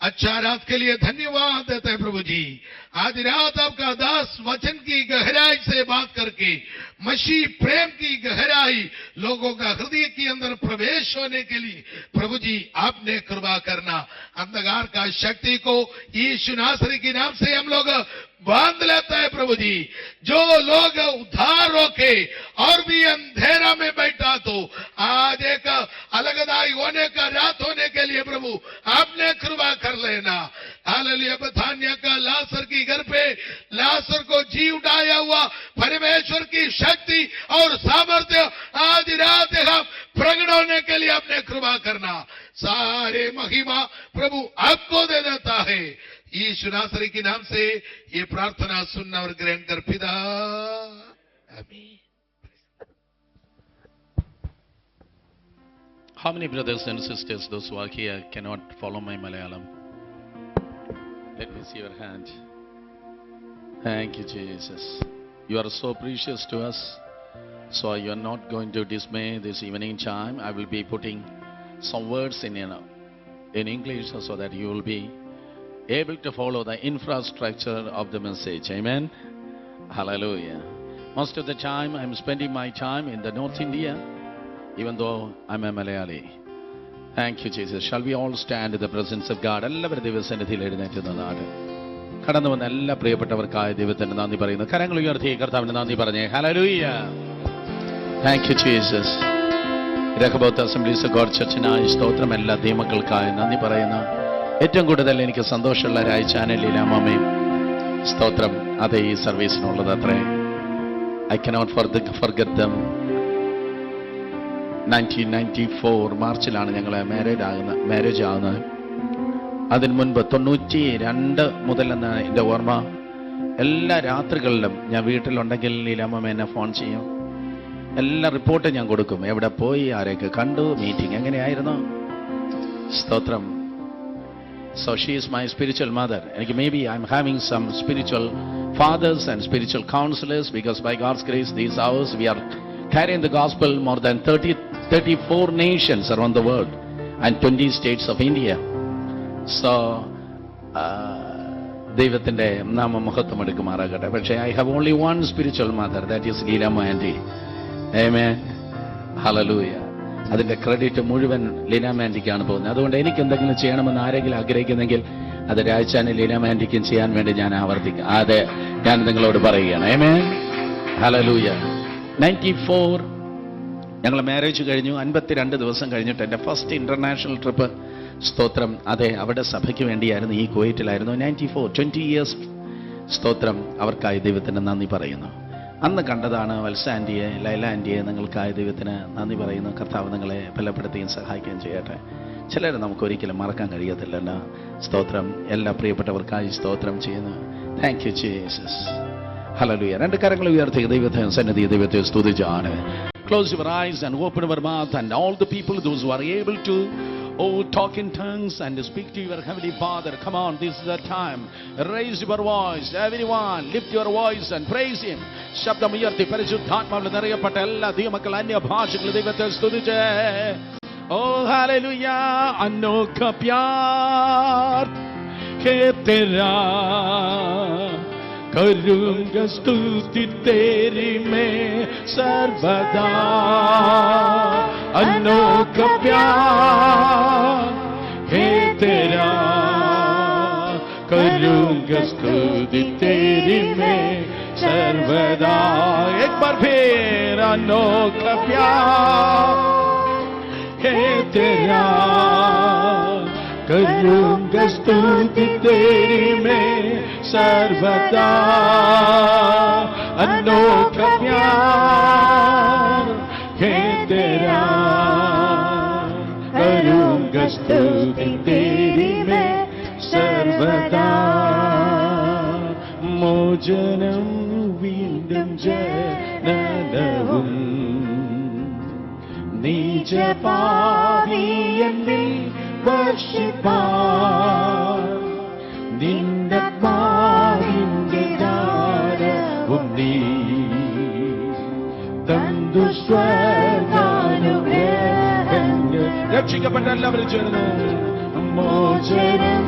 अच्छा रात के लिए धन्यवाद देते हैं प्रभु जी। आज रात आपका दास वचन की गहराई से बात करके मसीह प्रेम की गहराई लोगों का हृदय के अंदर प्रवेश होने के लिए प्रभु जी आपने कृपा करना। अंधकार का शक्ति को यीशु नासरी के नाम से हम लोग बांध लेता है प्रभु जी। जो लोग उद्धार होके और भी अंधेरा में बैठा तो आज एक अलगदाई होने का रात होने के लिए प्रभु आपने कृपा कर लेना। हालेलुया। बथानिया का लासर की घर पे लासर को जी उठाया हुआ परमेश्वर की शक्ति और सामर्थ्य आज रात हम प्रकट होने के लिए आपने कृपा करना। सारे महिमा प्रभु आपको दे देता है। यीशु नासरी के नाम से ये प्रार्थना सुनना और ग्रहण कर पिता आमीन। How many brothers and sisters, those who are here, cannot follow my Malayalam? Let me see your hand. Thank you, Jesus. You are so precious to us. So you are not going to dismay this evening time. I will be putting some words in English so that you will be able to follow the infrastructure of the message. Amen. Hallelujah. Most of the time I am spending my time in the North India, even though I am a Malayali. Thank you, Jesus. Shall we all stand in the presence of God? എല്ലാവരും ദൈവസന്നിധിയിൽ എഴുന്നേറ്റ് നിന്നാണ് കടന്നു വന്ന എല്ലാ പ്രിയപ്പെട്ടവർക്കായ ദൈവത്തിന് നന്ദി പറയുന്നു. കരങ്ങൾ ഉയർത്തി കർത്താവിന് നന്ദി പറഞ്ഞേ. ഹല്ലേലൂയ. Thank you, Jesus. Rehoboth Assemblies of God ചർച്ചിനായി സ്തോത്രം. എല്ലാ ദൈവമക്കൾക്കായി നന്ദി പറയുന്നു. ഏറ്റവും കൂടുതൽ എനിക്ക് സന്തോഷമുള്ള ചാനലിൽ അമ്മയും സ്തോത്രം അതേ ഈ സർവീസിനുള്ളത് അത്രേ. I cannot forget dum. 1994 മാർച്ചിലാണ് ഞങ്ങൾ മാരേജ് ആകുന്നത്. അതിന് മുൻപ് 92 മുതലെന്ന് എൻ്റെ ഓർമ്മ. എല്ലാ രാത്രികളിലും ഞാൻ വീട്ടിലുണ്ടെങ്കിൽ ലീലാമ്മ എന്നെ ഫോൺ ചെയ്യും. എല്ലാ റിപ്പോർട്ടും ഞാൻ കൊടുക്കും. എവിടെ പോയി, ആരെയൊക്കെ കണ്ടു, മീറ്റിംഗ് എങ്ങനെയായിരുന്നു. സ്തോത്രം. So she is my spiritual mother. Maybe I'm having some spiritual fathers and spiritual counselors, because by God's grace these hours we are carrying the gospel more than 34 nations around the world and 20 states of India. So ദൈവത്തിൻ്റെ നാമം മഹത്വം എടുക്കുമാറാകട്ടെ. പക്ഷേ I have only one spiritual mother, that is Leelama Aunty. Amen. Hallelujah. അതിൻ്റെ credit മുഴുവൻ ലീലാമ്മ ആൻറ്റിക്കാണ് പോകുന്നത്. അതുകൊണ്ട് എനിക്ക് എന്തെങ്കിലും ചെയ്യണമെന്ന് ആരെങ്കിലും ആഗ്രഹിക്കുന്നെങ്കിൽ അത് രാജാന് ലീലാമ്മ ആൻറ്റിക്കും ചെയ്യാൻ വേണ്ടി ഞാൻ ആവർത്തിക്കാം. അതെ, ഞാൻ നിങ്ങളോട് പറയുകയാണ്. ആമേൻ. ഹല്ലേലൂയ. 94 ഞങ്ങൾ മാരേജ് കഴിഞ്ഞു. 52 ദിവസം കഴിഞ്ഞിട്ട് എൻ്റെ ഫസ്റ്റ് ഇൻ്റർനാഷണൽ ട്രിപ്പ് സ്തോത്രം അതെ അവിടെ സഭയ്ക്ക് വേണ്ടിയായിരുന്നു. ഈ കുവൈറ്റിലായിരുന്നു. 94 20 years സ്തോത്രം. അവർക്കായി ദൈവത്തിന് നന്ദി പറയുന്നു. അന്ന് കണ്ടതാണ് വത്സ ആൻറ്റിയെ, ലൈല ആൻറ്റിയെ. നിങ്ങൾക്കായ ദൈവത്തിന് നന്ദി പറയുന്നു. കർത്താവ് നിങ്ങളെ ബലപ്പെടുത്തുകയും സഹായിക്കുകയും ചെയ്യട്ടെ. ചിലർ നമുക്കൊരിക്കലും മറക്കാൻ കഴിയത്തില്ലല്ലോ. സ്തോത്രം. എല്ലാ പ്രിയപ്പെട്ടവർക്കായി സ്തോത്രം ചെയ്യുന്നു. Thank you Jesus. ഹല്ലേലൂയ. രണ്ട് കരങ്ങൾ ഉയർത്തി ദൈവത്തെ സന്നിധി ദൈവത്തെ സ്തുതിച്ചാണ്. Close your eyes and open your mouth, and all the people, those who are able to talk in tongues and speak to your heavenly Father. Come on, this is the time. Raise your voice. Everyone, lift your voice and praise Him. ശബ്ദമുയർത്തി പരിശുദ്ധാത്മാവിൽ നിറയപ്പെട്ട എല്ലാ ദൈവമക്കൾ അന്യഭാഷകൾ ദൈവത്തെ സ്തുതിച്ചേ. ഓ hallelujah. Anokha Pyaar ഹേ തേരാ, करूंगा स्तुति तेरी मैं सर्वदा. अनोखा प्यार है तेरा, करूंगा स्तुति तेरी मैं सर्वदा. एक बार फिर. अनोखा प्यार है तेरा, करूंगा स्तुति तेरी मैं सर्वदा. अनोखा प्यार है तेरा, करूंगा स्तुति तेरी मैं सर्वदा. മോചനം വീണ്ടും ജനനവും നിജപാവിയെന്നിൽ വർഷിപ്പാൻ നിന്നാത്മാവിന്റെ ദാനവും നീ തന്നു സ്വർഗ്ഗാനുഗ്രഹങ്ങൾ. രക്ഷിക്കപ്പെട്ട എല്ലാവരും ചേർന്ന് മോചനം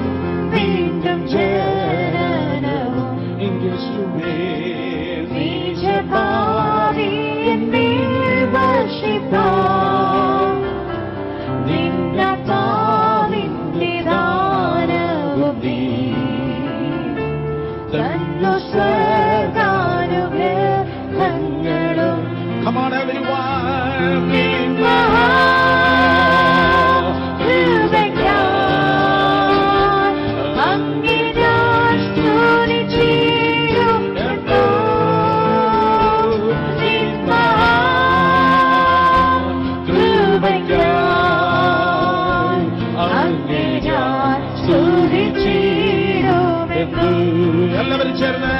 എല്ലാവരും ചേർന്ന്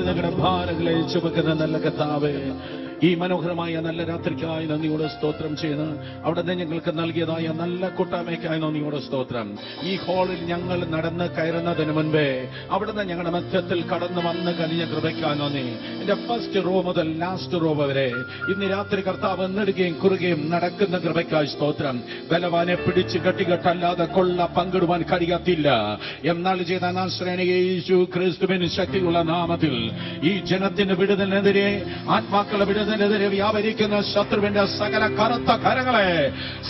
ഞങ്ങളുടെ ഭാരങ്ങളെ ചുമക്കുന്ന നല്ല കർത്താവേ, ഈ മനോഹരമായ നല്ല രാത്രിക്കായി നന്ദിയോട് സ്തോത്രം ചെയ്യുന്നു. അവിടുന്ന് ഞങ്ങൾക്ക് നൽകിയതായ നല്ല കൂട്ടായ്മയ്ക്കായി നന്ദിയോട് സ്തോത്രം. ഈ ഹാളിൽ ഞങ്ങൾ നടന്ന് കയറുന്നതിന് മുൻപേ അവിടുന്ന് ഞങ്ങളുടെ മധ്യത്തിൽ കടന്നു വന്ന് കനിഞ്ഞ കൃപയ്ക്കായി നന്ദി. എന്റെ ഫസ്റ്റ് റോ മുതൽ ലാസ്റ്റ് റോ വരെ ഇന്ന് രാത്രി കർത്താവ് നെടുകയും കുറുകയും നടക്കുന്ന കൃപയ്ക്കായി സ്തോത്രം. ബലവാനെ പിടിച്ച് കെട്ടികെട്ടല്ലാതെ കൊള്ള പങ്കിടുവാൻ കഴിയത്തില്ല. എന്നാൽ ചെയ്ത നാസറേയ യേശു ക്രിസ്തുവിന് ശക്തിയുള്ള നാമത്തിൽ ഈ ജനത്തിന് വിടുതലിനെതിരെ, ആത്മാക്കളെ വിടുതലിനെതിരെ വ്യാപരിക്കുന്ന ശത്രുവിന്റെ സകല കറുത്ത കരങ്ങളെ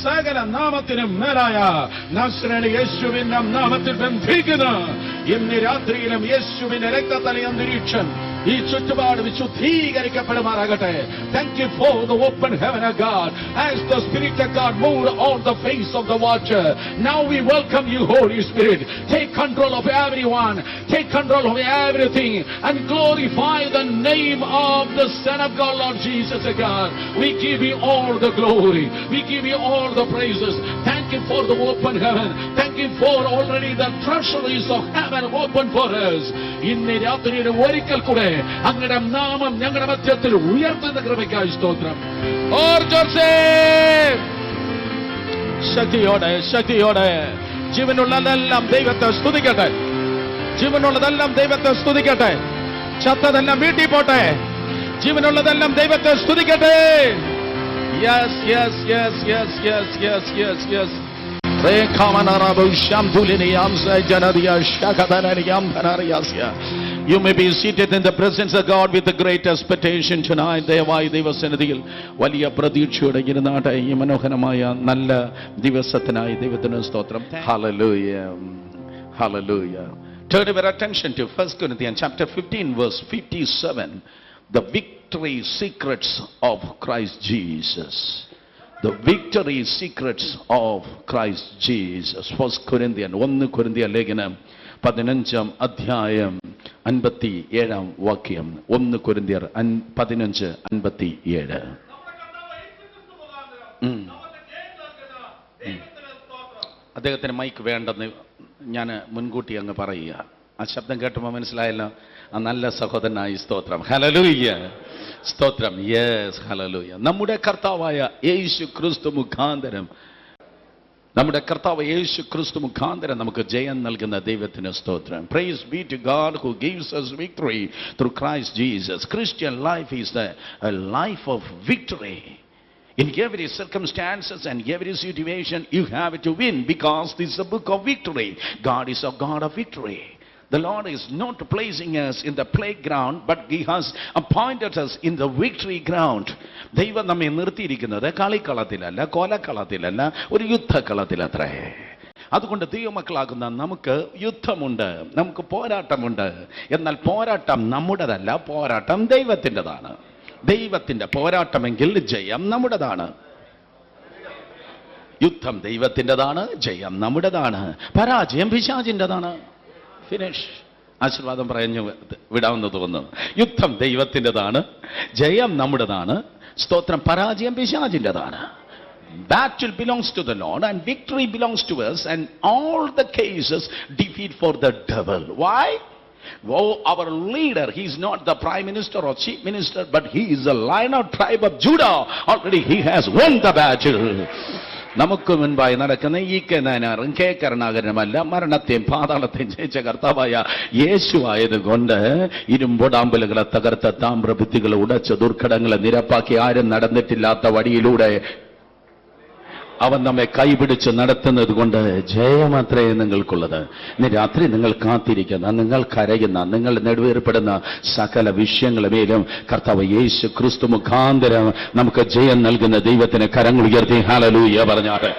സകല നാമത്തിനും മേലായ നാസറേയ യേശുവിന്റെ നാമത്തിൽ ബന്ധിക്കുന്നു. ഇന്ന് രാത്രിയിലും യേശുവിന്റെ രക്തത്തലി അന്തരീക്ഷം ഈ ചുറ്റുപാട് വിശുദ്ധീകരിക്കപ്പെടുമാറാകട്ടെ. Thank you for the open heaven of God as the Spirit of God moved on the face of the water. Now we welcome you, Holy Spirit. Take control of everyone, take control of everything, and glorify the name of the Son of God, Lord Jesus God. We give you all the glory, we give you all the praises. Thank you for the open heaven, thank you for already the treasuries of heaven open for us. ഇന്ന് രാത്രിയുടെ ഒരിക്കൽ കൂടെ അങ്ങയുടെ നാമം ഞങ്ങളുടെ മധ്യത്തിൽ ഉയർത്തുന്ന കൃപയ്ക്കായി സ്തോത്രം. ശക്തിയോടെ ശക്തിയോടെ ജീവനുള്ളതെല്ലാം ദൈവത്തെ സ്തുതിക്കട്ടെ, ജീവനുള്ളതെല്ലാം ദൈവത്തെ സ്തുതിക്കട്ടെ. ചത്തതെല്ലാം വീട്ടിൽ പോട്ടെ, ജീവനുള്ളതെല്ലാം ദൈവത്തെ സ്തുതിക്കട്ടെ. Yes yes yes yes yes yes yes yes. You may be seated in the presence of God with a great expectation tonight. ദയവായി ദൈവസന്നിധിയിൽ വലിയ പ്രതീക്ഷയോടെ ഇരുന്നാട്ടെ. ഈ മനോഹരമായ നല്ല ദിവസത്തിനായി ദൈവത്തിന് സ്തോത്രം. Hallelujah. Hallelujah. Turn your attention to 1 Corinthians chapter 15 verse 57. The victory secrets of Christ Jesus. The victory secrets of Christ Jesus. 1 Corinthians 1 Corinthians ലേഖനം 15 അധ്യായം 57 വാക്യം. 1 Corinthians 15:57. അദ്ദേഹത്തിന് മൈക്ക് വേണ്ടെന്ന് ഞാൻ മുൻകൂട്ടി അങ്ങ് പറയുക. ആ ശബ്ദം കേട്ടുമ്പോൾ മനസ്സിലായല്ലോ, ആ നല്ല സഹോദരനായി സ്തോത്രം. ഹല്ലേലൂയ, സ്തോത്രം. Yes, hallelujah. നമ്മുടെ കർത്താവായ യേശു ക്രിസ്തു മുഖാന്തരം, നമ്മുടെ കർത്താവ് യേശു ക്രിസ്തു മുഖാന്തരം നമുക്ക് ജയം നൽകുന്ന ദൈവത്തിന് സ്തോത്രം. Praise be to God who gives us victory through Christ Jesus. Christian life is a life of victory. In every circumstances and every situation you have to win, because this is a book of victory. God is a God of victory. The Lord is not placing us in the playground, but He has appointed us in the victory ground. ദൈവം നമ്മെ നിർത്തിയിരിക്കുന്നത് കളിക്കളത്തിലല്ല, കൊലക്കളത്തിലല്ല, ഒരു യുദ്ധക്കളത്തിലത്രേ. അതുകൊണ്ട് ദൈവമക്കളാകുന്ന നമുക്ക് യുദ്ധമുണ്ട്, നമുക്ക് പോരാട്ടമുണ്ട്. എന്നാൽ പോരാട്ടം നമ്മുടേതല്ല, പോരാട്ടം ദൈവത്തിൻ്റെതാണ്. ദൈവത്തിന്റെ പോരാട്ടമെങ്കിൽ ജയം നമ്മുടേതാണ്. യുദ്ധം ദൈവത്തിൻ്റെതാണ്, ജയം നമ്മുടേതാണ്. പരാജയം പിശാചിൻ്റെതാണ്. ഫിനിഷ്. ആശീർവാദം പറഞ്ഞു വിടാമെന്ന് തോന്നുന്നു. യുദ്ധം ദൈവത്തിൻ്റെതാണ്, ജയം നമ്മുടേതാണ്. സ്തോത്രം. പരാജയം പിശാചിൻ്റെതാണ്. Battle belongs to the Lord and victory belongs to us, and all the cases defeat for the devil. Why? Oh, our leader, he is not the prime minister or chief minister, but he is the Lion of tribe of Judah. Already he has won the battle. നമുക്ക് മുൻപായി നടക്കുന്ന ഈ കനാറും K കരുണാകരനുമല്ല, മരണത്തെയും പാതാളത്തെയും ജയിച്ച കർത്താവായ യേശു ആയതുകൊണ്ട് ഇരുമ്പൊടാമ്പലുകളെ തകർത്ത, താമ്രഭിത്തികളെ ഉടച്ച, ദുർഘടങ്ങളെ നിരപ്പാക്കി, ആരും നടന്നിട്ടില്ലാത്ത വഴിയിലൂടെ അവൻ നമ്മെ കൈപിടിച്ച് നടത്തുന്നത് കൊണ്ട് ജയമത്രേ നിങ്ങൾക്കുള്ളത്. ഇന്ന് രാത്രി നിങ്ങൾ കാത്തിരിക്കുന്ന, നിങ്ങൾ കരയുന്ന, നിങ്ങൾ നെടുവേർപ്പെടുന്ന സകല വിഷയങ്ങളുമേലും കർത്താവ് യേശു ക്രിസ്തു മുഖാന്തരം നമുക്ക് ജയം നൽകുന്ന ദൈവത്തിന് കരങ്ങൾ ഉയർത്തി ഹല്ലേലൂയ പറഞ്ഞാട്ടെ.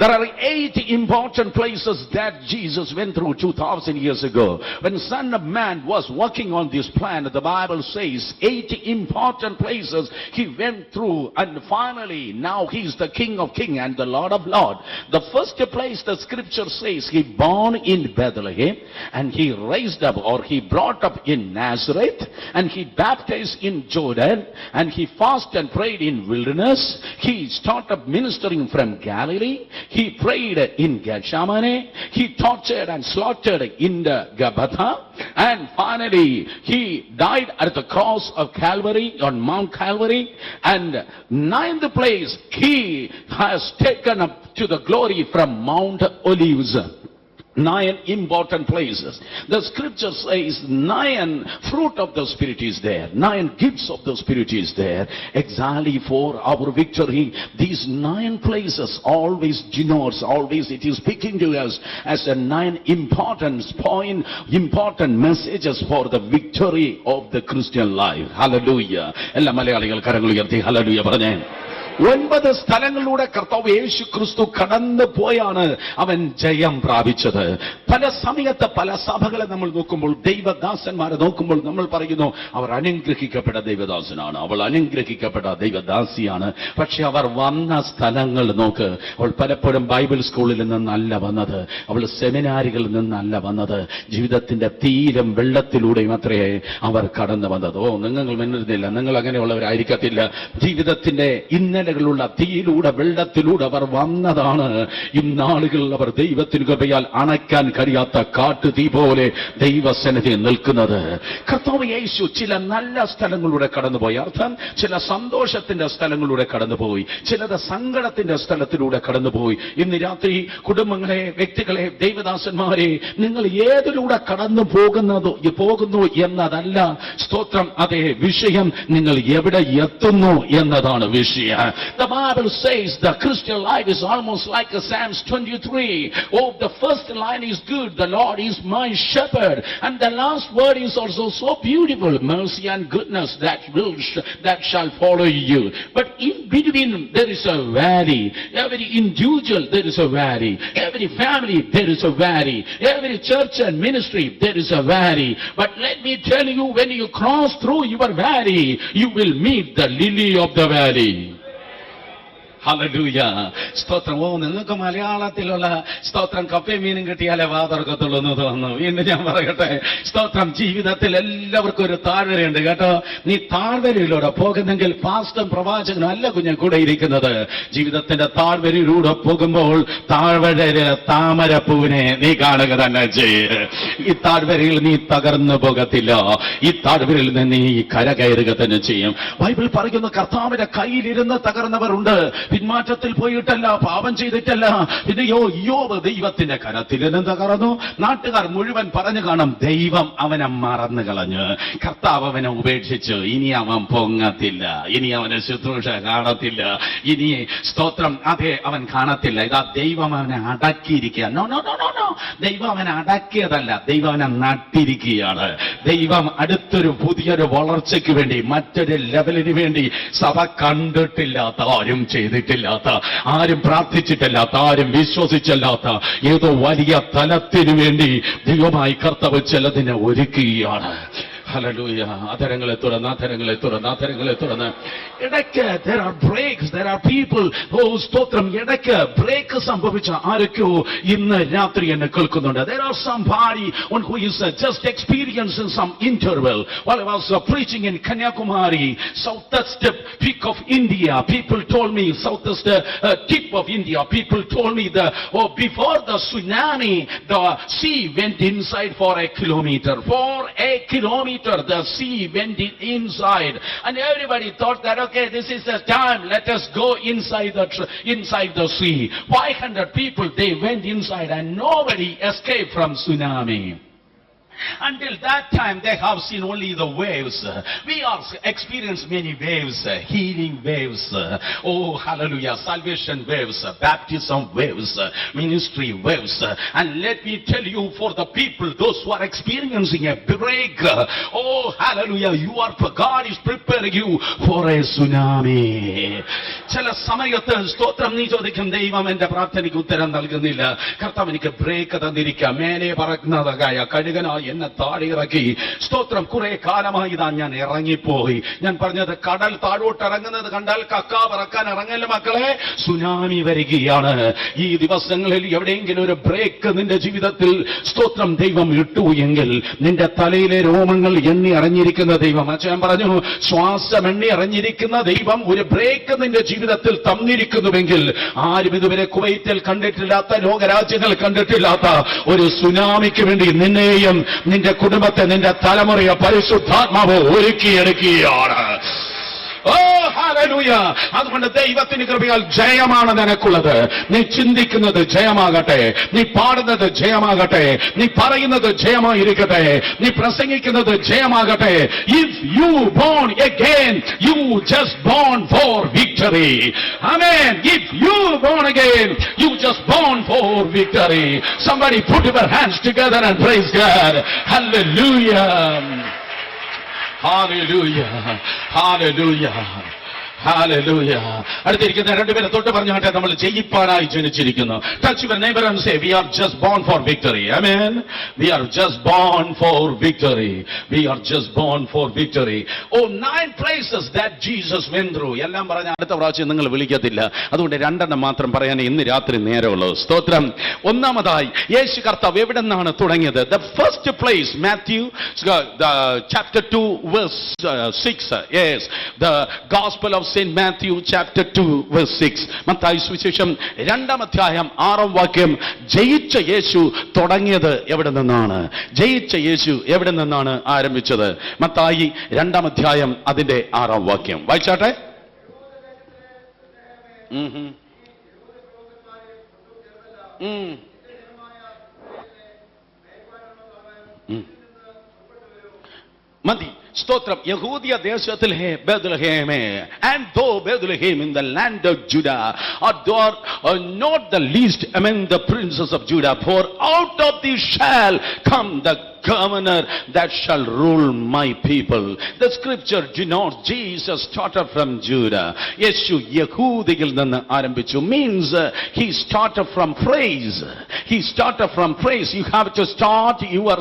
There are 8 important places that Jesus went through 2,000 years ago. When Son of Man was walking on this planet, the Bible says 8 important places he went through, and finally now he is the King of Kings and the Lord of Lords. The first place the scripture says he born in Bethlehem, and he raised up, or he brought up in Nazareth, and he baptized in Jordan, and he fasted and prayed in wilderness. He started ministering from Galilee. He prayed in Gethsemane. He tortured and slaughtered in the Gabbatha. And finally, he died at the cross of Calvary, on Mount Calvary. And 9th place, he has taken up to the glory from Mount Olives. 9 important places. The scripture says 9 fruit of the Spirit is there. 9 gifts of the Spirit is there. Exactly for our victory. These 9 places always denotes, always it is speaking to us as a 9 important messages for the victory of the Christian life. Hallelujah. എല്ലാ മലയാളികൾ കരങ്ങൾ ഉയർത്തി hallelujah പറഞ്ഞേ. 9 സ്ഥലങ്ങളിലൂടെ കർത്താവ് യേശു ക്രിസ്തു കടന്നു പോയാണ് അവൻ ജയം പ്രാപിച്ചത്. പല സമയത്ത് പല സഭകളെ നമ്മൾ നോക്കുമ്പോൾ, ദൈവദാസന്മാരെ നോക്കുമ്പോൾ നമ്മൾ പറയുന്നു അവർ അനുഗ്രഹിക്കപ്പെട്ട ദൈവദാസനാണ്, അവൾ അനുഗ്രഹിക്കപ്പെട്ട ദൈവദാസിയാണ്. പക്ഷെ അവർ വന്ന സ്ഥലങ്ങൾ നോക്ക്. അവൾ പലപ്പോഴും ബൈബിൾ സ്കൂളിൽ നിന്നല്ല വന്നത്, അവൾ സെമിനാരികളിൽ നിന്നല്ല വന്നത്, ജീവിതത്തിന്റെ തീരം വെള്ളത്തിലൂടെയും അത്രേ അവർ കടന്നു വന്നത്. നിങ്ങൾ മിന്നുന്നില്ല, നിങ്ങൾ അങ്ങനെയുള്ളവരായിരിക്കത്തില്ല. ജീവിതത്തിന്റെ ഇന്നലെ തീയിലൂടെ വെള്ളത്തിലൂടെ അവർ വന്നതാണ്. ഇന്നാളുകൾ അവർ ദൈവത്തിന് കൃപയാൽ അണയ്ക്കാൻ കഴിയാത്ത കാട്ടുതീ പോലെ ദൈവസന്നിധി നിൽക്കുന്നത്. കർത്താവ് യേശു ചില നല്ല സ്ഥലങ്ങളിലൂടെ കടന്നുപോയി. അർത്ഥം ചില സന്തോഷത്തിന്റെ സ്ഥലങ്ങളിലൂടെ കടന്നുപോയി, ചിലത് സങ്കടത്തിന്റെ സ്ഥലത്തിലൂടെ കടന്നുപോയി. ഇന്ന് രാത്രി കുടുംബങ്ങളെ, വ്യക്തികളെ, ദൈവദാസന്മാരെ, നിങ്ങൾ ഏതിലൂടെ കടന്നു പോകുന്നു എന്നതല്ല സ്തോത്രം. അതേ വിഷയം, നിങ്ങൾ എവിടെ എത്തുന്നു എന്നതാണ് വിഷയം. The Bible says the Christian life is almost like a Psalms 23. Oh, the first line is good. The Lord is my shepherd. And the last word is also so beautiful. Mercy and goodness that shall follow you. But in between there is a valley. Every individual there is a valley. Every family there is a valley. Every church and ministry there is a valley. But let me tell you, when you cross through your valley, you will meet the lily of the valley. Hallelujah. സ്തോത്രം. നിങ്ങൾക്ക് മലയാളത്തിലുള്ള സ്തോത്രം കപ്പയും മീനും കിട്ടിയാലേ വാതർക്കത്തുള്ളൂ എന്ന് തോന്നുന്നു. വീണ്ടും ഞാൻ പറയട്ടെ, സ്തോത്രം. ജീവിതത്തിൽ എല്ലാവർക്കും ഒരു താഴ്വരയുണ്ട് കേട്ടോ. നീ താഴ്വരയിലൂടെ പോകുന്നെങ്കിൽ പാസ്റ്ററും പ്രവാചകനും അല്ല കുഞ്ഞൻ കൂടെ ഇരിക്കുന്നത്. ജീവിതത്തിന്റെ താഴ്വരയിലൂടെ പോകുമ്പോൾ താഴ്വരയിലെ താമരപ്പൂവിനെ നീ കാണുക തന്നെ ചെയ്യ്. ഈ താഴ്വരയിൽ നീ തകർന്നു പോകത്തില്ല. ഈ താഴ്വരയിൽ നിന്ന് നീ കരകയറുക തന്നെ ചെയ്യും. ബൈബിൾ പറയുന്നു, കർത്താവിന്റെ കയ്യിലിരുന്ന് തകർന്നവരുണ്ട്. പിന്മാറ്റത്തിൽ പോയിട്ടല്ല, പാപം ചെയ്തിട്ടല്ല. പിന്നെയോ യോബ് ദൈവത്തിന്റെ കരത്തിൽ നിന്ന് തകർന്നു. നാട്ടുകാർ മുഴുവൻ പറഞ്ഞു കാണും, ദൈവം അവനെ മറന്നു കളഞ്ഞു, കർത്താവ് അവനെ ഉപേക്ഷിച്ചു, ഇനി അവൻ പൊങ്ങത്തില്ല, ഇനി അവനെ ശുശ്രൂഷ കാണത്തില്ല, ഇനി സ്തോത്രം അതെ അവൻ കാണത്തില്ല. ഇതാ ദൈവം അവനെ അടക്കിയിരിക്കുക. No no no no no, ദൈവം അവനെ അടക്കിയതല്ല, ദൈവം അവനെ നട്ടിരിക്കുകയാണ്. ദൈവം അടുത്തൊരു പുതിയൊരു വളർച്ചയ്ക്ക് വേണ്ടി, മറ്റൊരു ലെവലിന് വേണ്ടി സഭ കണ്ടിട്ടില്ലാത്ത, ആരും ചെയ്തിട്ടില്ലാത്ത, ആരും പ്രാർത്ഥിച്ചിട്ടില്ലാത്ത, ആരും വിശ്വസിച്ചില്ലാത്ത ഏതോ വലിയ തലത്തിനു വേണ്ടി ദൈവമായി കർത്താവ് ചിലതിനെ ഒരുക്കുകയാണ്. ഹല്ലേലൂയ. അധരങ്ങളെ തുറന്ന്, അധരങ്ങളെ തുറന്ന്, അധരങ്ങളെ തുറന്ന്. ഇടയ്ക്ക് there are breaks, there are people, സ്തോത്രം, ഇടയ്ക്ക് ബ്രേക്ക് സംഭവിച്ച ആരൊക്കെയോ ഇന്ന് രാത്രി എന്നെ കേൾക്കുന്നുണ്ട്. There are somebody who is just experiencing some interval. While I was preaching in Kanyakumari, southwest peak of India, people told me, southwest tip of India, people told me before the tsunami, the sea went inside for a kilometer. For a kilometer the sea went inside, and everybody thought that okay, this is the time, let us go inside the sea. 500 people, they went inside and nobody escaped from tsunami. Until that time, they have seen only the waves. We are experienced many waves, healing waves, oh hallelujah, salvation waves, baptism waves, ministry waves. And let me tell you, for the people, those who are experiencing a break, oh hallelujah, God is preparing you for a tsunami. ചില സമയത്ത് സ്തോത്രം നീ ചോദിക്കും, ദൈവം എന്റെ പ്രാർത്ഥനയ്ക്ക് ഉത്തരം നൽകുന്നില്ല, കർത്താവ് എനിക്ക് ബ്രേക്ക് തന്നിരിക്കുക, മേലെ പറക്കുന്നതായ കഴുകനായി എന്നെ താഴെ ഇറക്കി. സ്തോത്രം, കുറെ കാലമായി ഇതാ ഞാൻ ഇറങ്ങിപ്പോയി. ഞാൻ പറഞ്ഞത്, കടൽ താഴോട്ട് ഇറങ്ങുന്നത് കണ്ടാൽ കക്ക പറക്കാൻ ഇറങ്ങല്ല മക്കളെ, സുനാമി വരികയാണ്. ഈ ദിവസങ്ങളിൽ എവിടെയെങ്കിലും ഒരു ബ്രേക്ക് നിന്റെ ജീവിതത്തിൽ സ്തോത്രം ദൈവം ഇട്ടു എങ്കിൽ, നിന്റെ തലയിലെ രോമങ്ങൾ എണ്ണി അറിഞ്ഞിരിക്കുന്ന ദൈവം, അച്ഛൻ പറഞ്ഞു ശ്വാസം എണ്ണി അറിഞ്ഞിരിക്കുന്ന ദൈവം ഒരു ബ്രേക്ക് നിന്റെ ജീവിതത്തിൽ തന്നിരിക്കുന്നുവെങ്കിൽ, ആരും ഇതുവരെ കുവൈറ്റിൽ കണ്ടിട്ടില്ലാത്ത, ലോകരാജ്യങ്ങൾ കണ്ടിട്ടില്ലാത്ത ഒരു സുനാമിക്ക് വേണ്ടി നിന്നെയും നിന്റെ കുടുംബത്തെ, നിന്റെ തലമുറയെ പരിശുദ്ധാത്മാവ് ഒരുക്കിയെടുക്കുകയാണ്. ഓ ഹല്ലേലൂയ. അതുകൊണ്ട് ദൈവത്തിന്റെ കൃപയാൽ ജയമാണ് നിനക്കുള്ളത്. നീ ചിന്തിക്കുന്നത് ജയമാകട്ടെ, നീ പാടുന്നത് ജയമാകട്ടെ, നീ പറയുന്നത് ജയമായിരിക്കട്ടെ, നീ പ്രസംഗിക്കുന്നത് ജയമാകട്ടെ. If you born again, you just born for victory. Amen. If you born again, you just born for victory. Somebody put your hands together and praise God. Hallelujah. Hallelujah. Hallelujah. Hallelujah. അടുത്തിരിക്കുന്ന രണ്ടുപേരെ തൊട്ട് പറഞ്ഞാട്ടെ, നമ്മൾ ജയിപ്പാനായി ജനിച്ചിരിക്കുന്നു. Touch your neighbor and say, we are just born for victory. Amen. We are just born for victory. We are just born for victory. Oh, 9 places that Jesus went through. എല്ലാം പറഞ്ഞ അടുത്ത പ്രാവശ്യം നിങ്ങൾ വിളിക്കത്തില്ല, അതുകൊണ്ട് 2 മാത്രം പറയാൻ ഇന്ന് രാത്രി നേരമുള്ളൂ. സ്തോത്രം. ഒന്നാമതായി യേശു കർത്താവ് എവിടെ നിന്നാണ് തുടങ്ങിയത്? The first place, Matthew chapter 2 verse 6. Yes, the Gospel of Saint Matthew chapter 2 verse 6. Mathai സുവിശേഷം 2-ാം അധ്യായം 6-ാം വാക്യം. ജയിച്ച യേശു തുടങ്ങിയത് എവിടെ നിന്നാണ്? ജയിച്ച യേശു എവിടെ നിന്നാണ് ആരംഭിച്ചത്? മത്തായി 2-ാം അധ്യായം അതിന്റെ 6-ാം വാക്യം വായിച്ചാട്ടെ. മതി. സ്തോത്രം. യഹൂദിയ ദേശത്തിലെ ബേത്ലഹേമേ, and though Bethlehem in the land of Judah are not the least among the princes of Judah, for out of thee shall come the governor that shall rule my people. The scripture denotes Jesus started from Judah. യേശു യഹൂദിയിൽ നിന്ന് ആരംഭിച്ചു. Means he started from praise. He started from praise. You have to start your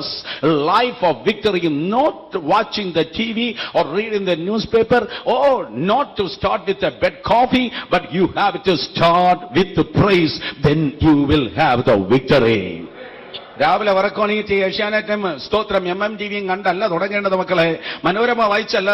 life of victory, not watching the TV or reading the newspaper, or not to start with a bad coffee, but you have to start with the praise. Then you will have the victory. രാവിലെ വറക്കോണീറ്റ് ഏഷ്യാനെറ്റും സ്തോത്രം MMTVയും കണ്ടല്ല തുടങ്ങേണ്ടത് മക്കളെ. മനോരമ വായിച്ചല്ല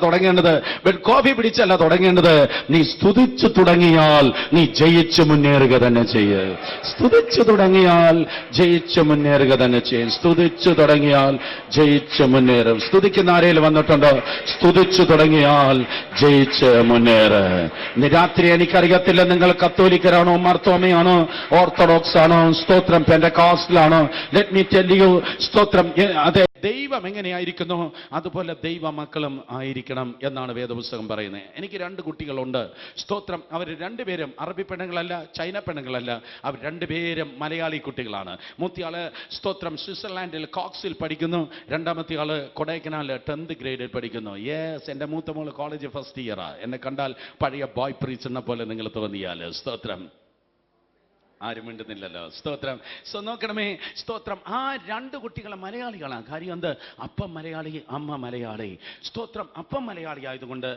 തുടങ്ങേണ്ടത്. Bed coffee പിടിച്ചല്ല തുടങ്ങേണ്ടത്. നീ സ്തുതിച്ചു തുടങ്ങിയാൽ നീ ജയിച്ചു മുന്നേറുക തന്നെ ചെയ്യ്. സ്തുതിച്ചു തുടങ്ങിയാൽ ജയിച്ചു മുന്നേറുക തന്നെ ചെയ്യും. സ്തുതിച്ചു തുടങ്ങിയാൽ ജയിച്ചു മുന്നേറും. സ്തുതിക്കുന്ന ആരേലും വന്നിട്ടുണ്ടോ? സ്തുതിച്ചു തുടങ്ങിയാൽ ജയിച്ച് മുന്നേറ്. ഇന്ന് രാത്രി എനിക്കറിയത്തില്ല നിങ്ങൾ കത്തോലിക്കരാണോ, മാർത്തോമയാണോ, ഓർത്തഡോക്സ് ആണോ, സ്തോത്രം പെന്തക്കോസ്റ്റലാണോ. ലെറ്റ് മീ ടെൽ യു, സ്തോത്രം, അതെ, ദൈവം എങ്ങനെയായിരിക്കുന്നു അതുപോലെ ദൈവ മക്കളും ആയിരിക്കണം എന്നാണ് വേദപുസ്തകം പറയുന്നത്. എനിക്ക് 2 കുട്ടികളുണ്ട്. സ്തോത്രം. അവർ 2 പേരും അറബി പെണ്ണുങ്ങളല്ല, ചൈന പെണ്ണുങ്ങളല്ല. അവർ 2 പേരും മലയാളി കുട്ടികളാണ്. മൂത്തയാള് സ്തോത്രം സ്വിറ്റ്സർലാൻഡിൽ കോക്സിൽ പഠിക്കുന്നു. 2ാമത്തെ ആള് കൊടൈക്കനാൽ 10th ഗ്രേഡിൽ പഠിക്കുന്നു. യെസ്, എന്റെ മൂത്ത മോള് കോളേജ് ഫസ്റ്റ് ഇയറാ. എന്നെ കണ്ടാൽ പഴയ ബോയ് പ്രീച്ചറിനെ പോലെ നിങ്ങൾ തോന്നിയാൽ സ്തോത്രം. ആരും മിണ്ടുന്നില്ലല്ലോ. സ്തോത്രം. സോ നോക്കണമേ, സ്തോത്രം. ആ 2 കുട്ടികളെ മലയാളികളാണ്. കാര്യം എന്ത്? അപ്പം മലയാളി, അമ്മ മലയാളി. സ്തോത്രം. അപ്പം മലയാളി ആയതുകൊണ്ട്,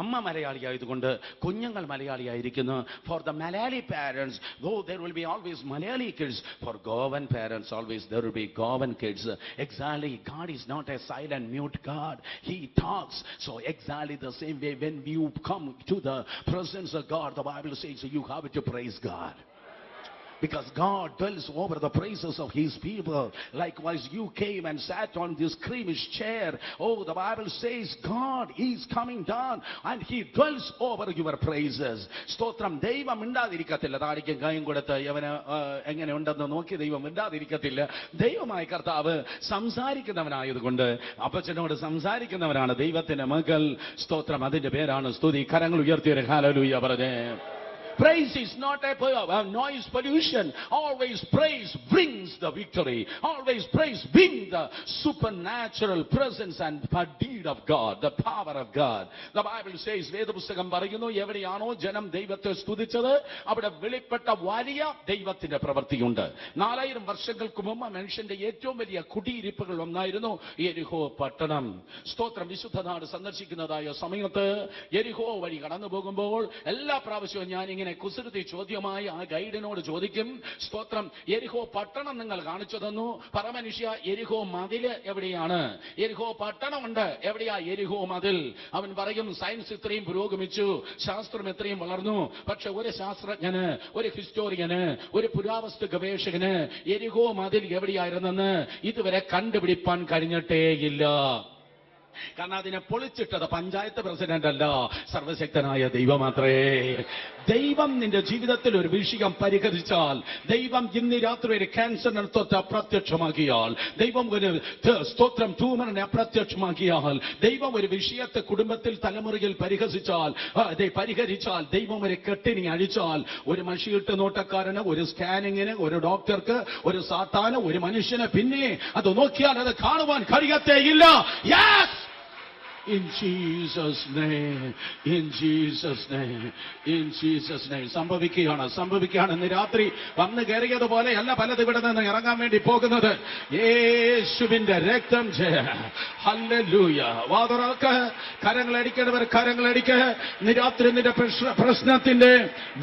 അമ്മ മലയാളി ആയതുകൊണ്ട് കുഞ്ഞുങ്ങൾ മലയാളിയായിരിക്കുന്നു. For the Malayali parents, though there will be always Malayali kids, for Goan parents always there will be Goan kids. Exactly, God is not a silent mute God. He talks. So exactly the same way, when you come to the presence of God, the Bible says you have to praise God. because God dwells over the praises of his people. Likewise, you came and sat on this creamish chair. Oh, the Bible says God is coming down and he dwells over your praises. സ്തോത്രം. ദൈവം മിണ്ടാതിരിക്കത്തില്ല. താടിക്കും കൈയും കൊടുത്ത് യവന് എങ്ങനെ ഉണ്ടെന്ന് നോക്കി ദൈവം മിണ്ടാതിരിക്കത്തില്ല. ദൈവമായ കർത്താവ് സംസാരിക്കുന്നവനായതുകൊണ്ട്, അപ്പച്ചനോട് സംസാരിക്കുന്നവനാണ് ദൈവത്തിന്റെ മകൾ. സ്തോത്രം. അതിന്റെ പേരാണ് സ്തുതി. കരങ്ങൾ ഉയർത്തിയൊരു ഹല്ലേലൂയ പറഞ്ഞേ. Praise is not a noise pollution. Always praise brings the victory. Always praise brings the supernatural presence and deed of God, the power of God. The Bible says, വേദപുസ്തകം പറയുന്നു, എവിടെയാണോ ജനം ദൈവത്തെ സ്തുതിച്ചത് അവിടെ വെളിപ്പെട്ട വലിയ ദൈവത്തിന്റെ പ്രവൃത്തിയുണ്ട്. 4000 വർഷങ്ങൾക്ക് മുമ്പ് മനുഷ്യന്റെ ഏറ്റവും വലിയ കുടിയിരിപ്പുകൾ ഒന്നായിരുന്നു യെരിഹോ പട്ടണം. സ്തോത്രം. വിശുദ്ധ നാട് സന്ദർശിക്കുന്നതായ സമയത്ത് യെരിഹോ വഴി കടന്നു പോകുമ്പോൾ എല്ലാ പ്രാവശ്യവും ഞാൻ ഇങ്ങനെ കുസൃതി ചോദ്യമായി ആ ഗൈഡിനോട് ചോദിക്കും, സ്തോത്രം, യെരിഹോ പട്ടണം നിങ്ങൾ കാണിച്ചു തന്നു, പരമനുഷ്യ യെരിഹോ മതില് എവിടെയാണ്? യെരിഹോ പട്ടണമുണ്ട്, എവിടെയാ യെരിഹോ മതിൽ? അവൻ പറയും, സയൻസ് ഇത്രയും പുരോഗമിച്ചു, ശാസ്ത്രം എത്രയും വളർന്നു, പക്ഷെ ഒരു ശാസ്ത്രജ്ഞന്, ഒരു ഹിസ്റ്റോറിയന്, ഒരു പുരാവസ്തു ഗവേഷകന് യെരിഹോ മതിൽ എവിടെയായിരുന്നെന്ന് ഇതുവരെ കണ്ടുപിടിപ്പാൻ കഴിഞ്ഞിട്ടേയില്ല. കാരണം അതിനെ പൊളിച്ചിട്ടത് പഞ്ചായത്ത് പ്രസിഡന്റ് അല്ല, സർവശക്തനായ ദൈവം മാത്രമേ. ദൈവം നിന്റെ ജീവിതത്തിൽ ഒരു വിഷയം പരിഹരിച്ചാൽ, ദൈവം ഇന്ന് രാത്രി ഒരു ക്യാൻസറിനെ തൊട്ട് അപ്രത്യക്ഷമാക്കിയാൽ, ദൈവം ഒരു സ്തോത്രം ട്യൂമറിനെ അപ്രത്യക്ഷമാക്കിയാൽ, ദൈവം ഒരു വിഷയത്തെ കുടുംബത്തിൽ തലമുറയിൽ പരിഹരിച്ചാൽ, ദൈവം ഒരു കെട്ടിനി അഴിച്ചാൽ, ഒരു മഷിയിട്ട് നോട്ടക്കാരന്, ഒരു സ്കാനിങ്ങിന്, ഒരു ഡോക്ടർക്ക്, ഒരു സാത്താന്, ഒരു മനുഷ്യന് പിന്നെ അത് നോക്കിയാൽ അത് കാണുവാൻ കഴിയത്തേയില്ല. Yes! In Jesus' name, in Jesus' name, in Jesus' name. സംഭവിക്കുകയാണ്. ഇന്ന് രാത്രി വന്ന് കയറിയതുപോലെ അല്ല പലത് ഇവിടെ നിന്ന് ഇറങ്ങാൻ വേണ്ടി പോകുന്നത്. യേശുവിന്റെ രക്തം ജയ. ഹല്ലേലൂയ. വാതുറക്ക്. കരങ്ങളടിക്കേണ്ടവർ കരങ്ങളടിക്ക്. ഇന്ന് രാത്രി നിന്റെ പ്രശ്നത്തിന്റെ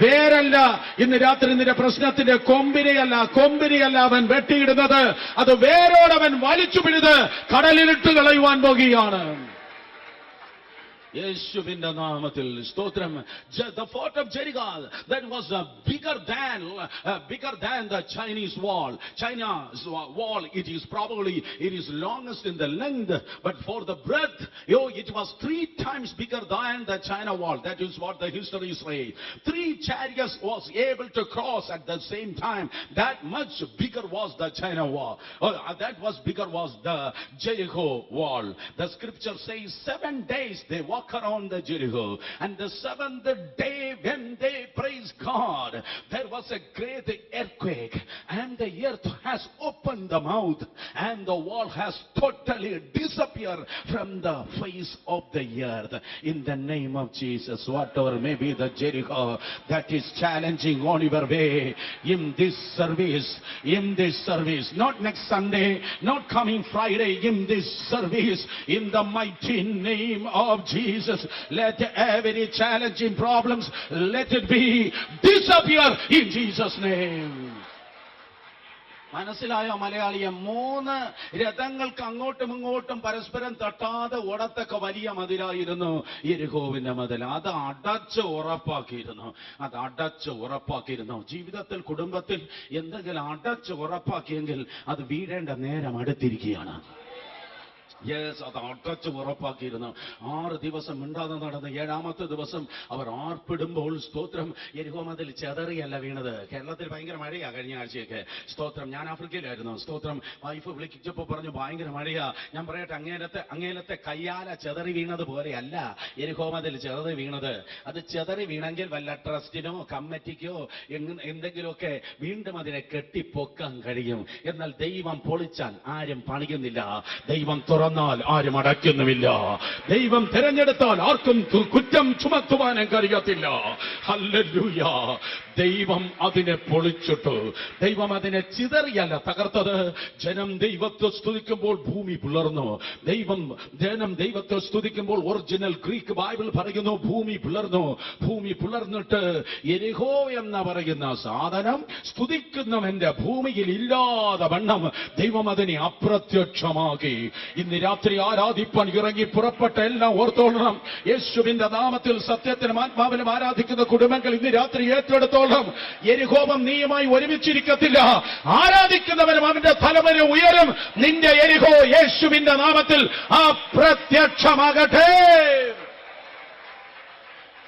വേരല്ല, ഇന്ന് രാത്രി നിന്റെ പ്രശ്നത്തിന്റെ കൊമ്പിനെയല്ല അവൻ വെട്ടിയിടുന്നത്, അത് വേരോടവൻ വലിച്ചു പിടിത് കടലിലിട്ട് കളയുവാൻ പോകുകയാണ്. യേശുവിന്റെ നാമത്തിൽ സ്തോത്രം. The fort of Jericho, that was bigger than the Chinese wall. China's wall, it is longest in the length, but for the breadth, it was 3 times bigger than the China wall. That is what the history says. 3 chariots was able to cross at the same time. That much bigger was the China wall. Bigger was the Jericho wall. The scripture says 7 days they walk around the Jericho, and the 7th day when they praise God, there was a great earthquake, and the earth has opened the mouth, and the wall has totally disappeared from the face of the earth. In the name of Jesus, whatever may be the Jericho that is challenging on your way, in this service, not next Sunday, not coming Friday, in this service, in the mighty name of Jesus, let every challenging problems, let it be disappear in Jesus' name. മനസ്സിലായോ മലയാളിയെ? 3 രഥങ്ങൾക്ക് അങ്ങോട്ടും ഇങ്ങോട്ടും പരസ്പരം തട്ടാതെ ഓടത്തക്ക വലിയ മതിലായിരുന്നു യെരിഹോവിന്റെ മതിൽ. അത് അടച്ച് ഉറപ്പാക്കിയിരുന്നു. ജീവിതത്തിൽ, കുടുംബത്തിൽ എന്തെങ്കിലും അടച്ച് ഉറപ്പാക്കിയെങ്കിൽ അത് വീഴേണ്ട നേരം അടുത്തിരിക്കുകയാണ്. യെസ്, അത് അടച്ച് ഉറപ്പാക്കിയിരുന്നു. 6 ദിവസം മിണ്ടാതെ നടന്ന് 7ാമത്തെ ദിവസം അവർ ആർപ്പിടുമ്പോൾ, സ്തോത്രം, യെരിഹോ മതിൽ ചെതറിയല്ല വീണത്. കേരളത്തിൽ ഭയങ്കര മഴയാ കഴിഞ്ഞ ആഴ്ചയൊക്കെ. സ്തോത്രം. ഞാൻ ആഫ്രിക്കയിലായിരുന്നു. സ്തോത്രം. വൈഫ് വിളിച്ചപ്പോൾ പറഞ്ഞു ഭയങ്കര മഴയാ. ഞാൻ പറയട്ടെ, അങ്ങേലത്തെ കയ്യാല ചെതറി വീണത് പോലെയല്ല യെരിഹോ മതിൽ ചെതറി വീണത്. അത് ചെതറി വീണെങ്കിൽ വല്ല ട്രസ്റ്റിനോ കമ്മിറ്റിക്കോ എന്തെങ്കിലുമൊക്കെ വീണ്ടും അതിനെ കെട്ടിപ്പൊക്കാൻ കഴിയും. എന്നാൽ ദൈവം പൊളിച്ചാൽ ആരും പണിയുന്നില്ല. ദൈവം തുറന്നാൽ ആരും അടയ്ക്കുന്നുമില്ല. ദൈവം തിരഞ്ഞെടുത്താൽ ആർക്കും കുറ്റം ചുമത്തുവാനും കഴിയത്തില്ല. ഹല്ലേലൂയ. ദൈവം അതിനെ പൊളിച്ചിട്ടു. ദൈവം അതിനെ ചിതറിയല്ല തകർത്തത്. ജനം ദൈവത്തെ സ്തുതിക്കുമ്പോൾ ഭൂമി പിളർന്നു. ജനം ദൈവത്തെ സ്തുതിക്കുമ്പോൾ ഒറിജിനൽ ഗ്രീക്ക് ബൈബിൾ പറയുന്നു ഭൂമി പിളർന്നു. ഭൂമി പിളർന്നിട്ട് യെരിഹോ എന്ന് പറയുന്ന സാധനം സ്തുതിക്കുന്നവന്റെ ഭൂമിയിൽ ഇല്ലാതെ വണ്ണം ദൈവം അതിനെ അപ്രത്യക്ഷമാക്കി. ഇന്ന് രാത്രി ആരാധിപ്പാൻ ഇറങ്ങി പുറപ്പെട്ട എല്ലാം ഓർത്തോളണം. യേശുവിന്റെ നാമത്തിൽ സത്യത്തിനും ആത്മാവിനും ആരാധിക്കുന്ന കുടുംബങ്ങൾ ഇന്ന് രാത്രി ഏറ്റെടുത്തോളം യെരിഹോവം നീയുമായി ഒരുമിച്ചിരിക്കത്തില്ല. ആരാധിക്കുന്നവനും അവന്റെ തലവരെ ഉയരും. നിന്റെ യെരിഹോ യേശുവിന്റെ നാമത്തിൽ അപ്രത്യക്ഷമാകട്ടെ.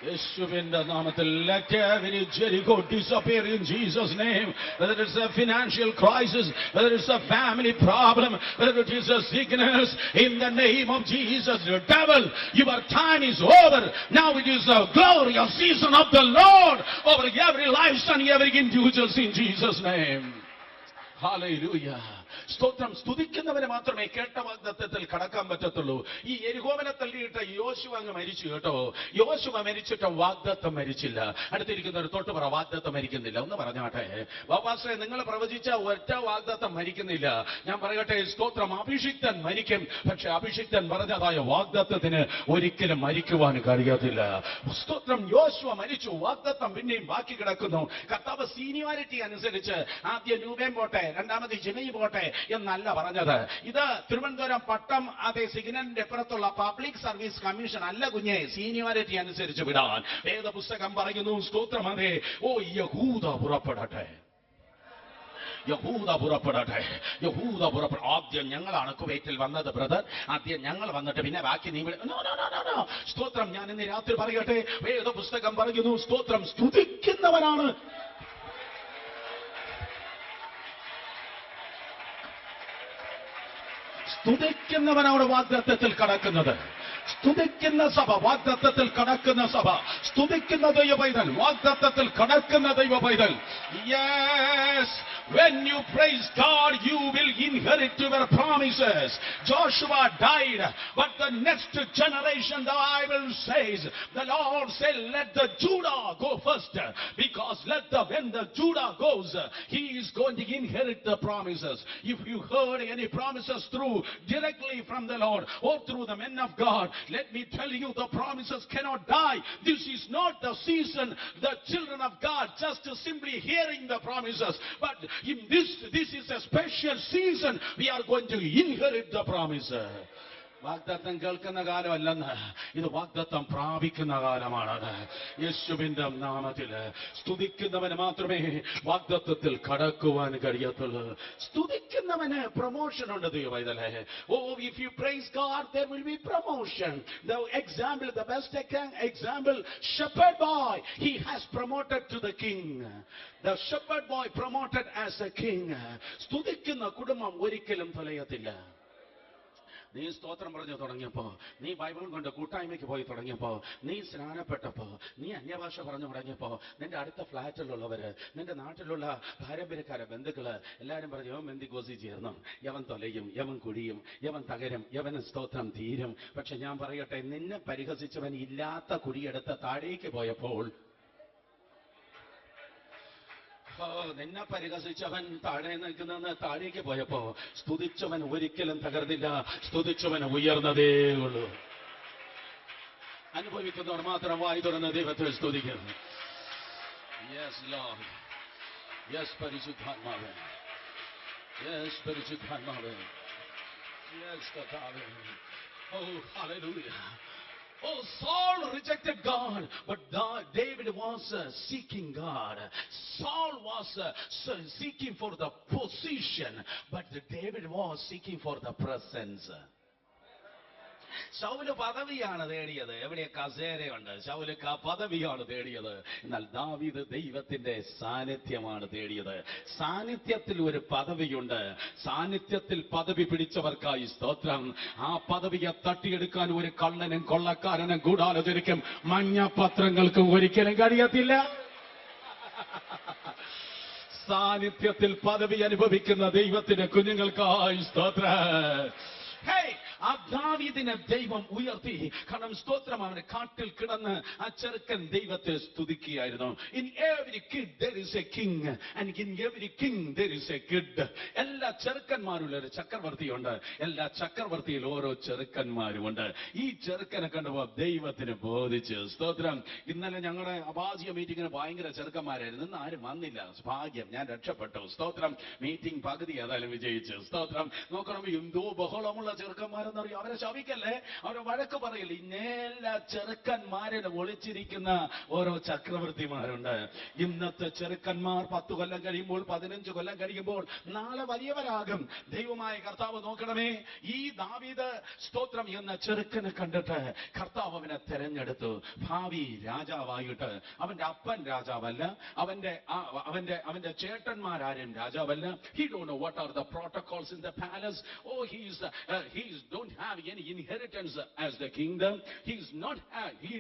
യേശുവിന്റെ നാമത്തിൽ let every Jericho disappear in Jesus' name. Whether it's a financial crisis, whether it's a family problem, whether it is a sickness, in the name of Jesus, the devil, your time is over. Now it is a glorious season of the Lord over every life and every individual in Jesus' name. Hallelujah. സ്തോത്രം. സ്തുതിക്കുന്നവരെ മാത്രമേ കേട്ട വാഗ്ദത്തത്തിൽ കടക്കാൻ പറ്റത്തുള്ളൂ. ഈ യെരിഹോവിനെ തള്ളിയിട്ട യോശുവ അങ്ങ് മരിച്ചു കേട്ടോ. യോശുവ മരിച്ചിട്ട് വാഗ്ദത്തം മരിച്ചില്ല. അടുത്തിരിക്കുന്നവർ തൊട്ട് പറ, വാഗ്ദത്തം മരിക്കുന്നില്ല. ഒന്ന് പറഞ്ഞാട്ടെ. ബാബാശ്രേ, നിങ്ങൾ പ്രവചിച്ച ഒറ്റ വാഗ്ദത്തം മരിക്കുന്നില്ല. ഞാൻ പറയട്ടെ, സ്തോത്രം, അഭിഷിക്തൻ മരിക്കും. പക്ഷെ അഭിഷിക്തൻ പറഞ്ഞതായ വാഗ്ദത്തത്തിന് ഒരിക്കലും മരിക്കുവാൻ കഴിയത്തില്ല. സ്തോത്രം. യോശുവ മരിച്ചു, വാഗ്ദത്തം പിന്നെയും ബാക്കി കിടക്കുന്നു. കർത്താവ് സീനിയോറിറ്റി അനുസരിച്ച് ആദ്യം രൂപേം പോട്ടെ, രണ്ടാമത് ജിമൈ പോട്ടെ എന്നല്ല പറഞ്ഞത്. ഇത് തിരുവനന്തപുരം പട്ടം അതേ സിഗ്നലിന്റെ അപ്പുറത്തുള്ള പബ്ലിക് സർവീസ് കമ്മീഷൻ അല്ല കുഞ്ഞെ. സീനിയോറിറ്റി അനുസരിച്ച് വിടാൻ വേദപുസ്തകം പറയുന്നു. സ്തോത്രം. അതെ. ഓ യഹൂദ പുറപ്പെടട്ടെ, യഹൂദ പുറപ്പെടട്ടെ, യഹൂദ പുറപ്പെട. ആദ്യം ഞങ്ങളാണ് കുവൈറ്റിൽ വന്നത് ബ്രദർ. ആദ്യം ഞങ്ങൾ വന്നിട്ട് പിന്നെ ബാക്കി നീ. സ്തോത്രം. ഞാൻ ഇന്ന് രാത്രി പറയട്ടെ, വേദപുസ്തകം പറയുന്നു. സ്തോത്രം. സ്തുതിക്കുന്നവനാണ് സ്തുതിക്കുന്നവനോട് വാഗ്ദത്തത്തിൽ കടക്കുന്നത്. സ്തുതിക്കുന്ന സഭ, വാഗ്ദത്തത്തിൽ കടക്കുന്ന സഭ, സ്തുതിക്കുന്ന ദൈവ പൈതൽ, വാഗ്ദത്തത്തിൽ കടക്കുന്ന ദൈവ പൈതൽ. Yes, when you praise God, you will inherit your promises. Joshua died, but the next generation, the Bible says, the Lord said, let the Judah go first, because when the Judah goes, he is going to inherit the promises. If you heard any promises directly from the Lord or through the men of God, let me tell you, the promises cannot die. This is not the season, the children of God, just simply hearing the promises, but in this is a special season. We are going to inherit the promises. വാഗ്ദത്തം കേൾക്കുന്ന കാലമല്ലെന്ന്, ഇത് വാഗ്ദത്തം പ്രാപിക്കുന്ന കാലമാണ്. യേശുവിന്റെ നാമത്തിൽ സ്തുതിക്കുന്നവന് മാത്രമേ വാഗ്ദത്തത്തിൽ കടക്കുവാൻ കഴിയത്തുള്ളൂ. സ്തുതിക്കുന്നവന് പ്രൊമോഷൻ ഉണ്ട് ദൈവമേ. Oh, if you praise God, there will be promotion. The best example, shepherd boy, he has promoted to the king. The shepherd boy promoted as a king. സ്തുതിക്കുന്ന കുടുംബം ഒരിക്കലും തൊലയത്തില്ല. നീ സ്തോത്രം പറഞ്ഞു തുടങ്ങിയപ്പോ, നീ ബൈബിൾ കൊണ്ട് കൂട്ടായ്മയ്ക്ക് പോയി തുടങ്ങിയപ്പോ, നീ സ്നാനപ്പെട്ടപ്പോ, നീ അന്യഭാഷ പറഞ്ഞു തുടങ്ങിയപ്പോ, നിന്റെ അടുത്ത ഫ്ലാറ്റിലുള്ളവര്, നിന്റെ നാട്ടിലുള്ള പാരമ്പര്യക്കാരെ, ബന്ധുക്കള് എല്ലാരും പറഞ്ഞു, യവൻ ബന്ധിക്കോസി ചേർന്നു, യവൻ തൊലയും, യവൻ കുഴിയും, യവൻ തകരും, യവന് സ്തോത്രം തീരും. പക്ഷെ ഞാൻ പറയട്ടെ, നിന്നെ പരിഹസിച്ചവൻ ഇല്ലാത്ത കുഴിയെടുത്ത് താഴേക്ക് പോയപ്പോൾ, നിന്നെ പരിഹസിച്ചവൻ താഴെ നിൽക്കുന്ന താഴേക്ക് പോയപ്പോ സ്തുതിച്ചവൻ ഒരിക്കലും തകർന്നില്ല. സ്തുതിച്ചവൻ ഉയർന്നതേ ഉള്ളൂ. അനുഭവിക്കുന്നവർ മാത്രം വായി തുറന്ന് ദൈവത്തെ സ്തുതിക്കുന്നു. യെസ് ലോർഡ്, യെസ് പരിശുദ്ധാത്മാവേ, യെസ് പരിശുദ്ധാത്മാവേ, യെസ് കർത്താവേ. ഓ hallelujah. Oh, Saul rejected God, but David was seeking God. Saul was seeking for the position, but David was seeking for the presence. ശൗല് പദവിയാണ് തേടിയത്. എവിടെ കസേരയുണ്ട്, ശൗല് പദവിയാണ് തേടിയത്. എന്നാൽ ദാവീദ് ദൈവത്തിന്റെ സാന്നിധ്യമാണ് തേടിയത്. സാന്നിധ്യത്തിൽ ഒരു പദവിയുണ്ട്. സാന്നിധ്യത്തിൽ പദവി പിടിച്ചവർക്കായി സ്തോത്രം. ആ പദവിയെ തട്ടിയെടുക്കാൻ ഒരു കള്ളനും കൊള്ളക്കാരനും ഗൂഢാലോചനയ്ക്കും മഞ്ഞപത്രങ്ങൾക്കും ഒരിക്കലും കഴിയത്തില്ല. സാന്നിധ്യത്തിൽ പദവി അനുഭവിക്കുന്ന ദൈവത്തിന്റെ കുഞ്ഞുങ്ങൾക്കായി സ്തോത്രം. ആ ദാവീദിനെ ദൈവം ഉയർത്തി. കാരണം സ്തോത്രം, അവന് കാട്ടിൽ കിടന്ന് ആ ചെറുക്കൻ ദൈവത്തെ സ്തുതിക്കുകയായിരുന്നു. In every kid there is a king and in every king there is a kid. എല്ലാ ചെറുക്കന്മാരുള്ള ഒരു ചക്രവർത്തിയുണ്ട്. എല്ലാ ചക്രവർത്തിയിൽ ഓരോ ചെറുക്കന്മാരുമുണ്ട്. ഈ ചെറുക്കനെ കണ്ടപ്പോ ദൈവത്തിന് ബോധിച്ച് സ്തോത്രം. ഇന്നലെ ഞങ്ങളുടെ അഭാസിയ മീറ്റിങ്ങിന് ഭയങ്കര ചെറുക്കന്മാരായിരുന്നു. ഇന്ന് ആരും വന്നില്ല. ഭാഗ്യം, ഞാൻ രക്ഷപ്പെട്ടു. സ്തോത്രം. മീറ്റിംഗ് പകുതി ഏതായാലും വിജയിച്ചു. സ്തോത്രം. നോക്കണം, എന്തോ ബഹളമുള്ള ചെറുക്കന്മാർ എന്താണെന്നറിയോ? അവരെ ശപിക്കല്ലേ, അവരെ വഴക്ക് പറയില്ല. ഇന്നേല ചെറുക്കന്മാരിൽ ഒളിച്ചിരിക്കുന്ന ഓരോ ചക്രവർത്തിമാരുണ്ട്. ഇന്നത്തെ ചെറുക്കന്മാർ 10 കൊല്ലം കഴിയുമ്പോൾ, 15 കൊല്ലം കഴിയുമ്പോൾ നാളെ വലിയവരാകും. ദൈവമായ കർത്താവ് നോക്കണമേ, ഈ ദാവീദ് സ്തോത്രം എന്ന ചെറുക്കനെ കണ്ടിട്ട് കർത്താവ് അവനെ തെരഞ്ഞെടുത്തു. ഭാവി രാജാവായിട്ട്. അവന്റെ അപ്പൻ രാജാവല്ല, അവന്റെ ചേട്ടന്മാരാരും രാജാവല്ല. He don't know what are the protocols in the palace. Oh, he's don't have any inheritance as the kingdom. He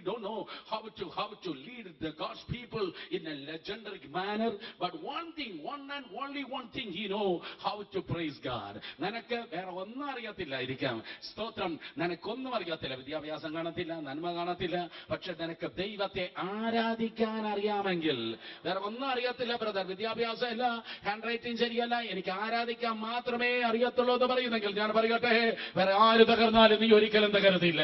don't know how to lead the God's people in a legendary manner. But one and only one thing he know, how to praise God. നിനക്ക് വേറെ ഒന്നും അറിയത്തില്ലായിരിക്കാം. സ്തോത്രം, നിനക്കൊന്നും അറിയത്തില്ല, വിദ്യാഭ്യാസം കാണത്തില്ല, നന്മ കാണത്തില്ല. പക്ഷെ നിനക്ക് ദൈവത്തെ ആരാധിക്കാൻ അറിയാമെങ്കിൽ, വേറെ ഒന്നും അറിയത്തില്ല ബ്രദർ, വിദ്യാഭ്യാസം ഇല്ല, ഹാൻഡ് റൈറ്റിംഗ് ശരിയല്ല, എനിക്ക് ആരാധിക്കാൻ മാത്രമേ അറിയത്തുള്ളൂ എന്ന് പറയുന്നെങ്കിൽ ഞാൻ പറയട്ടെ, വേറെ ആര് തകർന്നാലും നീ ഒരിക്കലും തകരുന്നില്ല.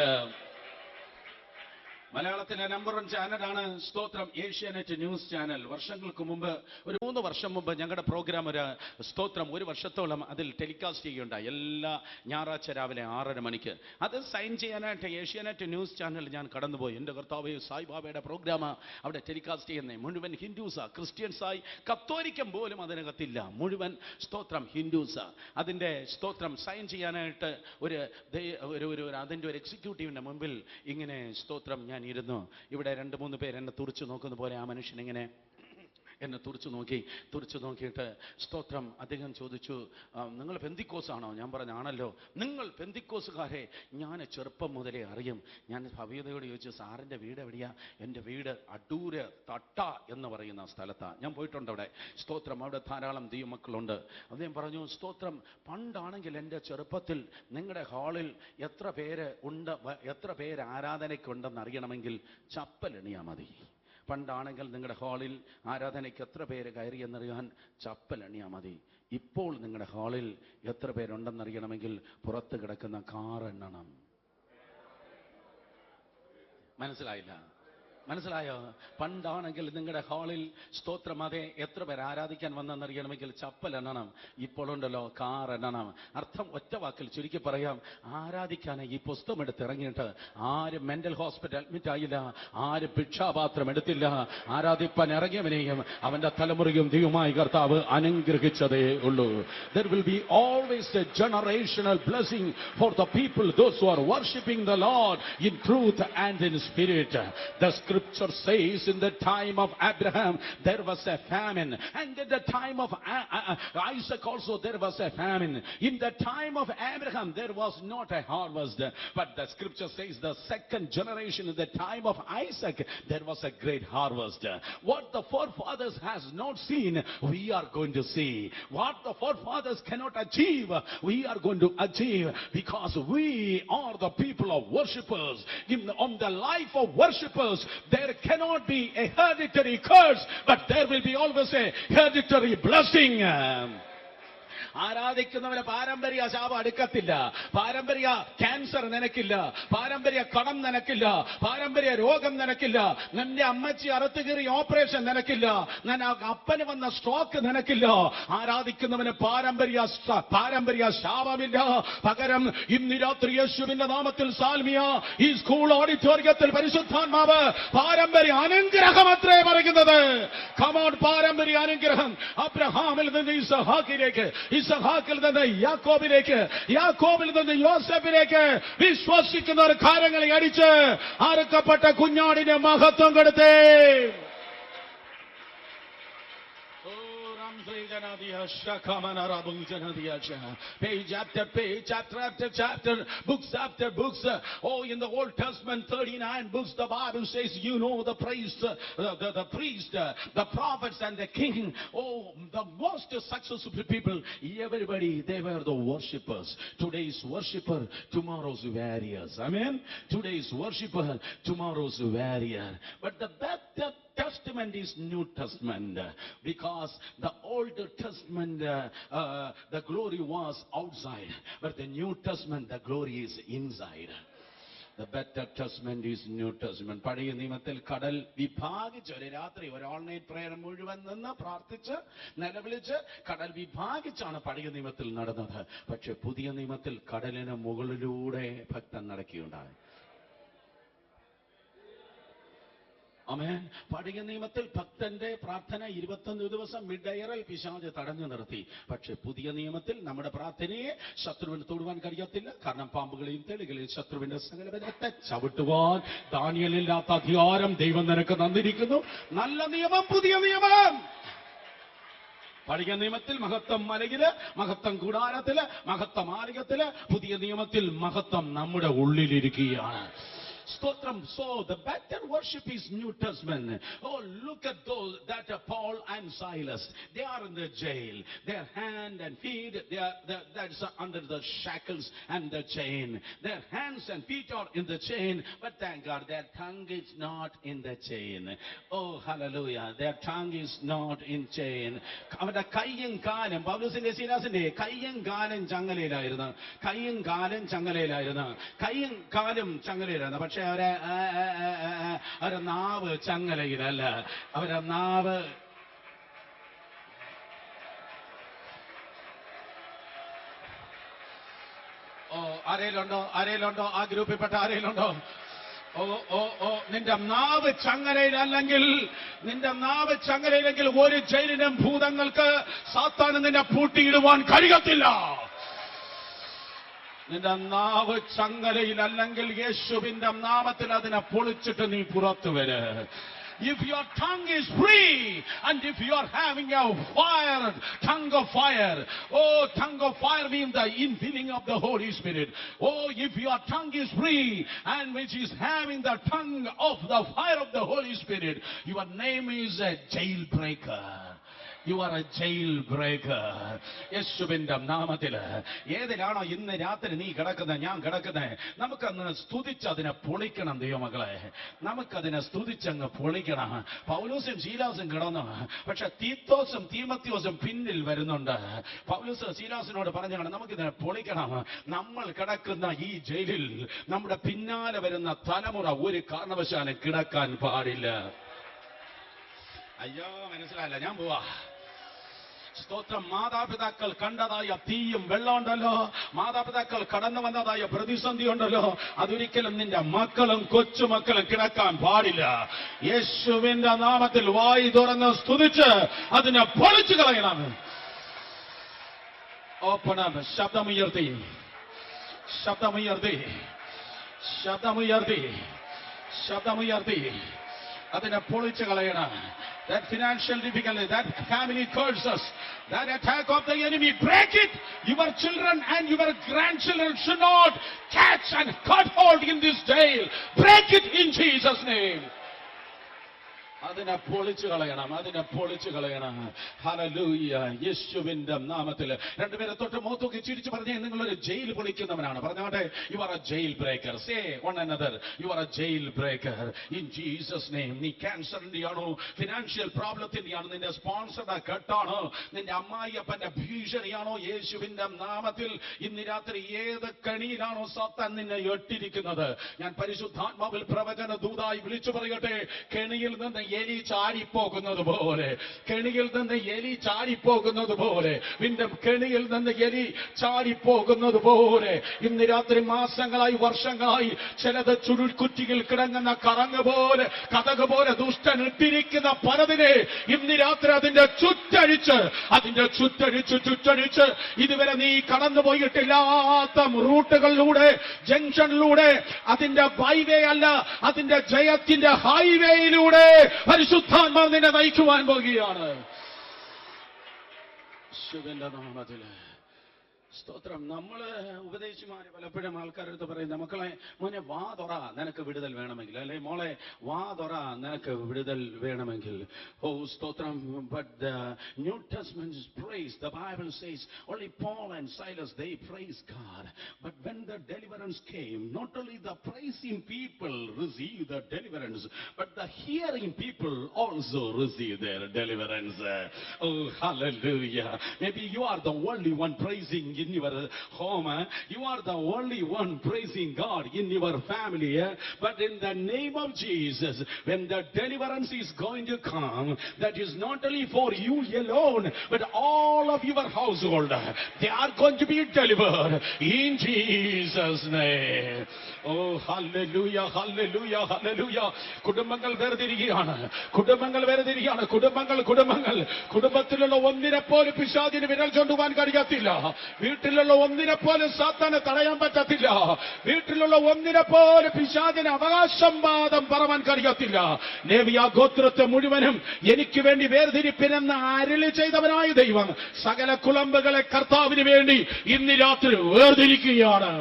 മലയാളത്തിലെ നമ്പർ 1 ചാനലാണ് സ്തോത്രം ഏഷ്യാനെറ്റ് ന്യൂസ് ചാനൽ. വർഷങ്ങൾക്ക് മുമ്പ്, ഒരു 3 വർഷം മുമ്പ് ഞങ്ങളുടെ പ്രോഗ്രാം ഒരു സ്തോത്രം 1 വർഷത്തോളം അതിൽ ടെലികാസ്റ്റ് ചെയ്യുകയുണ്ടായി. എല്ലാ ഞായറാഴ്ച രാവിലെ 6:30 മണിക്ക്. അത് സൈൻ ചെയ്യാനായിട്ട് ഏഷ്യാനെറ്റ് ന്യൂസ് ചാനൽ ഞാൻ കടന്നുപോയി. എൻ്റെ കർത്താവേ, സായിബാബയുടെ പ്രോഗ്രാം അവിടെ ടെലികാസ്റ്റ് ചെയ്യുന്നത്. മുഴുവൻ ഹിന്ദുസാ, ക്രിസ്ത്യൻസായി, കത്തോലിക്കം പോലും അതിനകത്തില്ല. മുഴുവൻ സ്തോത്രം ഹിന്ദുസാ. അതിൻ്റെ സ്തോത്രം സൈൻ ചെയ്യാനായിട്ട് അതിൻ്റെ ഒരു എക്സിക്യൂട്ടീവിൻ്റെ മുമ്പിൽ ഇങ്ങനെ സ്തോത്രം ഞാൻ ഇരുന്നു. ഇവിടെ 2-3 പേര് എന്നെ തുറിച്ചു നോക്കുന്ന പോലെ ആ മനുഷ്യൻ ഇങ്ങനെ എന്നെ തുറിച്ചു നോക്കിയിട്ട് സ്തോത്രം അദ്ദേഹം ചോദിച്ചു, നിങ്ങൾ പെന്തിക്കോസാണോ? ഞാൻ പറഞ്ഞാണല്ലോ. നിങ്ങൾ പെന്തിക്കോസുകാരെ ഞാൻ ചെറുപ്പം മുതലേ അറിയും. ഞാൻ ഭവ്യതയോട് ചോദിച്ചു, സാറിൻ്റെ വീട് എവിടെയാ? എൻ്റെ വീട് അടൂര് തട്ട എന്ന് പറയുന്ന സ്ഥലത്താണ്. ഞാൻ പോയിട്ടുണ്ട് അവിടെ. സ്തോത്രം, അവിടെ ധാരാളം ദൈവമക്കളുണ്ട്. അദ്ദേഹം പറഞ്ഞു, സ്തോത്രം, പണ്ടാണെങ്കിൽ എൻ്റെ ചെറുപ്പത്തിൽ നിങ്ങളുടെ ഹാളിൽ എത്ര പേര് ആരാധനയ്ക്കുണ്ടെന്ന് അറിയണമെങ്കിൽ ചപ്പലെണിയാ മതി. പണ്ടാണെങ്കിൽ നിങ്ങളുടെ ഹാളിൽ ആരാധനയ്ക്ക് എത്ര പേര് കയറിയെന്നറിയാൻ ചപ്പലെണിയാ മതി. ഇപ്പോൾ നിങ്ങളുടെ ഹാളിൽ എത്ര പേരുണ്ടെന്നറിയണമെങ്കിൽ പുറത്ത് കിടക്കുന്ന കാർ എണ്ണണം. മനസ്സിലായോ? പണ്ടാണെങ്കിൽ നിങ്ങളുടെ ഹാളിൽ സ്തോത്രം അതെ എത്ര പേർ ആരാധിക്കാൻ വന്നെന്നറിയണമെങ്കിൽ ചപ്പൽ എണ്ണണം. ഇപ്പോഴുണ്ടല്ലോ കാർ എണ്ണണം. അർത്ഥം ഒറ്റ വാക്കിൽ ചുരുക്കി പറയാം, ആരാധിക്കാൻ ഈ പുസ്തകം എടുത്തിറങ്ങിയിട്ട് ആരും മെന്റൽ ഹോസ്പിറ്റൽ അഡ്മിറ്റ് ആയില്ല, ആരും ഭിക്ഷാപാത്രം എടുത്തില്ല. ആരാധിപ്പാൻ ഇറങ്ങിയവനെയും അവന്റെ തലമുറയും ദൈവമായ കർത്താവ് അനുഗ്രഹിച്ചതേ ഉള്ളൂ. There will be always a generational blessing for the people, those who are worshiping the Lord in truth and in spirit. The scripture says in the time of Abraham there was a famine, and in the time of Isaac also there was a famine. In the time of Abraham there was not a harvest, but the scripture says the second generation, in the time of Isaac there was a great harvest. What the forefathers has not seen, we are going to see. What the forefathers cannot achieve, we are going to achieve, because we are the people of worshipers. On the life of worshipers there cannot be a hereditary curse, but there will be always a hereditary blessing. ആരാധിക്കുന്നവന് പാരമ്പര്യ ശാപം അടുക്കത്തില്ല. പാരമ്പര്യ cancer നിനക്കില്ല, പാരമ്പര്യ കടം നിനക്കില്ല, പാരമ്പര്യ രോഗം നിനക്കില്ല, നിന്റെ അമ്മച്ചി അറുത്തുകീറി operation നിനക്കില്ല, അപ്പന് വന്ന സ്ട്രോക്ക് നിനക്കില്ല. ആരാധിക്കുന്നവന് പാരമ്പര്യ ശാപമില്ല. പകരം ഇന്ന് രാത്രി യേശുവിന്റെ നാമത്തിൽ സാൽമിയ ഈ സ്കൂൾ ഓഡിറ്റോറിയത്തിൽ പരിശുദ്ധാത്മാവ് പാരമ്പര്യ അനുഗ്രഹം അത്രേ പറയുന്നത്. കമോൺ, പാരമ്പര്യ അനുഗ്രഹം. അബ്രഹാമിൽ നിന്ന് ഇസഹാക്കിലേക്ക്, ഇസഹാക്കിൽ നിന്ന് യാക്കോബിലേക്ക്, യാക്കോബിൽ നിന്ന് യോസെഫിലേക്ക് വിശ്വസിക്കുന്ന ഒരു കാര്യങ്ങളെ അടിച്ച് അറുക്കപ്പെട്ട കുഞ്ഞാടിന് മഹത്വം കൊടുത്തേ. Page after page, chapter after chapter, books after books. Oh, in the Old Testament, 39 books, the Bible says, you know, the priest, the prophets and the king. Oh, the most successful people, everybody, they were the worshippers. Today's worshipper, tomorrow's warriors. Amen. Today's worshipper, tomorrow's warrior. But the Testament is New Testament, because the Old Testament the glory was outside, but the New Testament the glory is inside. The better testament is New Testament. പഴയ നിയമത്തിൽ കടൽ വിഭാഗിച്ച് ഒരു രാത്രി ഒരു all night prayer മുഴുവൻ നിന്ന് പ്രാർത്ഥിച്ച് നിലവിളിച്ച് കടൽ വിഭാഗിച്ചാണ് പഴയ നിയമത്തിൽ നടന്നത്. പക്ഷെ പുതിയ നിയമത്തിൽ കടലിന് മുകളിലൂടെ ഭക്തൻ നടക്കുകയുണ്ടായി. ആമേൻ. പഴയ നിയമത്തിൽ ഭക്തന്റെ പ്രാർത്ഥന 21 ദിവസം മിഡയറിൽ പിശാച് തടഞ്ഞു നിർത്തി. പക്ഷെ പുതിയ നിയമത്തിൽ നമ്മുടെ പ്രാർത്ഥനയെ ശത്രുവിന് തൊടുവാൻ കഴിയത്തില്ല. കാരണം പാമ്പുകളെയും തെളികളെയും ശത്രുവിന്റെ സകലത്തെ ചവിട്ടുവാൻ ദാനിയേലില്ലാത്ത അധികാരം ദൈവം നിനക്ക് തന്നിരിക്കുന്നു. നല്ല നിയമം, പുതിയ നിയമം. പഴയ നിയമത്തിൽ മഹത്വം മലയില്, മഹത്വം കൂടാരത്തില്, മഹത്വം ആലയത്തില്. പുതിയ നിയമത്തിൽ മഹത്വം നമ്മുടെ ഉള്ളിലിരിക്കുകയാണ്. Stotram. So the better worship is New Testament. Oh, look at those that are Paul and Silas. They are in the jail. Their hand and feet, that's under the shackles and the chain. Their hands and feet are in the chain, but thank God their tongue is not in the chain. Oh, hallelujah. Their tongue is not in chain. അവരുടെ കയ്യും കാലും, പൗലോസിന്റെ ശീലാസിന്റെ കയ്യും കാലും ചങ്ങലയിലായിരുന്നു. കയ്യും കാലും ചങ്ങലയിലായിരുന്നു. കയ്യും കാലും ചങ്ങലയിലായിരുന്നു. പക്ഷെ അവരെ നാവ് ചങ്ങലയിലല്ല. അവരെ നാവ് ആരേലുണ്ടോ ആ ഗ്രൂപ്പിൽപ്പെട്ട ആരേലുണ്ടോ? നിന്റെ നാവ് ചങ്ങലയില്ലെങ്കിൽ ഒരു ജയിലിനും ഭൂതങ്ങൾക്ക് സാത്താന് നിന്നെ പൂട്ടിയിടുവാൻ കഴിയത്തില്ല. നിന്റെ നാവ് ചങ്ങലയിലല്ലെങ്കിൽ യേശുവിന്റെ നാമത്തിൽ അതിനെ പൊളിച്ചിട്ട് നീ പുറത്തു വരെ. If your tongue is free and if you are having a fire, tongue of fire, tongue of fire means the infilling of the Holy Spirit. If your tongue is free and which is having the tongue of the fire of the Holy Spirit, your name is a jailbreaker. You are a jailbreaker. യേശുവിന്റെ നാമത്തിൽ. ഏതിലാണോ ഇന്ന് രാത്രി നീ കിടക്കുന്നത്, ഞാൻ കിടക്കുന്നത്, നമുക്കന്ന് സ്തുതിച്ച് അതിനെ പൊളിക്കണം. ദൈവമക്കളെ, നമുക്കതിനെ സ്തുതിച്ചങ്ങ് പൊളിക്കണം. പൗലോസും ശീലാസും കിടന്നു. പക്ഷെ തീത്തോസും തീമത്യോസും പിന്നിൽ വരുന്നുണ്ട്. പൗലോസ് ശീലാസിനോട് പറഞ്ഞാണ് നമുക്കിതിനെ പൊളിക്കണം. നമ്മൾ കിടക്കുന്ന ഈ ജയിലിൽ നമ്മുടെ പിന്നാലെ വരുന്ന തലമുറ ഒരു കാരണവശാലും കിടക്കാൻ പാടില്ല. അയ്യോ, മനസ്സിലായില്ല, ഞാൻ പോവാ. സ്തോത്രം. മാതാപിതാക്കൾ കണ്ടതായ തീയും വെള്ളമുണ്ടല്ലോ, മാതാപിതാക്കൾ കടന്നു വന്നതായ പ്രതിസന്ധി ഉണ്ടല്ലോ, അതൊരിക്കലും നിന്റെ മക്കളും കൊച്ചുമക്കളും കിടക്കാൻ പാടില്ല. യേശുവിന്റെ നാമത്തിൽ വായി തുറന്ന് സ്തുതിച്ച് അതിനെ പൊളിച്ചു കളയണം. ഓപ്പണം. ശബ്ദമുയർത്തി, ശബ്ദമുയർത്തി, ശബ്ദമുയർത്തി, ശബ്ദമുയർത്തി അതിനെ പൊളിച്ചു കളയണം. That financial difficulty, that family curses, that attack of the enemy, break it. Your children and your grandchildren should not catch and cut hold in this jail. Break it in Jesus' name. അതിനെ പൊളിച്ചു കളയണം, അതിനെ പൊളിച്ചു കളയണം. Hallelujah. യേശുവിന്റെ നാമത്തിൽ. രണ്ടുപേരെ തൊട്ട് മുഖത്തൊക്കെ ചിരിച്ചു പറഞ്ഞേ, നിങ്ങളൊരു ജയിൽ പൊളിക്കുന്നവനാണ്. പറഞ്ഞാട്ടെ, you are A jail breaker. Say one another, you are A jail breaker in Jesus name. നീ ക്യാൻസറിന്റെയാണോ, ഫിനാൻഷ്യൽ പ്രോബ്ലത്തിന്റെയാണോ, നിന്റെ സ്പോൺസറുടെ കെട്ടാണോ, നിന്റെ അമ്മായിയപ്പന്റെ ഭീഷണിയാണോ, യേശുവിന്റെ നാമത്തിൽ ഇന്ന് രാത്രി ഏത് കണിയിലാണോ സാത്താൻ നിന്നെ ഇട്ടിരിക്കുന്നത്, ഞാൻ പരിശുദ്ധാത്മാവിൽ പ്രവചന ദൂതായി വിളിച്ചു പറയട്ടെ, കെണിയിൽ നിന്ന് എലി ചാടിപ്പോകുന്നത് പോലെ, കെണിയിൽ നിന്ന് എലി ചാടിപ്പോകുന്നത് പോലെ, നിന്റെ കെണിയിൽ നിന്ന് എലി ചാടിപ്പോകുന്നത് പോലെ ഇന്ന് രാത്രി മാസങ്ങളായി വർഷങ്ങളായി ചിലത് ചുരുൾക്കുറ്റിയിൽ കിടങ്ങുന്ന കറങ്ങ് പോലെ കഥക് പോലെ ദുഷ്ടൻ ഇട്ടിരിക്കുന്ന പലതിനെ ഇന്ന് രാത്രി അതിന്റെ ചുറ്റഴിച്ച് ഇതുവരെ നീ കടന്നുപോയിട്ടില്ലാത്ത റൂട്ടുകളിലൂടെ, ജംഗ്ഷനിലൂടെ, അതിന്റെ ബൈവേ അല്ല, അതിന്റെ ജയത്തിന്റെ ഹൈവേയിലൂടെ പരിശുദ്ധാത്മാവ് നിന്നെ നയിക്കുവാൻ പോകുകയാണ്. ശിവന്റെ നാമത്തില്. സ്തോത്രം. നമ്മള് ഉപദേശിമാര് പലപ്പോഴും ആൾക്കാരടുത്ത് പറയുന്ന, മക്കളെ മോനെ വാ തുറ നിനക്ക് വിടുതൽ വേണമെങ്കിൽ, അല്ലെ മോളെ വാ തുറ നിനക്ക് വിടുതൽ വേണമെങ്കിൽ. ഓ സ്തോത്രം. But the New Testament is praise. The Bible says only Paul and Silas, they praised God. But when the deliverance came, not only the praising people received the deliverance, but the hearing people also received their deliverance. Oh hallelujah. Maybe you are the only one praising in in your home. You are the only one praising God in your family. But in the name of Jesus, when the deliverance is going to come, that is not only for you alone, but all of your household. They are going to be delivered in Jesus' name. Oh, hallelujah, hallelujah, hallelujah. കുടുംബങ്ങൾ വേർതിരിക്കുകയാണ്, കുടുംബങ്ങൾ വേർതിരിക്കുകയാണ്, കുടുംബങ്ങൾ കുടുംബത്തിലുള്ള ഒന്നിനെ പോലും പിശാചിന് വിരൽ ചൂണ്ടുവാൻ കഴിയത്തില്ല. വീട്ടിലുള്ള ഒന്നിനെ പോലും സാത്താനെ തടയാൻ പറ്റത്തില്ല. വീട്ടിലുള്ള ഒന്നിനെ പോലും പിശാചിന് അവകാശവാദം പറവാൻ കഴിയത്തില്ല. ലേവിയ ഗോത്രത്തെ മുഴുവനും എനിക്ക് വേണ്ടി വേർതിരിപ്പിനെന്ന് അരുളി ചെയ്തവനായ ദൈവം സകല കുളമ്പുകളെ കർത്താവിന് വേണ്ടി ഇന്ന് രാത്രി വേർതിരിക്കുകയാണ്.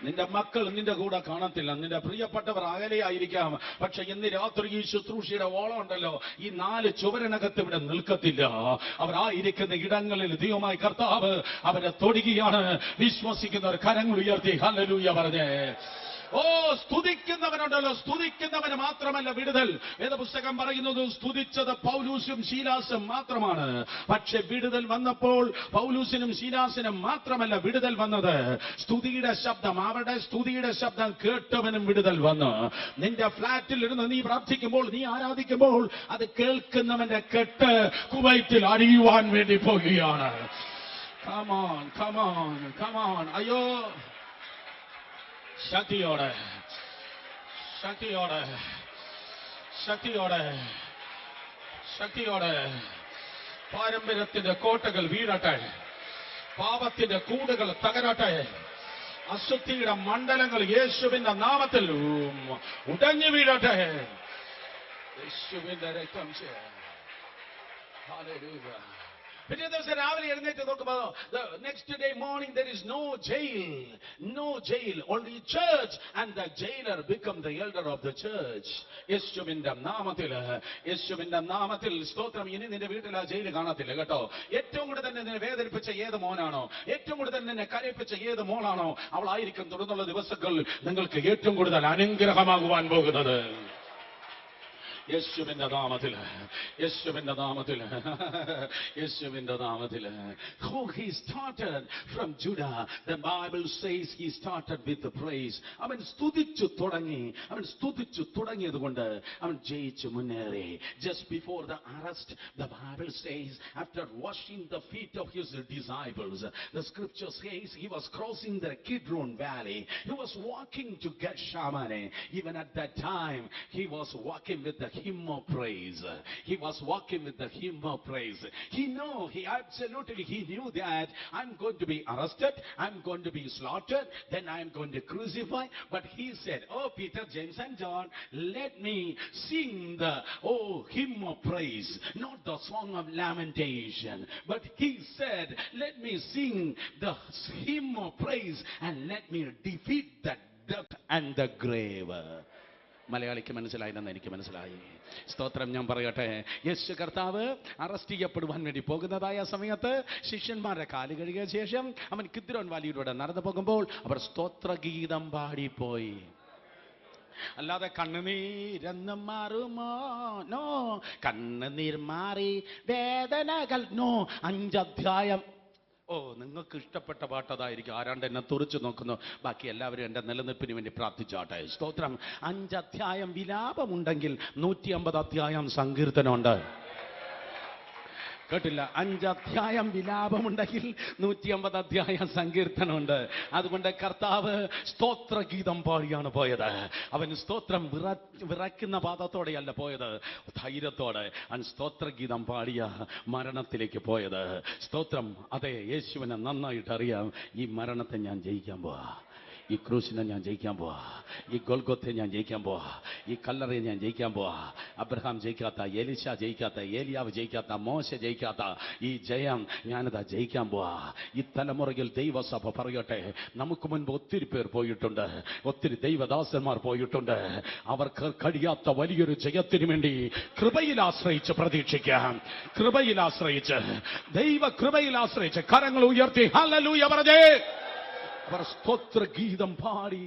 നിന്റെ മക്കൾ നിന്റെ കൂടെ കാണത്തില്ല, നിന്റെ പ്രിയപ്പെട്ടവർ അകലെയായിരിക്കാം. പക്ഷെ ഇന്ന് രാത്രി ഈ ശുശ്രൂഷയുടെ ഓളം ഉണ്ടല്ലോ, ഈ 4 ചുവരിനകത്ത് ഇവിടെ നിൽക്കത്തില്ല. അവരായിരിക്കുന്ന ഇടങ്ങളിൽ ദൈവമായ കർത്താവ് അവരെ തൊടുകയാണ്. വിശ്വസിക്കുന്നവർ കരങ്ങൾ ഉയർത്തി ഹല്ലേലൂയ പറഞ്ഞേ. ഓ, സ്തുതിക്കുന്നവനുണ്ടല്ലോ, സ്തുതിക്കുന്നവന് മാത്രമല്ല വിടുതൽ. വേദപുസ്തകം പറയുന്നത് സ്തുതിച്ചത് പൗലൂസും ശീലാസും മാത്രമാണ്. പക്ഷെ വിടുതൽ വന്നപ്പോൾ പൗലൂസിനും ശീലാസിനും മാത്രമല്ല വിടുതൽ വന്നത്, സ്തുതിയുടെ ശബ്ദം, അവരുടെ സ്തുതിയുടെ ശബ്ദം കേട്ടവനും വിടുതൽ വന്നു. നിന്റെ ഫ്ലാറ്റിൽ ഇരുന്ന് നീ പ്രാർത്ഥിക്കുമ്പോൾ, നീ ആരാധിക്കുമ്പോൾ അത് കേൾക്കുന്നവന്റെ കെട്ട് കുവൈത്തിൽ അടിയുവാൻ വേണ്ടി പോകുകയാണ്. Come on, come on, come on. അയ്യോ, ശക്തിയോടെ ശക്തിയോടെ ശക്തിയോടെ ശക്തിയോടെ പാരമ്പര്യത്തിന്റെ കോട്ടകൾ വീഴട്ടെ, പാപത്തിന്റെ കൂടുകൾ തകരട്ടെ, അശുദ്ധിയുടെ മണ്ഡലങ്ങൾ യേശുവിന്റെ നാമത്തിൽ ഉടഞ്ഞു വീഴട്ടെ. യേശുവിന്റെ രക്തം. ഹല്ലേലൂയ. പിറ്റേ ദിവസം രാവിലെ എഴുന്നേറ്റ് നോക്കുമ്പോൾ the next day morning there is no jail, only church, and the jailer become the elder of the church. യേശുവിന്റെ നാമത്തിൽ സ്തോത്രം. ഇനി നിന്റെ വീട്ടിൽ ആ ജയിൽ കാണത്തില്ല കേട്ടോ. ഏറ്റവും കൂടുതൽ തന്നെ നിന്നെ വേദനിപ്പിച്ച ഏത് മോനാണോ, ഏറ്റവും കൂടുതൽ നിന്നെ കരയിപ്പിച്ച ഏത് മോളാണോ, അവളായിരിക്കും തുടർന്നുള്ള ദിവസങ്ങൾ നിങ്ങൾക്ക് ഏറ്റവും കൂടുതൽ അനുഗ്രഹമാകുവാൻ പോകുന്നത്. യേശുവിന്റെ നാമത്തിൽ, യേശുവിന്റെ നാമത്തിൽ, യേശുവിന്റെ നാമത്തിൽ. Oh, he started from Judah. The Bible says he started with the praise. അവൻ സ്തുതിച്ചു തുടങ്ങിയതുകൊണ്ട് അവൻ ജയിച്ചു മുന്നേറി. Just before the arrest, the Bible says, after washing the feet of his disciples, the scripture says he was crossing the Kidron Valley. He was walking to Gethsemane. Even at that time, he was walking with the hymn of praise. He was walking with the hymn of praise. He knew that I'm going to be arrested, I'm going to be slaughtered, then I'm going to crucify. But he said, oh, Peter, James and John, let me sing the hymn of praise, not the song of lamentation. But he said, let me sing the hymn of praise and let me defeat the death and the grave. മലയാളിക്ക് മനസ്സിലായില്ലെന്ന് എനിക്ക് മനസ്സിലായി. സ്തോത്രം. ഞാൻ പറയട്ടെ, യേശു കർത്താവ് arrest ചെയ്യപ്പെടുവാൻ വേണ്ടി പോകുന്നതായ സമയത്ത് ശിഷ്യന്മാരുടെ കാല് കഴുകിയ ശേഷം അവൻ കിദ്രോൻ വാലിയിലൂടെ നടന്നു പോകുമ്പോൾ അവർ സ്തോത്രഗീതം പാടിപ്പോയി. അല്ലാതെ കണ്ണുനീരെന്നും മാറുമോ? നോ. കണ്ണുനീർ മാറി വേദനകൾ നോ. 5 അധ്യായം. നിങ്ങൾക്ക് ഇഷ്ടപ്പെട്ട പാട്ടതായിരിക്കും. ആരാണ്ട് എന്നെ തുറച്ചു നോക്കുന്നു. ബാക്കി എല്ലാവരും എൻ്റെ നിലനിൽപ്പിന് വേണ്ടി പ്രാർത്ഥിച്ചാട്ടെ. സ്തോത്രം. 5 അധ്യായം വിലാപമുണ്ടെങ്കിൽ 150 അധ്യായം സങ്കീർത്തനമുണ്ട്. കേട്ടില്ല? 5 അധ്യായം വിലാപമുണ്ടെങ്കിൽ 150 അധ്യായം സങ്കീർത്തനമുണ്ട്. അതുകൊണ്ട് കർത്താവ് സ്തോത്രഗീതം പാടിയാണ് പോയത്. അവൻ സ്തോത്രം വിറയ്ക്കുന്ന പാദത്തോടെയല്ല പോയത്, ധൈര്യത്തോടെ അവൻ സ്തോത്രഗീതം പാടിയ മരണത്തിലേക്ക് പോയത്. സ്തോത്രം. അതെ, യേശുവിനെ നന്നായിട്ട് അറിയാം. ഈ മരണത്തെ ഞാൻ ജയിക്കാൻ പോവാ, ഈ ക്രൂശിനെ ഞാൻ ജയിക്കാൻ പോവാ, ഈ ഗൊൽഗൊത്തെ ഞാൻ ജയിക്കാൻ പോവാ, ഈ കല്ലറയെ ഞാൻ ജയിക്കാൻ പോവാ. അബ്രഹാം ജയിക്കാത്ത, എലിശ ജയിക്കാത്ത, ഏലിയാവ് ജയിക്കാത്ത, മോശ ജയിക്കാത്ത ഈ ജയം ഞാനിതാ ജയിക്കാൻ പോവാ. ഈ തലമുറയിൽ ദൈവസഭ പറയട്ടെ, നമുക്ക് മുൻപ് ഒത്തിരി പേർ പോയിട്ടുണ്ട്, ഒത്തിരി ദൈവദാസന്മാർ പോയിട്ടുണ്ട്. അവർക്ക് കഴിയാത്ത വലിയൊരു ജയത്തിന് വേണ്ടി കൃപയിൽ ആശ്രയിച്ച് പ്രതീക്ഷിക്കാം. കൃപയിൽ ആശ്രയിച്ച്, ദൈവ കൃപയിൽ ആശ്രയിച്ച് കരങ്ങൾ ഉയർത്തി ഹല്ലേലൂയ പറഞ്ഞേ അവർ സ്തോത്രഗീതം പാടി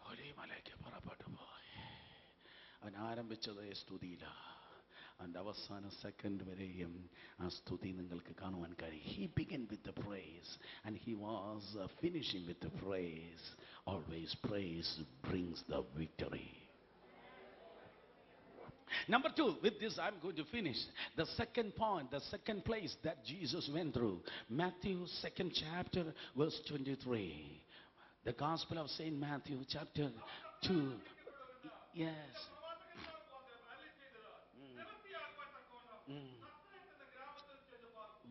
ഒലിമലയ്ക്ക് പുറപ്പെട്ടു പോയി. അവൻ ആരംഭിച്ചത് സ്തുതിയില, And അവസാന സെക്കൻഡ് വരെയും ആ സ്തുതി നിങ്ങൾക്ക് കാണുവാൻ കഴിയും. He began with the praise and he was finishing with the praise. Always praise brings the victory. Number 2, with this I'm going to finish. The second point, the second place that Jesus went through. Matthew 2nd chapter verse 23. The Gospel of Saint Matthew chapter 2. Yes.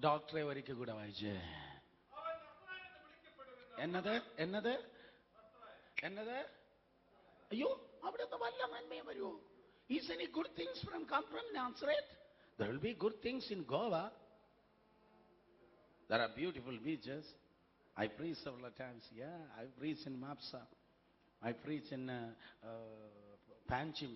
ഡോക്ടറെ ഒരിക്കൽ കൂടെ വായിച്ചേ. എന്നത് എന്നത് എന്നത് അയ്യോ, അവിടെ വല്ല നന്മയും വരുമോ? Is any good things come from Nazareth? There will be good things in Goa. There are beautiful beaches. I preach several times. Yeah, I preach in Mapsa. I preach in Panchim.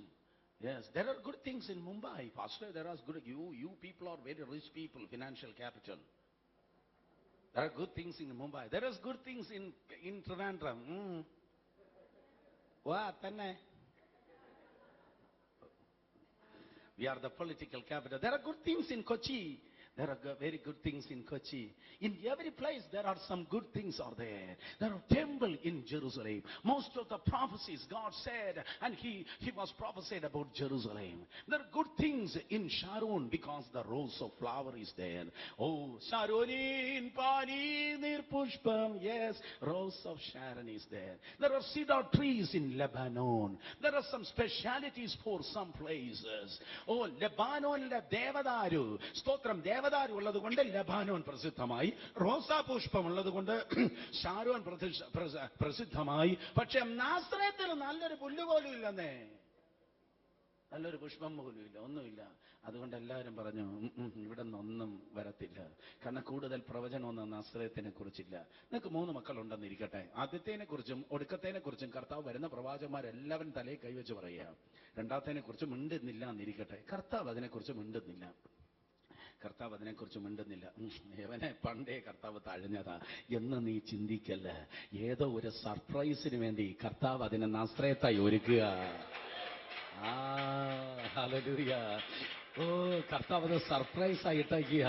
Yes, there are good things in Mumbai. Pastor, there are good. You people are very rich people, financial capital. There are good things in Mumbai. There is good things in Trivandrum. What? We are the political capital. There are good things in Kochi. There are very good things in Kochi. In every place there are some good things are there. There are temple in Jerusalem. Most of the prophecies God said, and he was prophesied about Jerusalem. There are good things in Sharon because the rose of flower is there. Oh, Sharonin pani nirpushpam. Yes, rose of Sharon is there. There are cedar trees in Lebanon. There are some specialities for some places. Oh, Lebanon le devadaru. Stotram devadaru ഉള്ളത് കൊണ്ട് Lebanon പ്രസിദ്ധമായി. റോസാ പുഷ്പം ഉള്ളത് കൊണ്ട് ഷാരോൻ പ്രസിദ്ധമായി. പക്ഷെ നാസറേത്തിൽ നല്ലൊരു പുല്ല് പോലും ഇല്ലെന്നേ, നല്ലൊരു പുഷ്പം പോലും ഇല്ല, ഒന്നുമില്ല. അതുകൊണ്ട് എല്ലാവരും പറഞ്ഞു ഇവിടെ നിന്നൊന്നും വരത്തില്ല. കാരണം കൂടുതൽ പ്രവചനമൊന്നും നാസറേത്തിനെ കുറിച്ചില്ല. നിങ്ങൾക്ക് 3 മക്കളുണ്ടെന്നിരിക്കട്ടെ, ആദ്യത്തേനെ കുറിച്ചും ഒടുക്കത്തേനെ കുറിച്ചും കർത്താവ് വരുന്ന പ്രവാചകന്മാരെല്ലാവരും തലയിൽ കൈവച്ച് പറയുക. രണ്ടാമത്തേനെ കുറിച്ച് മിണ്ടുന്നില്ല എന്നിരിക്കട്ടെ, കർത്താവ് അതിനെക്കുറിച്ച് മിണ്ടുന്നില്ല. കർത്താവ് അതിനെക്കുറിച്ച് മിണ്ടുന്നില്ല. യവനെ പണ്ടേ കർത്താവ് തഴഞ്ഞതാ എന്ന് നീ ചിന്തിക്കല്ല. ഏതോ ഒരു സർപ്രൈസിന് വേണ്ടി കർത്താവ് അതിനെ നാസ്രയത്തായി ഒരുക്കുക. ഹല്ലേലൂയ. ഓ, കർത്താവ് അത് സർപ്രൈസ് ആയിട്ടേക്കുക.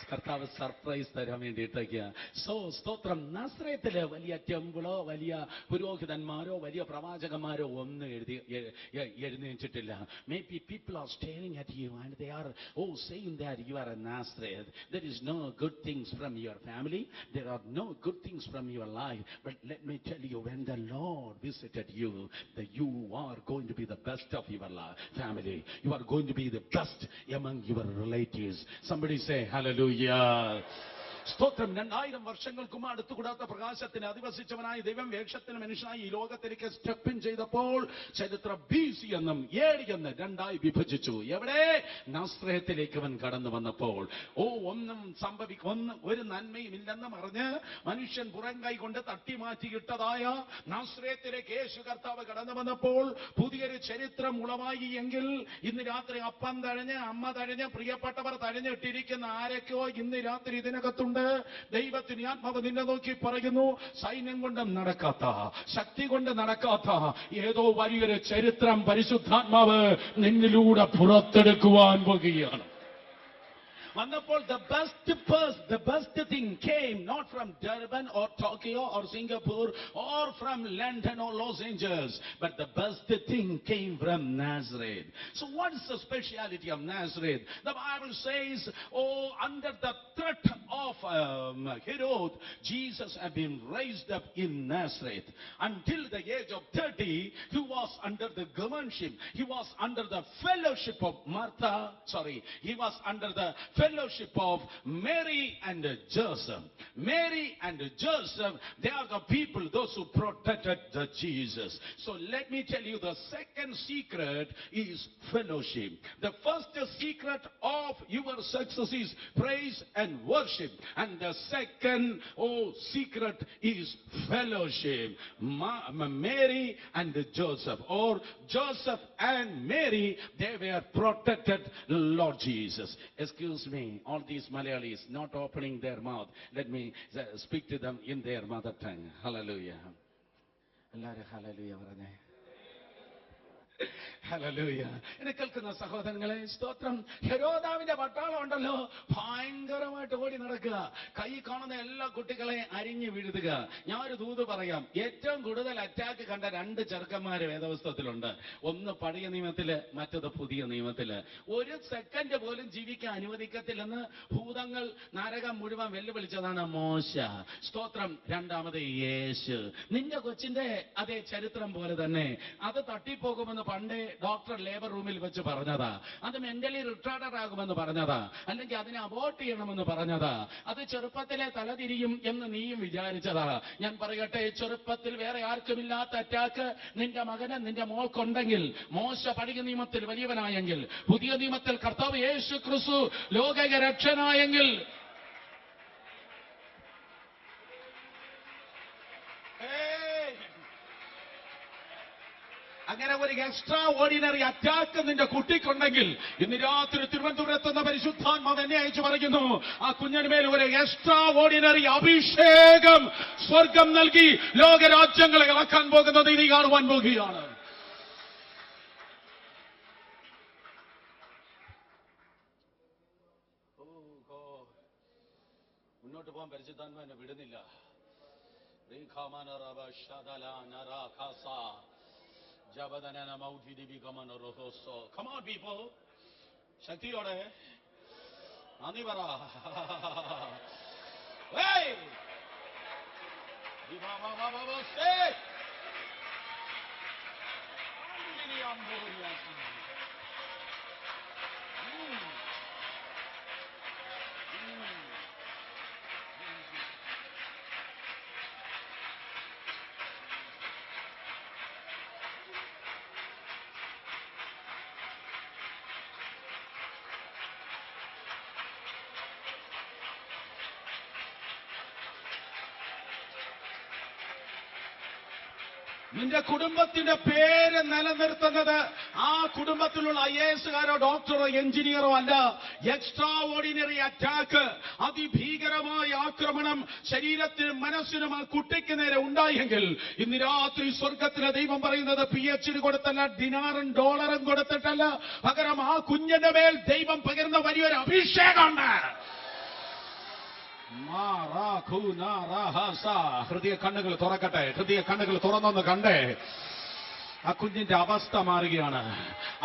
കർത്താവ് സർപ്രൈസ് തരാൻ വേണ്ടി ഇട്ടേക്കുക. സ്തോത്രം. നാസറേത്തില് വലിയ ടെമ്പിളോ വലിയ പുരോഹിതന്മാരോ വലിയ പ്രവാചകന്മാരോ ഒന്നും എഴുന്നേറ്റിട്ടില്ല. Maybe people are staring at you and they are saying that you are a Nazareth. There is no good things from your family. There are no good things from your life. But let me tell you, when the Lord visited you, that you are going to be the best of your family. You are going to be the best among your relatives. Somebody say hallelujah. സ്തോത്രം. 2000 വർഷങ്ങൾക്കും അടുത്തുകൂടാത്ത പ്രകാശത്തിന് അധിവസിച്ചവനായി ദൈവം വേഷത്തിന് മനുഷ്യനായി ഈ ലോകത്തിലേക്ക് step in ചെയ്തപ്പോൾ ചരിത്രം BC എന്നും AD എന്ന് രണ്ടായി വിഭജിച്ചു. എവിടെ? നാസ്രയത്തിലേക്ക് അവൻ കടന്നു വന്നപ്പോൾ. ഒന്നും ഒരു നന്മയും ഇല്ലെന്ന് പറഞ്ഞ് മനുഷ്യൻ പുറം കൈ കൊണ്ട് തട്ടിമാറ്റിയിട്ടതായ നാസ്രയത്തിലേക്ക് യേശു കർത്താവ് കടന്നു വന്നപ്പോൾ പുതിയൊരു ചരിത്രം ഉളവായി. എങ്കിൽ ഇന്ന് രാത്രി അപ്പം തഴഞ്ഞ് അമ്മ തഴഞ്ഞ് പ്രിയപ്പെട്ടവർ തഴഞ്ഞിട്ടിരിക്കുന്ന ആരൊക്കെയോ ഇന്ന് രാത്രി ഇതിനകത്തുണ്ട്. ദൈവത്തിന് ആത്മാവ് നിന്നെ നോക്കി പറയുന്നു, സൈന്യം കൊണ്ട് നടക്കാത്ത, ശക്തി കൊണ്ട് നടക്കാത്ത ഏതോ വലിയൊരു ചരിത്രം പരിശുദ്ധാത്മാവ് നിന്നിലൂടെ പുറത്തെടുക്കുവാൻ പോകുകയാണ്. വന്നപ്പോൾ the best thing came not from Durban or Tokyo or Singapore or from London or Los Angeles, but the best thing came from Nazareth. So what is the speciality of Nazareth? The Bible says, under the threat of Herod, Jesus had been raised up in Nazareth. Until the age of 30, he was under the governorship. He was under the fellowship of he was under the fellowship of Mary and Joseph. Mary and Joseph, they are the people, those who protected the Jesus. So let me tell you, the second secret is fellowship. The first secret of your success is praise and worship. And the second secret is fellowship. Mary and Joseph, or Joseph and Mary, they were protected Lord Jesus. Excuse me, all these Malayalis not opening their mouth. Let me speak to them in their mother tongue. Hallelujah. Hallelujah. Hallelujah. എന്നെ കേൾക്കുന്ന സഹോദരങ്ങളെ, സ്തോത്രം. ഹെരോദാവിന്റെ പട്ടാളം ഉണ്ടല്ലോ, ഭയങ്കരമായിട്ട് ഓടി നടക്കുക, കൈ കാണുന്ന എല്ലാ കുട്ടികളെ അരിഞ്ഞു വീഴുക. ഞാൻ ഒരു ദൂത് പറയാം. ഏറ്റവും കൂടുതൽ അറ്റാക്ക് കണ്ട രണ്ട് ചെറുക്കന്മാര് വേദപുസ്തകത്തിലുണ്ട്. ഒന്ന് പഴയ നിയമത്തില്, മറ്റത് പുതിയ നിയമത്തില്. ഒരു സെക്കൻഡ് പോലും ജീവിക്കാൻ അനുവദിക്കത്തില്ലെന്ന് ഭൂതങ്ങൾ നരകം മുഴുവൻ വെല്ലുവിളിച്ചതാണ് മോശ. സ്തോത്രം. രണ്ടാമത് യേശു. നിന്റെ കൊച്ചിന്റെ അതേ ചരിത്രം പോലെ തന്നെ അത് തട്ടിപ്പോകുമെന്ന് പണ്ടേ ഡോക്ടർ ലേബർ റൂമിൽ വെച്ച് പറഞ്ഞതാ. അത് മെന്റലി റിട്ടാർഡഡ് ആകുമെന്ന് പറഞ്ഞതാ. അല്ലെങ്കിൽ അതിനെ അബോർട്ട് ചെയ്യണമെന്ന് പറഞ്ഞതാ. അത് ചെറുപ്പത്തിലെ തലതിരിയും എന്ന് നീയും വിചാരിച്ചതാ. ഞാൻ പറയട്ടെ, ചെറുപ്പത്തിൽ വേറെ ആർക്കുമില്ലാത്ത അറ്റാക്ക് നിന്റെ മകന് നിന്റെ മോൾക്കുണ്ടെങ്കിൽ, മോശ പഴയ നിയമത്തിൽ വലിയവനായെങ്കിൽ, പുതിയ നിയമത്തിൽ കർത്താവ് യേശു ക്രിസ്തു ലോക രക്ഷനായെങ്കിൽ, അങ്ങനെ ഒരു എക്സ്ട്രാ ഓർഡിനറി അറ്റാക്ക് നിന്റെ കുട്ടിക്കുണ്ടെങ്കിൽ, ഇന്ന് രാത്രി തിരുവനന്തപുരത്ത് നിന്ന് പരിശുദ്ധാത്മാവ് എന്നെ അയച്ചു പറയുന്നു, ആ കുഞ്ഞിനുമേൽ ഒരു എക്സ്ട്രാ ഓർഡിനറി അഭിഷേകം സ്വർഗം നൽകി ലോകരാജ്യങ്ങളെ ഇളക്കാൻ പോകുന്നത് ഇനി കാണുവാൻ പോകുകയാണ്. മുന്നോട്ട് പോകാൻ പരിശുദ്ധാത്മാവ് എന്നെ വിടുന്നില്ല. Come on, people. ശക്തിയോടെ നന്ദി പറ. നിന്റെ കുടുംബത്തിന്റെ പേര് നിലനിർത്തുന്നത് ആ കുടുംബത്തിലുള്ള IAS-കാരോ ഡോക്ടറോ എഞ്ചിനീയറോ അല്ല. എക്സ്ട്രാ ഓർഡിനറി അറ്റാക്ക്, അതിഭീകരമായ ആക്രമണം ശരീരത്തിനും മനസ്സിനും ആ കുട്ടിക്ക് നേരെ ഉണ്ടായെങ്കിൽ, ഇന്ന് രാത്രി സ്വർഗത്തിലെ ദൈവം പറയുന്നത് PhD കൊടുത്തല്ല, ദിനാറും ഡോളറും കൊടുത്തിട്ടല്ല, പകരം ആ കുഞ്ഞിന്റെ മേൽ ദൈവം പകരുന്ന വലിയൊരു അഭിഷേകമുണ്ട്. ഹൃദയ കണ്ണുകൾ തുറക്കട്ടെ. ഹൃദയ കണ്ണുകൾ തുറന്നൊന്ന് കണ്ടേ. ആ കുഞ്ഞിന്റെ അവസ്ഥ മാറുകയാണ്.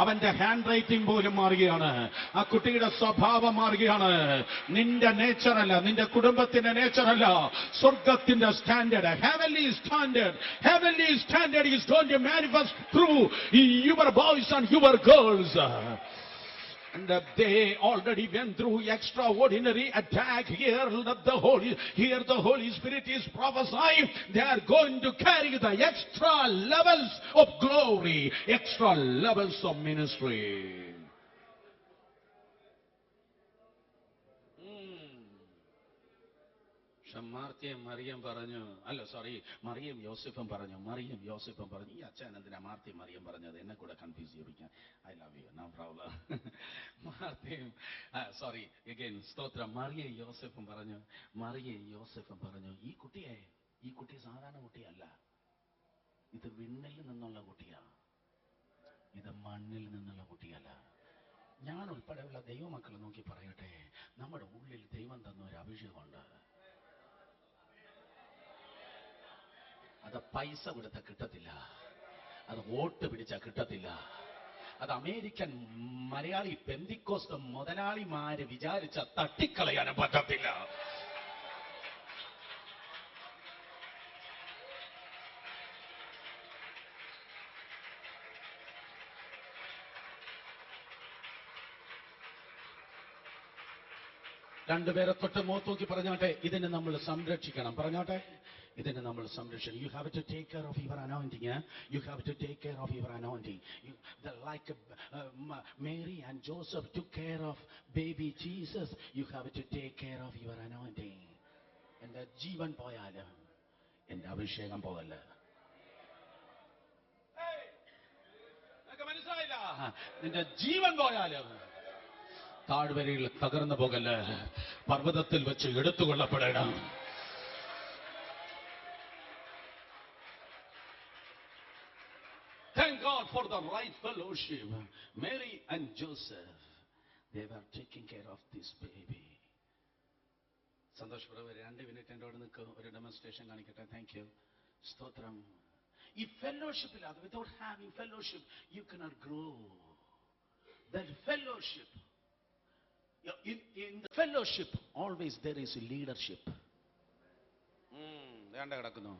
അവന്റെ ഹാൻഡ് റൈറ്റിംഗ് പോലും മാറുകയാണ്. ആ കുട്ടിയുടെ സ്വഭാവം മാറുകയാണ്. നിന്റെ നേച്ചറല്ല, നിന്റെ കുടുംബത്തിന്റെ നേച്ചറല്ല, സ്വർഗത്തിന്റെ standard, heavenly standard is going to manifest through your boys and your girls. And they already went through extraordinary attack. Here the Holy Spirit is prophesying. They are going to carry the extra levels of glory, extra levels of ministry. മാർത്തയും മറിയം പറഞ്ഞു, മറിയം യോസഫും പറഞ്ഞു, ഈ അച്ഛൻ എന്തിനാ മാർത്തയും മറിയം പറഞ്ഞത്? എന്നെ കൂടെ കൺഫ്യൂസ് ചെയ്യിപ്പിക്കാൻ. I love you, no problem. മാർത്തയും സ്തോത്രം. മറിയയും യോസഫും പറഞ്ഞു, ഈ കുട്ടി സാധാരണ കുട്ടിയല്ല, ഇത് വിണ്ണിൽ നിന്നുള്ള കുട്ടിയാ, ഇത് മണ്ണിൽ നിന്നുള്ള കുട്ടിയല്ല. ഞാൻ ഉൾപ്പെടെയുള്ള ദൈവമക്കളെ നോക്കി പറയട്ടെ, നമ്മുടെ ഉള്ളിൽ ദൈവം തന്ന ഒരു അഭിഷേകമുണ്ട്. അത് പൈസ കൊടുത്ത കിട്ടത്തില്ല, അത് വോട്ട് പിടിച്ച കിട്ടത്തില്ല, അത് അമേരിക്കൻ മലയാളി പെന്തിക്കോസ്ത് മുതലാളിമാര് വിചാരിച്ച തട്ടിക്കളയാനും പറ്റത്തില്ല. രണ്ടുപേരെ തൊട്ട് മുഖത്ത് നോക്കി പറഞ്ഞാട്ടെ, ഇതിനെ നമ്മൾ സംരക്ഷിക്കണം. പറഞ്ഞാട്ടെ, ഇതിനെ നമ്മൾ സംരക്ഷിക്കണം. You have to take care of your anointing. You have to take care of your anointing. Like Mary and Joseph took care of baby Jesus. You have to take care of your anointing. എന്റെ ജീവൻ പോയാലും എന്റെ അഭിഷേകം പോകല്ല. മനസ്സിലായില്ല? നിന്റെ ജീവൻ പോയാലും താഴ്വരയിൽ തകർന്നു പോകല്ല, പർവ്വതത്തിൽ വെച്ച് എടുത്തുകൊള്ളപ്പെടണം. Thank God for the right fellowship. Mary and Joseph, they were taking care of this baby. സന്തോഷപ്രഭു 2 മിനിറ്റ് എൻ്റെ അവിടെ നിൽക്കും, ഒരു ഡെമോൺസ്ട്രേഷൻ കാണിക്കട്ടെ. Thank you. സ്തോത്രം. ഈ ഫെലോഷിപ്പ് ഇല്ലാതെ, without having fellowship you cannot grow. That fellowship, in the fellowship always there is leadership. വേണ്ട കിടക്കുന്നു.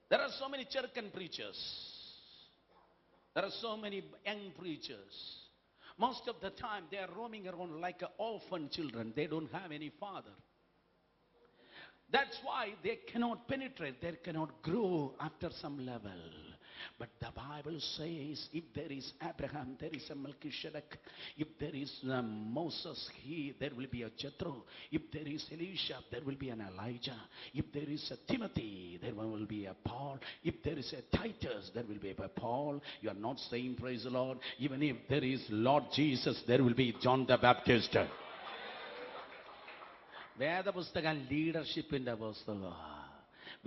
There are so many Cherkan preachers. There are so many young preachers. Most of the time they are roaming around like orphan children. They don't have any father. That's why they cannot penetrate, they cannot grow after some level. But the Bible says, if there is Abraham, there is a Melchizedek. If there is Moses, there will be a Jethro. If there is Elisha, there will be an Elijah. If there is a Timothy, there will be a Paul. If there is a Titus, there will be a Paul. You are not saying praise the Lord. Even if there is Lord Jesus, there will be John the Baptist. വേദപുസ്തകം ലീഡർഷിപ്പിന്റെ പുസ്തകം.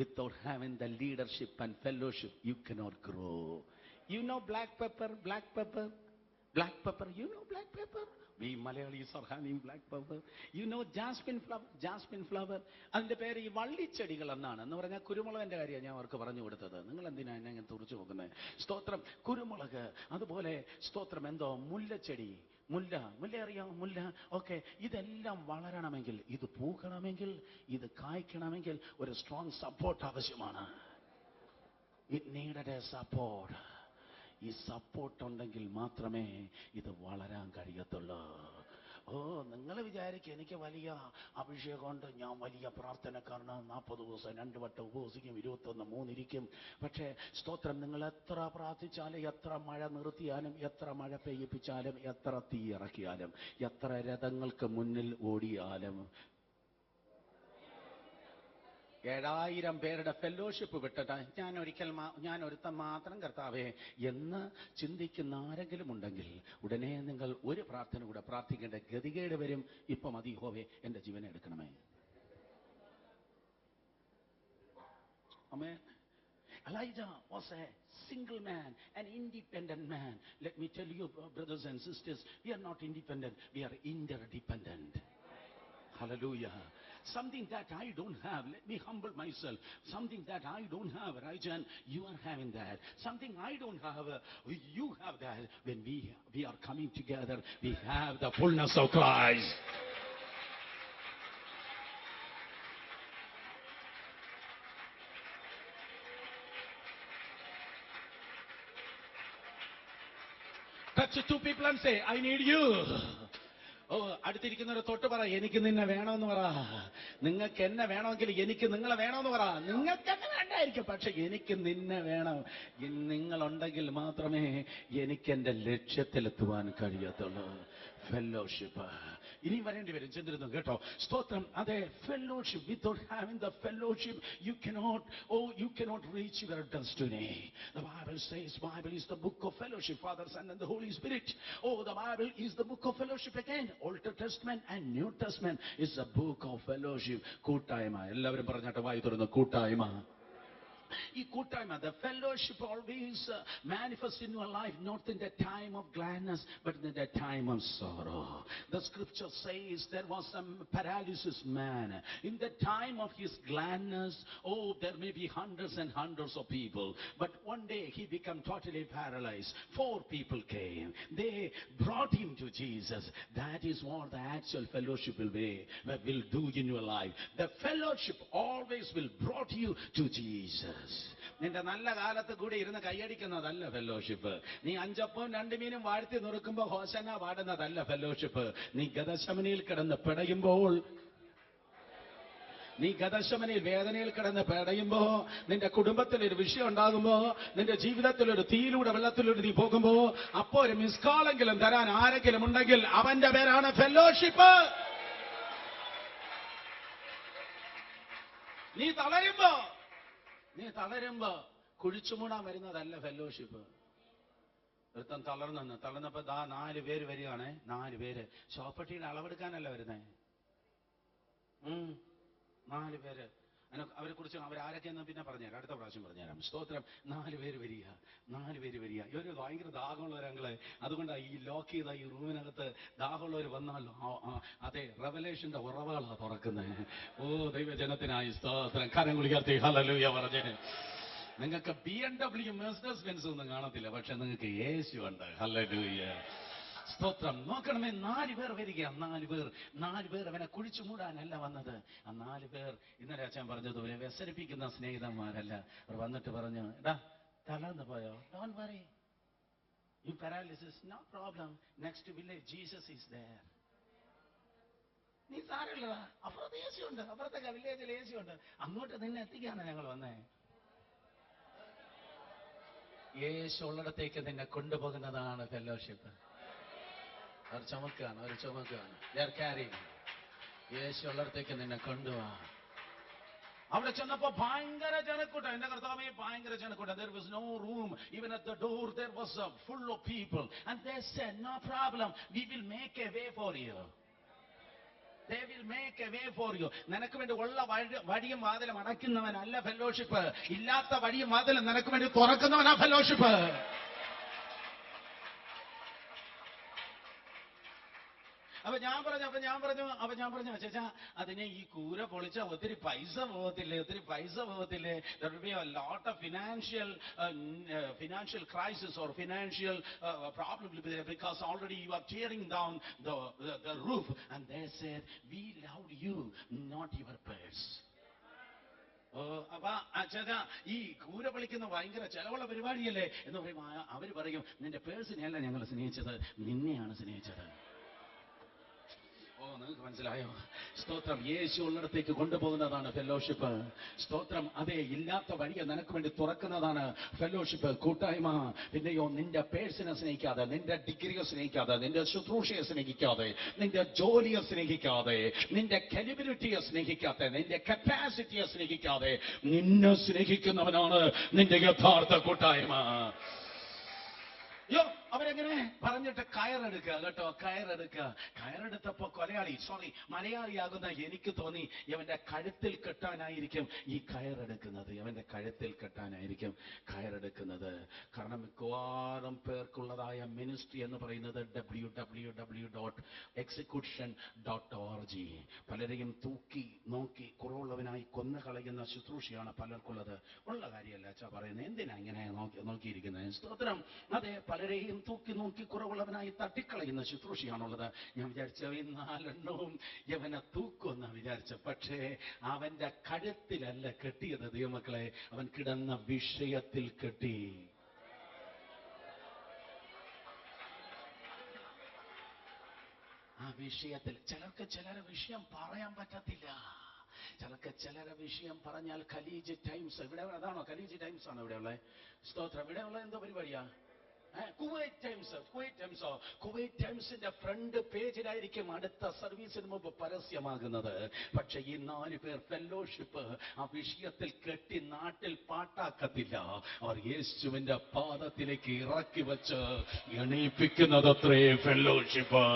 Without having the leadership and fellowship, you cannot grow. You know black pepper, black pepper, black pepper. You know black pepper? We Malayalis are having black pepper. You know jasmine flower, jasmine flower. അതിന്റെ പേര് ഈ വള്ളിച്ചെടികൾ എന്നാണ്. എന്ന് പറഞ്ഞാൽ കുരുമുളകിന്റെ കാര്യമാണ് ഞാൻ അവർക്ക് പറഞ്ഞു കൊടുത്തത്. നിങ്ങൾ എന്തിനാ എന്നെ ഇങ്ങനെ തുറച്ചു നോക്കുന്നത്? സ്തോത്രം. കുരുമുളക്, അതുപോലെ സ്തോത്രം എന്തോ മുല്ലച്ചെടി, മുല്ല അറിയാമോ? മുല്ല. ഓക്കെ. ഇതെല്ലാം വളരണമെങ്കിൽ, ഇത് പൂക്കണമെങ്കിൽ, ഇത് കായ്ക്കണമെങ്കിൽ ഒരു സ്ട്രോങ് സപ്പോർട്ട് ആവശ്യമാണ്. It needed A support. ഈ സപ്പോർട്ട് ഉണ്ടെങ്കിൽ മാത്രമേ ഇത് വളരാൻ കഴിയത്തുള്ളൂ. നിങ്ങൾ വിചാരിക്കും എനിക്ക് വലിയ അഭിഷേകമുണ്ട്, ഞാൻ വലിയ പ്രാർത്ഥനക്കാരനാണ്, 40 ദിവസം 2 വട്ടം ഉപവസിക്കും, 21 3 ഇരിക്കും. പക്ഷേ സ്തോത്രം, നിങ്ങൾ എത്ര പ്രാർത്ഥിച്ചാലും, എത്ര മഴ നിർത്തിയാലും, എത്ര മഴ പെയ്യിപ്പിച്ചാലും, എത്ര തീ ഇറക്കിയാലും, എത്ര രഥങ്ങൾക്ക് മുന്നിൽ ഓടിയാലും, 7000 പേരുടെ ഫെലോഷിപ്പ് വിട്ടിട്ട് ഞാൻ ഒരുത്തൻ മാത്രം കർത്താവേ എന്ന് ചിന്തിക്കുന്ന ആരെങ്കിലും ഉണ്ടെങ്കിൽ ഉടനെ നിങ്ങൾ ഒരു പ്രാർത്ഥന കൂടെ പ്രാർത്ഥിക്കേണ്ട ഗതികേട് വരും. ഇപ്പൊ മതി യഹോവേ, എന്റെ ജീവനെ എടുക്കണമേ. ആമേൻ. Elijah was a single man, an independent man. Let me tell you, brothers and sisters, we are not independent, we are interdependent. Hallelujah. Something that I don't have, let me humble myself. Something that I don't have, Rajan, you are having that. Something I don't have, you have that. When we are coming together, we have the fullness of Christ. Touch 2 people and say, I need you. അടുത്തിരിക്കുന്നവരെ തൊട്ട് പറ, എനിക്ക് നിന്നെ വേണമെന്ന് പറ. നിങ്ങൾക്ക് എന്നെ വേണമെങ്കിൽ എനിക്ക് നിങ്ങളെ വേണമെന്ന് പറ. നിങ്ങൾക്ക് എന്നെ വേണ്ടായിരിക്കും, പക്ഷെ എനിക്ക് നിന്നെ വേണം. നിങ്ങളുണ്ടെങ്കിൽ മാത്രമേ എനിക്ക് എന്റെ ലക്ഷ്യത്തിലെത്തുവാൻ കഴിയത്തുള്ളൂ. ഫെലോഷിപ്പ് ഇനി വരേണ്ടി വരും. ചിന്തിരുന്നു കേട്ടോ. സ്തോത്രം. അതെ, fellowship. Without having the fellowship you cannot reach your destiny. The Bible says, Bible is the book of fellowship, Father, Son and the Holy Spirit. The Bible is the book of fellowship again. Old Testament and New Testament is the book of fellowship. കൂട്ടായ്മ. എല്ലാവരും പറഞ്ഞിട്ട് വായി തുറന്ന് കൂട്ടായ്മ. ഈ കൂട്ടായ്മ, the fellowship always manifests in your life, not in the time of gladness, but in the time of sorrow. The scripture says there was some paralysis man. In the time of his gladness, there may be hundreds and hundreds of people, but one day he became totally paralyzed. 4 people came. They brought him to Jesus. That is what the actual fellowship will do in your life. The fellowship always will brought you to Jesus. നിന്റെ നല്ല കാലത്ത് കൂടി ഇരുന്ന് കൈയടിക്കുന്നതല്ല fellowship. നീ 5 അപ്പവും 2 മീനും വാഴ്ത്തി നുറുക്കുമ്പോ ഹോശന്ന പാടുന്നതല്ല fellowship. നീ ഗദശമനയിൽ കിടന്ന് പിടയുമ്പോൾ, നീ ഗദശമനയിൽ വേദനയിൽ കിടന്ന് പിടയുമ്പോ, നിന്റെ കുടുംബത്തിൽ ഒരു വിഷയം ഉണ്ടാകുമ്പോ, നിന്റെ ജീവിതത്തിൽ ഒരു തീയിലൂടെ വെള്ളത്തിലൂടെ നീ പോകുമ്പോ, അപ്പോ ഒരു മിസ്കാളെങ്കിലും തരാൻ ആരെങ്കിലും ഉണ്ടെങ്കിൽ അവന്റെ പേരാണ് ഫെലോഷിപ്പ്. നീ തളരുമ്പോ കുഴിച്ചുമൂടാൻ വരുന്നതല്ല ഫെലോഷിപ്പ്. ഒരുത്തൻ തളർന്നപ്പോ 4 പേര് വരികയാണേ. 4 പേര് ശവപ്പെട്ടിയുടെ അളവെടുക്കാനല്ല വരുന്നേ. 4 പേര്. അവരെ കുറിച്ച് അവരാരൊക്കെയെന്ന് പിന്നെ പറഞ്ഞുതരാം, അടുത്ത പ്രാവശ്യം പറഞ്ഞുതരാം. സ്തോത്രം. 4 പേര് വരിക, 4 പേര് വരിക. ഇവര് ഭയങ്കര ദാഹമുള്ളവരങ്ങള്. അതുകൊണ്ടാണ് ഈ ലോക്ക് ചെയ്ത ഈ റൂമിനകത്ത് ദാഹമുള്ളവർ വന്നാൽ അതെ റെവലേഷന്റെ ഉറവകളാ തുറക്കുന്നത്. ഓ ദൈവജനത്തിനായി സ്തോത്രം. കരം ഉയർത്തി ഹല്ലേലൂയ പറഞ്ഞ്. നിങ്ങൾക്ക് BMW മെഴ്സിഡസ് ബെൻസ് ഒന്നും കാണത്തില്ല, പക്ഷെ നിങ്ങൾക്ക് യേശു ഉണ്ട്. ഹല്ലേലൂയ സ്തോത്രം. നോക്കണമേ, 4 പേർ വരിക. 4 പേർ അവനെ കുഴിച്ചു മൂടാനല്ല വന്നത്. ആ 4 പേർ ഇന്നലെ അച്ഛൻ പറഞ്ഞതുപോലെ വ്യസനിപ്പിക്കുന്ന സ്നേഹിതന്മാരല്ല. അവർ വന്നിട്ട് പറഞ്ഞു, എടാ തളർന്നു പോയോ? Don't worry, you paralysis, no problem, next village Jesus is there. നീ സാരമില്ലടാ, അപ്പുറത്ത് യേശുണ്ട്, അപ്പുറത്തെ വില്ലേജിൽ യേശുണ്ട്, അങ്ങോട്ട് നിന്നെ എത്തിക്കാണ് ഞങ്ങൾ വന്നേ. യേശു ഉള്ളിടത്തേക്ക് നിന്നെ കൊണ്ടുപോകുന്നതാണ് ഫെലോഷിപ്പ്. അവർ ചുമക്കുകയാണ്, അവർ ചുമക്കുകയാണ്. യേശു ഉള്ളിടത്തേക്ക് നിന്നെ കൊണ്ടുപോവാ. അവിടെ ചെന്നപ്പോ ഭയങ്കര ജനക്കൂട്ടം. എന്റെ കർത്താവേ, ഭയങ്കര ജനക്കൂട്ടം. There was no room even at the door. There was full of people and they said, no problem, we will make a way for you. They will make a way for you. നിനക്ക് വേണ്ടി ഉള്ള വഴിയും വാതിലും അടയ്ക്കുന്നവനല്ല fellowship. ഇല്ലാത്ത വഴിയും വാതിലും നിനക്ക് വേണ്ടി തുറക്കുന്നവനാ ഫെലോഷിപ്പ്. അപ്പൊ ഞാൻ പറഞ്ഞു ചേച്ചാ, അതിനെ ഈ കൂര പൊളിച്ച ഒത്തിരി പൈസ പോകത്തില്ലേ? There will be a lot of financial crisis or financial problem will be there, because already you are tearing down the roof. And they said, we loved you, not your purse. അപ്പൊ ചേച്ചാ, ഈ കൂര പൊളിക്കുന്ന ഭയങ്കര ചെലവുള്ള പരിപാടിയല്ലേ എന്ന് പറയുമ്പോ അവര് പറയും, നിന്റെ പേഴ്സിനെയല്ല ഞങ്ങൾ സ്നേഹിച്ചത്, നിന്നെയാണ് സ്നേഹിച്ചത്. ഓ, നിങ്ങൾക്ക് മനസ്സിലായോ? സ്തോത്രം. യേശു ഉള്ളിടത്തേക്ക് കൊണ്ടുപോകുന്നതാണ് ഫെലോഷിപ്പ്. സ്തോത്രം. അതെ, ഇല്ലാത്ത വഴിയെ നിനക്ക് വേണ്ടി തുറക്കുന്നതാണ് ഫെലോഷിപ്പ്, കൂട്ടായ്മ. പിന്നെയോ, നിന്റെ പേഴ്സിനെ സ്നേഹിക്കാതെ, നിന്റെ ഡിഗ്രിയെ സ്നേഹിക്കാതെ, നിന്റെ ശുശ്രൂഷയെ സ്നേഹിക്കാതെ, നിന്റെ ജോലിയെ സ്നേഹിക്കാതെ, നിന്റെ കാലിബിലിറ്റിയെ സ്നേഹിക്കാതെ, നിന്റെ കപ്പാസിറ്റിയെ സ്നേഹിക്കാതെ നിന്നെ സ്നേഹിക്കുന്നവനാണ് നിന്റെ യഥാർത്ഥ കൂട്ടായ്മ. യോ, അവരെങ്ങനെ പറഞ്ഞിട്ട് കയറെടുക്കുക കേട്ടോ, കയറെടുത്തപ്പോ മലയാളിയാകുന്ന എനിക്ക് തോന്നി ഇവന്റെ കഴുത്തിൽ കെട്ടാനായിരിക്കും ഈ കയറെടുക്കുന്നത്. കാരണം മിക്കവാറും പേർക്കുള്ളതായ മിനിസ്ട്രി എന്ന് പറയുന്നത് www.execution.org. പലരെയും തൂക്കി നോക്കി കുറവുള്ളവനായി കൊന്നുകളയുന്ന ശുശ്രൂഷയാണ് പലർക്കുള്ളത്. ഉള്ള കാര്യമല്ല അച്ഛാ പറയുന്നത്. എന്തിനാ ഇങ്ങനെ നോക്കിയിരിക്കുന്നത്? സ്തോത്രം. അതെ, പലരെയും തൂക്കി നോക്കി കുറവുള്ളവനായി തട്ടിക്കളയുന്ന ശുശ്രൂഷയാണുള്ളത്. ഞാൻ വിചാരിച്ച ഈ 4 യവനെ തൂക്കുമെന്നാ വിചാരിച്ച. പക്ഷേ അവന്റെ കഴുത്തിലല്ല കെട്ടിയത് ദൈവമക്കളെ, അവൻ കിടന്ന വിഷയത്തിൽ കെട്ടി. ആ വിഷയത്തിൽ ചിലരെ വിഷയം പറയാൻ പറ്റത്തില്ല. ചിലരെ വിഷയം പറഞ്ഞാൽ ഖലീജ് ടൈംസ്, ഇവിടെ അതാണോ ഖലീജ് ടൈംസ് ആണോ ഇവിടെ ഉള്ളത്? സ്തോത്രം. ഇവിടെ ഉള്ള എന്തോ പരിപാടിയാ? കുവൈറ്റ് ടൈംസിന്റെ ഫ്രണ്ട് പേജിലായിരിക്കും അടുത്ത സർവീസിന് മുമ്പ് പരസ്യമാകുന്നത്. പക്ഷെ ഈ 4 പേർ ഫെലോഷിപ്പ് ആ വിഷയത്തിൽ കെട്ടി നാട്ടിൽ പാട്ടാക്കത്തില്ല. അവർ യേശുവിന്റെ പാദത്തിലേക്ക് ഇറക്കി വെച്ച് എണീപ്പിക്കുന്നതത്രേ fellowship.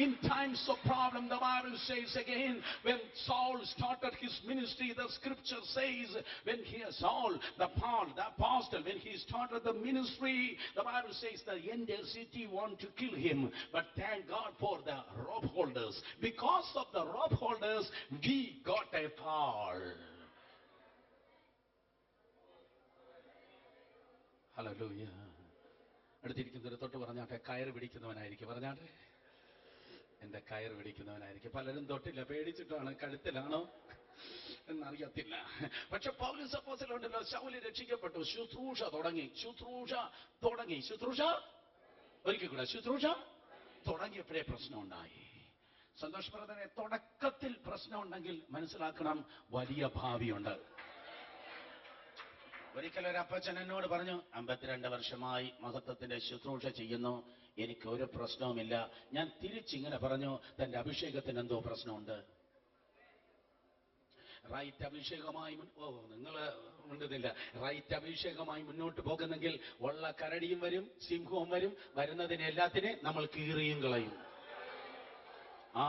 In times of problem, the Bible says again, when Saul started his ministry, the scripture says, when Saul, the apostle, when he started the ministry, the Bible says the entire city want to kill him. But thank God for the rope holders. Because of the rope holders, we got a Paul. Hallelujah. അടുത്തിരിക്കുന്നവരെ തൊട്ട് പറഞ്ഞാട്ടെ, കയറ് പിടിക്കുന്നവനായിരിക്കും. പറഞ്ഞാട്ടെ, എന്റെ കയറ് പിടിക്കുന്നവനായിരിക്കും. പലരും തൊട്ടില്ല, പേടിച്ചിട്ടാണ്. കഴുത്തിലാണോ എന്നറിയത്തില്ല. പക്ഷെ പൗലോസ് അപ്പോസ്തലനുണ്ടല്ലോ, ശൗൽ രക്ഷിക്കപ്പെട്ടു, ശുശ്രൂഷ തുടങ്ങി. ഒരിക്കൽ കൂടെ ശുശ്രൂഷ തുടങ്ങിയപ്പോഴേ പ്രശ്നം ഉണ്ടായി. സന്തോഷ് ബ്രദറെ, തുടക്കത്തിൽ പ്രശ്നം ഉണ്ടെങ്കിൽ മനസ്സിലാക്കണം, വലിയ ഭാവിയുണ്ട്. ഒരിക്കൽ ഒരു അപ്പച്ചൻ എന്നോട് പറഞ്ഞു, 52 വർഷമായി മഹത്വത്തിന്റെ ശുശ്രൂഷ ചെയ്യുന്നു, എനിക്ക് ഒരു പ്രശ്നവുമില്ല. ഞാൻ തിരിച്ചിങ്ങനെ പറഞ്ഞു, തന്റെ അഭിഷേകത്തിന് എന്തോ പ്രശ്നമുണ്ട്. റൈറ്റ് അഭിഷേകമായി മുന്നോട്ട് പോകുന്നെങ്കിൽ ഉള്ള കരടിയും വരും, സിംഹവും വരും. വരുന്നതിന് എല്ലാത്തിനെയും നമ്മൾ കീറിയും കളയും. ആ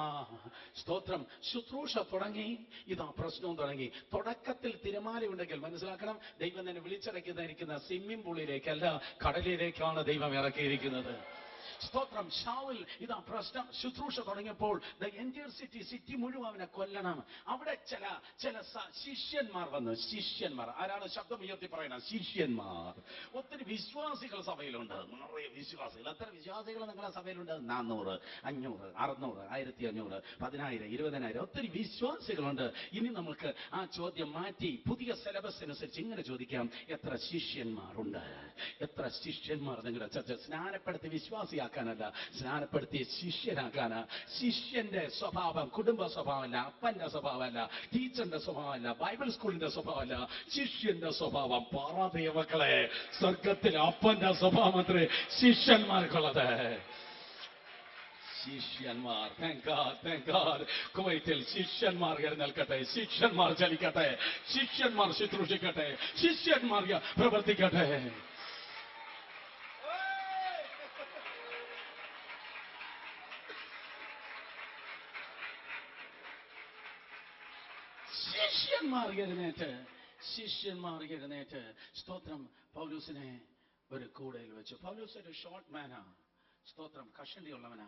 സ്തോത്രം. ശുശ്രൂഷ തുടങ്ങി, ഇതാ പ്രശ്നവും തുടങ്ങി. തുടക്കത്തിൽ തിരമാലയുണ്ടെങ്കിൽ മനസ്സിലാക്കണം, ദൈവം തന്നെ വിളിച്ചിറക്കിയിരിക്കുന്ന സ്വിമ്മിംഗ് പൂളിലേക്കല്ല, കടലിലേക്കാണ് ദൈവം ഇറക്കിയിരിക്കുന്നത്. സ്തോത്രം. ഷൗൽ ഇതാ പ്രശ്നം. ശുശ്രൂഷ തുടങ്ങിയപ്പോൾ സിറ്റി മുഴുവൻ അവനെ കൊല്ലണം. അവിടെ ചില ശിഷ്യന്മാർ വന്നു. ശിഷ്യന്മാർ ആരാണ്? ശബ്ദം ഉയർത്തി പറയണം. ശിഷ്യന്മാർ. ഒത്തിരി വിശ്വാസികൾ സഭയിലുണ്ട്, നിറയെ വിശ്വാസികൾ. എത്ര വിശ്വാസികൾ നിങ്ങളുടെ സഭയിലുണ്ട്? 400, 500, 600, 1500, 10,000, 20,000, ഒത്തിരി വിശ്വാസികളുണ്ട്. ഇനി നമുക്ക് ആ ചോദ്യം മാറ്റി പുതിയ സിലബസ് അനുസരിച്ച് ഇങ്ങനെ ചോദിക്കാം, എത്ര ശിഷ്യന്മാരുണ്ട്? എത്ര ശിഷ്യന്മാർ നിങ്ങളുടെ ചർച്ച? സ്നാനപ്പെടുത്തി വിശ്വാസിയാക്കാനല്ല, സ്നാനപ്പെടുത്തി ശിഷ്യനാക്കാനാ. ശിഷ്യന്റെ സ്വഭാവം കുടുംബ സ്വഭാവമല്ല, അപ്പന്റെ സ്വഭാവമല്ല, ടീച്ചറിന്റെ സ്വഭാവമല്ല, ബൈബിൾ സ്കൂളിന്റെ സ്വഭാവമല്ല. ശിഷ്യന്റെ സ്വഭാവം. പാറാതയ മക്കളെ, സ്വർഗത്തിൽ അപ്പന്റെ സ്വഭാവം അത്രേ ശിഷ്യന്മാർക്കുള്ളത്. ശിഷ്യന്മാർ. Thank God. കുവൈറ്റിൽ ശിഷ്യന്മാർ എഴുന്നേൽക്കട്ടെ, ശിഷ്യന്മാർ ചലിക്കട്ടെ, ശിഷ്യന്മാർ ശുശ്രൂഷിക്കട്ടെ, ശിഷ്യന്മാർ പ്രവർത്തിക്കട്ടെ. ശിഷ്യന്മാർ എഴുന്നേറ്റ് സ്തോത്രം പൗലോസിനെ ഒരു കൂടയിൽ വെച്ചു. പൗലോസ് ഒരു ഷോർട്ട് മാനാ, സ്തോത്രം, കഷണ്ടിയുള്ളവനാ,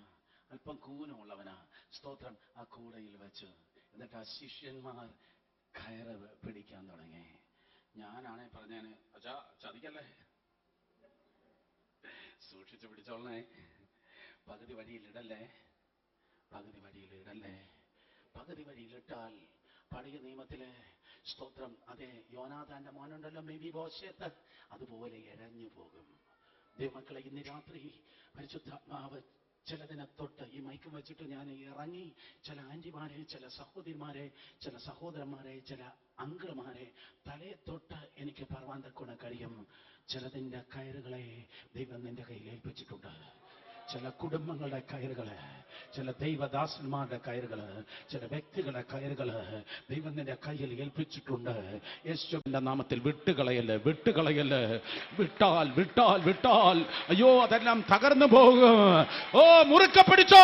അല്പം കൂനമുള്ളവനാ. സ്തോത്രം. ആ കൂടയിൽ വെച്ചു. എന്നിട്ട് ആ ശിഷ്യന്മാർ കയറ് പിടിക്കാൻ തുടങ്ങി. ഞാനാണെ പറഞ്ഞേനെ, അച്ഛാ ചതിക്കല്ലേ, സൂക്ഷിച്ചു പിടിച്ചോളണേ, പകുതി വഴിയിലിടല്ലേ, പകുതി വഴിയിലിടല്ലേ. പകുതി വഴിയിലിട്ടാൽ പഴയ നിയമത്തിലെ സ്തോത്രം, അതെ, യോനാഥാന്റെ മോനുണ്ടല്ലോ മെഫീബോശേത്ത്, അതുപോലെ ഇഴഞ്ഞു പോകും. ദൈവമക്കളെ, ഇന്ന് രാത്രി പരിശുദ്ധാത്മാവ് ചിലതിനെ തൊട്ട് ഈ മൈക്കും വെച്ചിട്ട് ഞാൻ ഇറങ്ങി ചില ആന്റിമാരെ, ചില സഹോദരിമാരെ, ചില സഹോദരന്മാരെ, ചില അങ്കിൾമാരെ തലയെ തൊട്ട് എനിക്ക് പറവാൻ തക്കണ കഴിയും. ചിലതിൻ്റെ കയറുകളെ ദൈവം നിന്റെ കയ്യിൽ ഏൽപ്പിച്ചിട്ടുണ്ട്. ചില കുടുംബങ്ങളുടെ കയറുകള്, ചില ദൈവദാസന്മാരുടെ കയറുകള്, ചില വ്യക്തികളുടെ കയറുകള് ദൈവം നിന്റെ കയ്യിൽ ഏൽപ്പിച്ചിട്ടുണ്ട്. യേശുവിന്റെ നാമത്തിൽ വിട്ടുകളയല്ലേ, വിട്ടുകളയല്ലേ. വിട്ടാൽ വിട്ടാൽ വിട്ടാൽ അയ്യോ അതെല്ലാം തകർന്നു പോകും. ഓ, മുറുക്ക പിടിച്ചോ.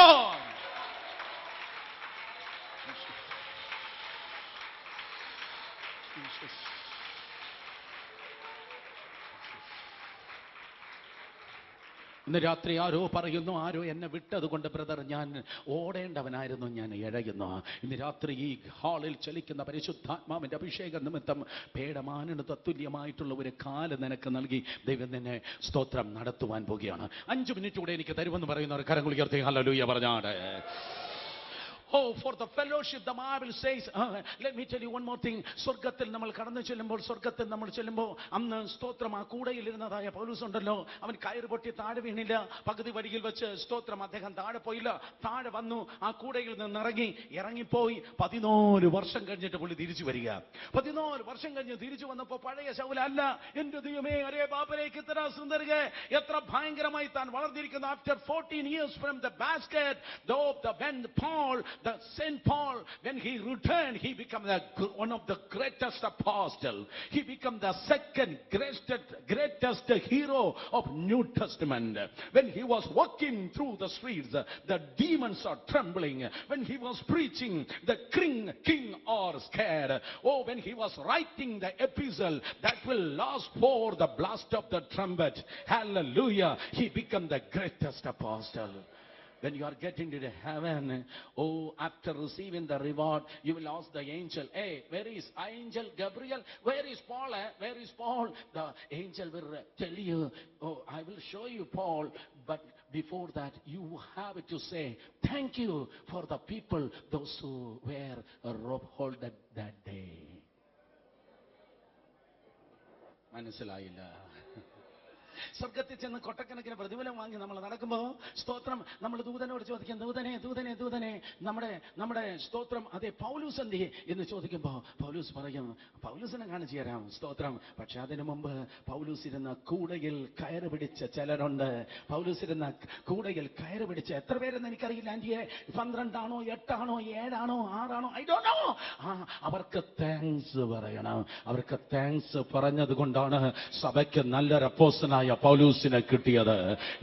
ഇന്ന് രാത്രി ആരോ പറയുന്നു, ആരോ എന്നെ വിട്ടതുകൊണ്ട് ബ്രദർ ഞാൻ ഓടേണ്ടവനായിരുന്നു, ഞാൻ ഇഴയുന്നു. ഇന്ന് രാത്രി ഈ ഹാളിൽ ചലിക്കുന്ന പരിശുദ്ധാത്മാവിന്റെ അഭിഷേക നിമിത്തം പേടമാനിന് തത്തുല്യമായിട്ടുള്ള ഒരു കാല് നിനക്ക് നൽകി ദൈവം നിന്നെ സ്തോത്രം നടത്തുവാൻ പോകുകയാണ്. 5 മിനിറ്റ് കൂടെ എനിക്ക് തരുമെന്ന് പറയുന്നവർ കരങ്ങൾ ഉയർത്തി hallelujah പറഞ്ഞാട്. Oh, for the fellowship, the Bible says, let me tell you one more thing. സ്വർഗത്തിൽ നമ്മൾ കടന്നു ചെല്ലുമ്പോൾ, സ്വർഗത്തിൽ നമ്മൾ ചെല്ലുമ്പോൾ, അന്ന് സ്തോത്രം ആ കൂടയിൽ ഇരുന്നതായ പൗലോസ് ഉണ്ടല്ലോ, അവൻ കയറ് പൊട്ടി താഴെ വീണില്ല. പകുതി വഴിയിൽ വെച്ച് സ്തോത്രം അദ്ദേഹം താഴെ പോയില്ല, താഴെ വന്നു. ആ കൂടയിൽ നിന്ന് ഇറങ്ങിപ്പോയി. 14 വർഷം കഴിഞ്ഞിട്ട് പുള്ളി തിരിച്ചു വരിക. 14 വർഷം കഴിഞ്ഞ് തിരിച്ചു വന്നപ്പോ പഴയ ശൗലല്ല. എന്റെ ദൈവമേ, അരേ ബാപ്പലേക്ക് ഇത്ര സുന്ദരിക, എത്ര ഭയങ്കരമായി താൻ വളർന്നിരിക്കുന്നു. After 14 years from the basket, when Saint Paul, when he returned, he became one of the greatest apostle. He became the second greatest hero of New Testament. When he was walking through the streets, the demons are trembling. When he was preaching, the king are scared. Oh, when he was writing the epistle that will last for the blast of the trumpet, hallelujah, he became the greatest apostle. When you are getting to heaven, oh, after receiving the reward, you will ask the angel, hey, where is angel Gabriel? Where is Paul? Where is Paul? The angel will tell you, oh, I will show you Paul. But before that, you have to say, thank you for the people, those who were rope holded that day. മനസ്സിലായില്ല. സ്വർഗത്തിൽ ചെന്ന് കൊട്ടക്കണക്കിന് പ്രതിഫലം വാങ്ങി നമ്മൾ നടക്കുമ്പോ സ്തോത്രം, നമ്മൾ ദൂതനോട് ചോദിക്കാം, ദൂതനെ നമ്മുടെ സ്തോത്രം, അതെ പൗലൂസ് എന്ത് എന്ന് ചോദിക്കുമ്പോ പൗലൂസ് പറയും, പൗലൂസിനെ കാണിച്ചു തരാം സ്തോത്രം. പക്ഷെ അതിനു മുമ്പ് പൗലൂസ് ഇരുന്ന കൂടയിൽ കയറ് പിടിച്ച ചിലരുണ്ട്. പൗലൂസ് ഇരുന്ന കൂടയിൽ കയറ് പിടിച്ച എത്ര പേരെന്ന് എനിക്കറിയില്ല ആന്റിയെ, 12 ആണോ 8 ആണോ 7 ആണോ 6 ആണോ, ഐ ഡോണ്ട് നോ. അവർക്ക് താങ്ക്സ് പറയണം. അവർക്ക് താങ്ക്സ് പറഞ്ഞത് കൊണ്ടാണ് സഭയ്ക്ക് നല്ലൊരു അപ്പോസ്തലനായ പൗലൂസിനെ കിട്ടിയത്.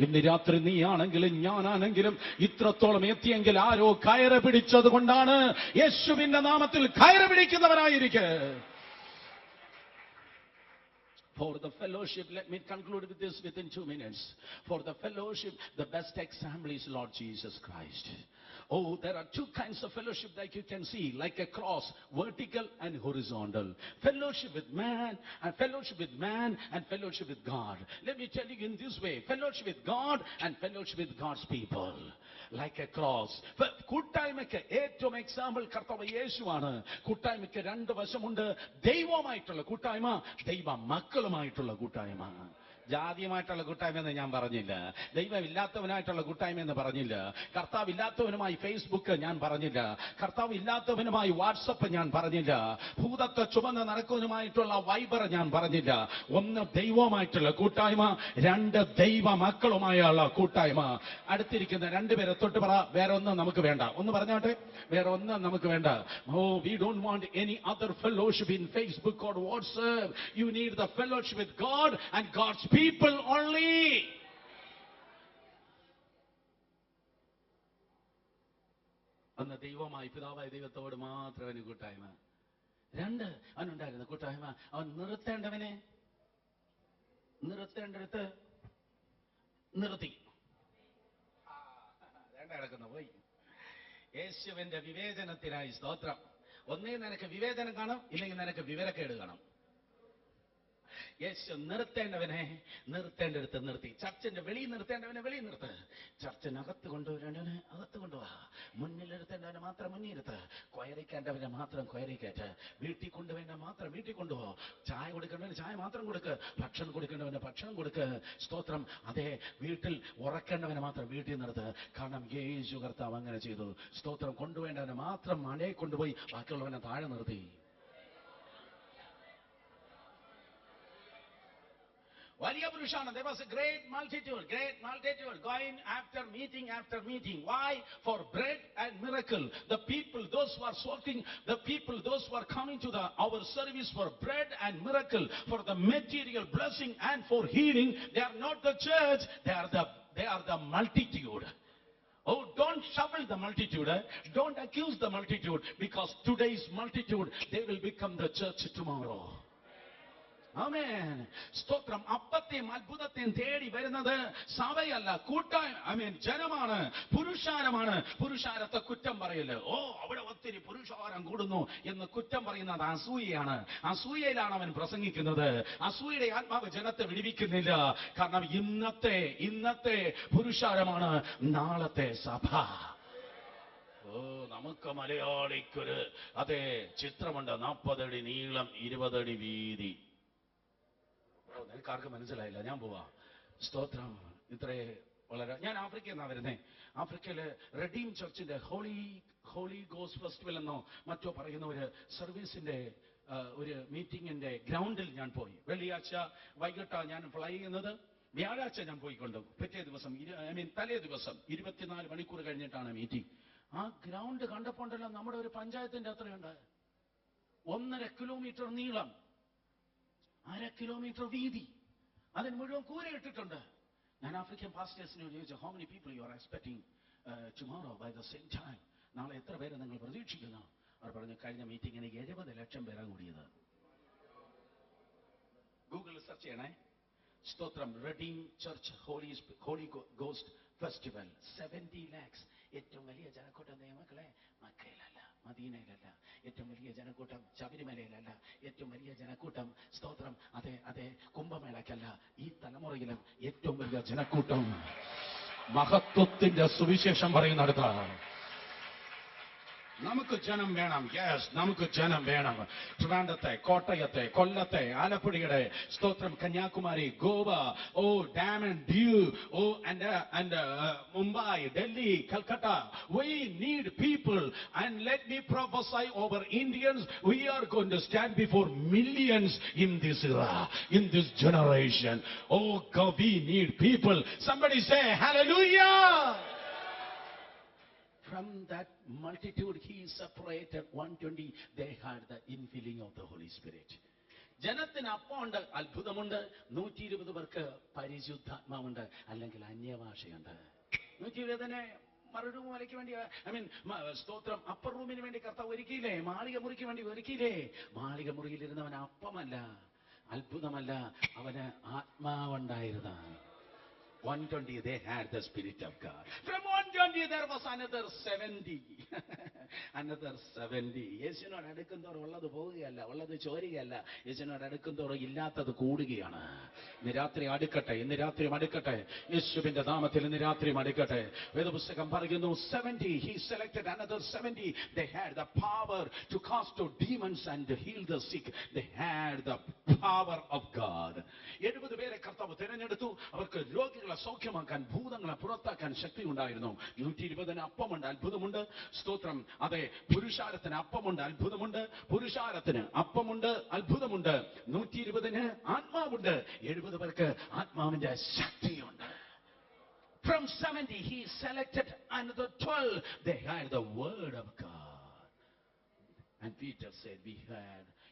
ഇന്ന് രാത്രി നീ ആണെങ്കിലും ഞാനാണെങ്കിലും ഇത്രത്തോളം എത്തിയെങ്കിൽ ആരോ കയറ് പിടിച്ചത് കൊണ്ടാണ്. യേശുവിന്റെ നാമത്തിൽ കയറ് പിടിക്കുന്നവരായിരിക്കെ. For the fellowship, let me conclude with this within 2 minutes. For the fellowship, the best example is Lord Jesus Christ. Oh, there are two kinds of fellowship that you can see, like a cross, vertical and horizontal. Fellowship with man and fellowship with man and fellowship with God. Let me tell you in this way, fellowship with God and fellowship with God's people. Like a cross. കൂട്ടായ്മയ്ക്ക് ഏറ്റവും example കർത്താവ് യേശുവാണ്. കൂട്ടായ്മയ്ക്ക് രണ്ട് വശമുണ്ട്. ദൈവവുമായിട്ടുള്ള കൂട്ടായ്മ, ദൈവ മക്കളുമായിട്ടുള്ള കൂട്ടായ്മ. ജാതിയുമായിട്ടുള്ള കൂട്ടായ്മ എന്ന് ഞാൻ പറഞ്ഞില്ല. ദൈവമില്ലാത്തവനായിട്ടുള്ള കൂട്ടായ്മ എന്ന് പറഞ്ഞില്ല. കർത്താവ് ഇല്ലാത്തവനുമായി ഫേസ്ബുക്ക് ഞാൻ പറഞ്ഞില്ല. കർത്താവ് ഇല്ലാത്തവനുമായി വാട്സപ്പ് ഞാൻ പറഞ്ഞില്ല. ഭൂതത്തെ ചുമന്ന് നടക്കുന്നതുമായിട്ടുള്ള വൈബർ ഞാൻ പറഞ്ഞില്ല. ഒന്ന് ദൈവവുമായിട്ടുള്ള കൂട്ടായ്മ, രണ്ട് ദൈവ മക്കളുമായുള്ള കൂട്ടായ്മ. അടുത്തിരിക്കുന്ന രണ്ടുപേരെ തൊട്ട് പറ, വേറെ ഒന്നും നമുക്ക് വേണ്ട. ഒന്ന് പറഞ്ഞോട്ടെ, വേറെ ഒന്നും നമുക്ക് വേണ്ട. Oh, we don't want any other fellowship in Facebook or WhatsApp. You need the fellowship with God and God's people only. അന്ന് ദൈവമായി പിതാവായ ദൈവത്തോട് മാത്രം അവന് കൂട്ടായ്മ. രണ്ട്, അവനുണ്ടായിരുന്ന കൂട്ടായ്മ, അവൻ നിർത്തേണ്ടവനെ നിർത്തേണ്ടടുത്ത് നിർത്തി. രണ്ടടക്കുന്ന പോയി. യേശുവിന്റെ വിവേചനത്തിനായി സ്തോത്രം. ഒന്നേ നിനക്ക് വിവേചനം കാണും, ഇല്ലെങ്കിൽ നിനക്ക് വിവരക്കേട് കാണും. യേശു നിർത്തേണ്ടവനെ നിർത്തേണ്ടടുത്ത് നിർത്തി. ചർച്ചിന്റെ വെളിയിൽ നിർത്തേണ്ടവനെ വെളിയിൽ നിർത്ത്. ചർച്ചിനകത്ത് കൊണ്ടുവരേണ്ടവനെ അകത്ത് കൊണ്ടുപോവാ. മുന്നിലിരുത്തേണ്ടവനെ മാത്രം മുന്നിരുത്ത്. കൊയറിക്കേണ്ടവനെ മാത്രം കൊയറിക്കേറ്റ്. വീട്ടിൽ കൊണ്ടുവേണ്ട മാത്രം വീട്ടിൽ കൊണ്ടുപോ. ചായ കൊടുക്കേണ്ടവന് ചായ മാത്രം കൊടുക്ക്. ഭക്ഷണം കൊടുക്കേണ്ടവന് ഭക്ഷണം കൊടുക്ക്. സ്തോത്രം. അതേ, വീട്ടിൽ ഉറക്കേണ്ടവനെ മാത്രം വീട്ടിൽ നിർത്ത്. കാരണം യേശു കർത്താവ് അങ്ങനെ ചെയ്തു. സ്തോത്രം. കൊണ്ടുവേണ്ടവനെ മാത്രം മലയെ കൊണ്ടുപോയി ബാക്കിയുള്ളവനെ താഴെ നിർത്തി. There was a great multitude going after meeting. Why? For bread and miracle. The people, those who are soaking, the people, those who are coming to our service for bread and miracle, for the material blessing and for healing, they are not the church, they are the multitude. Oh, don't shovel the multitude. Don't accuse the multitude, because today's multitude, they will become the church tomorrow. ആമേൻ. സ്തോത്രം. അപ്പത്തെയും അത്ഭുതത്തെയും തേടി വരുന്നത് സഭയല്ല, ജനമാണ്, പുരുഷാരമാണ്. പുരുഷാരത്തെ കുറ്റം പറയല്. ഓ, അവിടെ ഒത്തിരി പുരുഷാരം കൂടുന്നു എന്ന് കുറ്റം പറയുന്നത് അസൂയയാണ്. അസൂയയിലാണ് അവൻ പ്രസംഗിക്കുന്നത്. അസൂയയുടെ ആത്മാവ് ജനത്തെ വിടിവിക്കുന്നില്ല. കാരണം ഇന്നത്തെ പുരുഷാരമാണ് നാളത്തെ സഭ. ഓ, നമുക്ക് മലയാളിക്കൊരു അതേ ചിത്രമുണ്ട്. 40 അടി നീളം, 20 അടി വീതി. നിനക്കാർക്ക് മനസ്സിലായില്ല, ഞാൻ പോവാ. സ്തോത്രം. ഇത്രേ വളരെ. ഞാൻ ആഫ്രിക്കയിൽ നിന്നാണ് വരുന്നേ. ആഫ്രിക്കയില് റെഡീം ചർച്ചിന്റെ ഹോളി ഗോസ്റ്റ് ഫെസ്റ്റിവൽ എന്നോ മറ്റോ പറയുന്ന ഒരു സർവീസിന്റെ ഒരു മീറ്റിംഗിന്റെ ഗ്രൗണ്ടിൽ ഞാൻ പോയി. വെള്ളിയാഴ്ച വൈകിട്ടാണ് ഞാൻ ഫ്ലൈ ചെയ്യുന്നത്. വ്യാഴാഴ്ച ഞാൻ പോയിക്കൊണ്ടു. പിറ്റേ ദിവസം തലേ ദിവസം 24 മണിക്കൂർ കഴിഞ്ഞിട്ടാണ് മീറ്റിംഗ്. ആ ഗ്രൗണ്ട് കണ്ടപ്പോണ്ടല്ലോ നമ്മുടെ ഒരു പഞ്ചായത്തിന്റെ അത്രയുണ്ട്. 1.5 കിലോമീറ്റർ നീളം, 1/2 കിലോമീറ്റർ വീതി. അതിന് മുഴുവൻ കൂര ഇട്ടിട്ടുണ്ട്. ഞാൻ ആഫ്രിക്കൻ പാസ്റ്റേഴ്സിനോട് ചോദിച്ചു, how many people you are expecting tomorrow bye the same time? നാളെ എത്ര പേരെ നിങ്ങൾ പ്രതീക്ഷിക്കുന്നു? അവർ പറഞ്ഞു, കഴിഞ്ഞ മീറ്റിംഗിന് 70 ലക്ഷം പേരാ കൂടിയത്. ഗൂഗിളിൽ സെർച്ച് ചെയ്യണേ. സ്തോത്രം. Redeem church Holy Ghost festival 70 lakhs. ഏറ്റവും വലിയ ജനക്കൂട്ടം മക്കളെ മക്കയിലല്ല, മദീനയിലല്ല. ഏറ്റവും വലിയ ജനക്കൂട്ടം ശബരിമലയിലല്ല. ഏറ്റവും വലിയ ജനക്കൂട്ടം സ്തോത്രം അതെ കുംഭമേളയ്ക്കല്ല. ഈ തലമുറയിലും ഏറ്റവും വലിയ ജനക്കൂട്ടം മഹത്വത്തിന്റെ സുവിശേഷം പറയുന്നിടത്താണ്. നമുക്ക് ജനം വേണം. യെസ്, നമുക്ക് ജനം വേണം. ട്രിവാൻഡ്രത്തെ, കോട്ടയത്തെ, കൊല്ലത്തെ, ആലപ്പുഴയുടെ സ്തോത്രം, Kanyakumari, Goa, oh Daman and Diu, oh and Mumbai, Delhi, Calcutta. We need people, and let me prophesy over Indians. We are going to stand before millions in this era, in this generation. Oh God, we need people. Somebody say hallelujah. From that multitude he separated 120. They had the infilling of the Holy Spirit. ജനത്തിന് അപ്പമുണ്ട്, അത്ഭുതമുണ്ട്. 120 പേർക്ക് പരിശുദ്ധാത്മാവുണ്ട്, അല്ലെങ്കിൽ അന്യഭാഷയുണ്ട്. 120 മറുരൂമലയ്ക്ക് വേണ്ടി, സ്തോത്രം, upper റൂമിന് വേണ്ടി കർത്താവ് ഒരുക്കിയില്ലേ? മാളിക മുറിക്ക് വേണ്ടി ഒരുക്കിയില്ലേ? മാളിക മുറിയിലിരുന്നവൻ അപ്പമല്ല, അത്ഭുതമല്ല, അവന് ആത്മാവുണ്ടായിരുന്നു. 120, they had the Spirit of God. From 120 there was another 70. Another 70. യേശുവിനോട് അടുക്കുന്തോറും ഉള്ളത് പോവുകയല്ല, ഉള്ളത് ചോരുകയല്ല. യേശുവിനോട് അടുക്കുന്തോറും ഇല്ലാത്തത് കൂടുകയാണ്. ഇന്ന് രാത്രി അടുക്കട്ടെ, ഇന്ന് രാത്രി അടുക്കട്ടെ, യേശുവിന്റെ നാമത്തിൽ ഇന്ന് രാത്രി അടുക്കട്ടെ. വേദപുസ്തകം പറയുന്നു 70, he selected another 70. They had the power to cast out demons and to heal the sick. They had the power of God. 70 പേരെ കർത്താവ് തിരഞ്ഞെടുത്തു. അവർക്ക് രോഗികളെ സൗഖ്യമാക്കാൻ, ഭൂതങ്ങളെ പുറത്താക്കാൻ ശക്തി ഉണ്ടായിരുന്നു. 120 അപ്പമുണ്ട്, അത്ഭുതമുണ്ട്. സ്തോത്രം. അതെ, പുരുഷാരത്തിന് അപ്പമുണ്ട്, അത്ഭുതമുണ്ട്. പുരുഷാരത്തിന് അപ്പമുണ്ട്, അത്ഭുതമുണ്ട്. 120 ആത്മാവുണ്ട്. 70 പേർക്ക് ആത്മാവിന്റെ ശക്തിയുണ്ട്. From 70 he selected another 12. They had the word of God. And Peter said,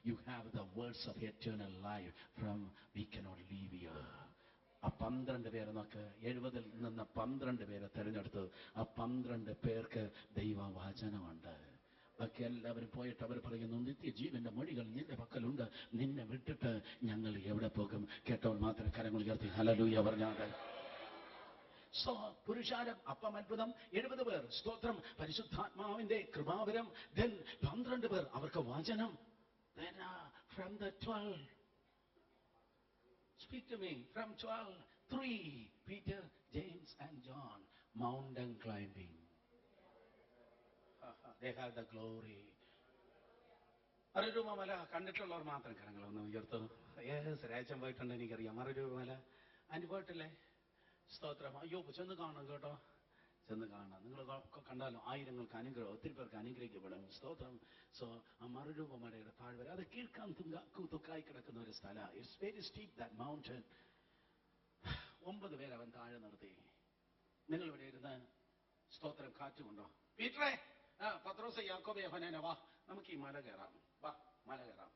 you have the words of eternal life. From we cannot leave here. ആ 12 പേരെ നോക്ക്. 70 നിന്ന് 12 പേരെ തെരഞ്ഞെടുത്തു. ആ 12 പേർക്ക് ദൈവവചനമുണ്ട്. ബാക്കി എല്ലാവരും പോയിട്ട് അവർ പറയുന്നു, നിത്യജീവന്റെ മൊഴികൾ നിന്റെ പക്കലുണ്ട്, നിന്നെ വിട്ടിട്ട് ഞങ്ങൾ എവിടെ പോകും? കേട്ടവൻ മാത്രം കരങ്ങൾ ഉയർത്തി ഹല്ലേലൂയ പറഞ്ഞാൽ. സോ പുരുഷാരം, അപ്പം, അത്ഭുതം. 70 പേർ സ്തോത്രം, പരിശുദ്ധാത്മാവിന്റെ കൃപാവരം. then 12 പേർ അവർക്ക് വചനം. then from the 12, speak to me, from 12, 3, Peter, James and John, mountain climbing. They had the glory. മറുരൂപമല കണ്ടിട്ടുള്ളവർ മാത്രം കരങ്ങളൊന്ന് ഉയർത്തു. രാജ്യം പോയിട്ടുണ്ട്, എനിക്കറിയാം. മറുരൂപമല അനുഭവത്തില്ലേ? സ്തോത്രം. അയ്യോ, ചെന്ന് കാണണം കേട്ടോ, ചെന്ന് കാണാം. നിങ്ങൾ കണ്ടാലും ആയിരങ്ങൾക്ക് അനുഗ്രഹം, ഒത്തിരി പേർക്ക് അനുഗ്രഹിക്കപ്പെടും. സ്തോത്രം. സോ ആ മറുരൂപമലയുടെ താഴ്വര, അത് കേൾക്കാൻ തുക്കായി കിടക്കുന്ന ഒരു സ്ഥലം. It's very steep that mountain. 9 പേര് അവൻ താഴെ നിർത്തി. നിങ്ങൾ ഇവിടെ ഇരുന്ന് സ്തോത്രം കാറ്റുകൊണ്ടോ? പീറ്ററേ, പത്രോസ്, യാക്കോബേ, യോഹന്നാനെ, വാ നമുക്ക് ഈ മല കയറാം, വാ മല കയറാം.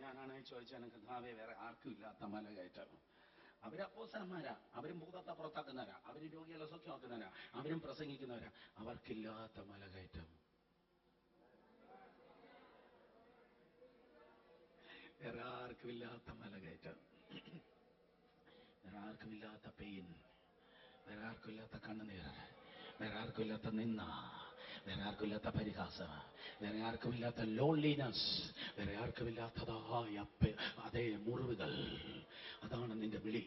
ഞാനാണ് ചോദിച്ചാൽ കർത്താവേ, വേറെ ആർക്കും ഇല്ലാത്ത മല കയറ്റം. അവര് അപ്പോസ്തലന്മാരാ, അവരും ഭൂതത്തെ പുറത്താക്കുന്നവരാ, അവരും രോഗികളെ സൗഖ്യമാക്കുന്നവരാ, അവരും പ്രസംഗിക്കുന്നവരാ. അവർക്കില്ലാത്ത മലകയറ്റം, വേറെ ആർക്കുമില്ലാത്ത മലകയറ്റം, വേറെ ആർക്കുമില്ലാത്ത പെയിൻ, വേറെ ആർക്കുമില്ലാത്ത കണ്ണുനീർ, വേറെ ആർക്കുമില്ലാത്ത നിന്ന, വേറെ ആർക്കുമില്ലാത്ത പരിഹാസം, വേറെ ആർക്കുമില്ലാത്ത ലോൺലിനെസ്, വേറെ ആർക്കുമില്ലാത്തതായ അതേ മുറിവുകൾ. അതാണ് നിന്റെ വിളി,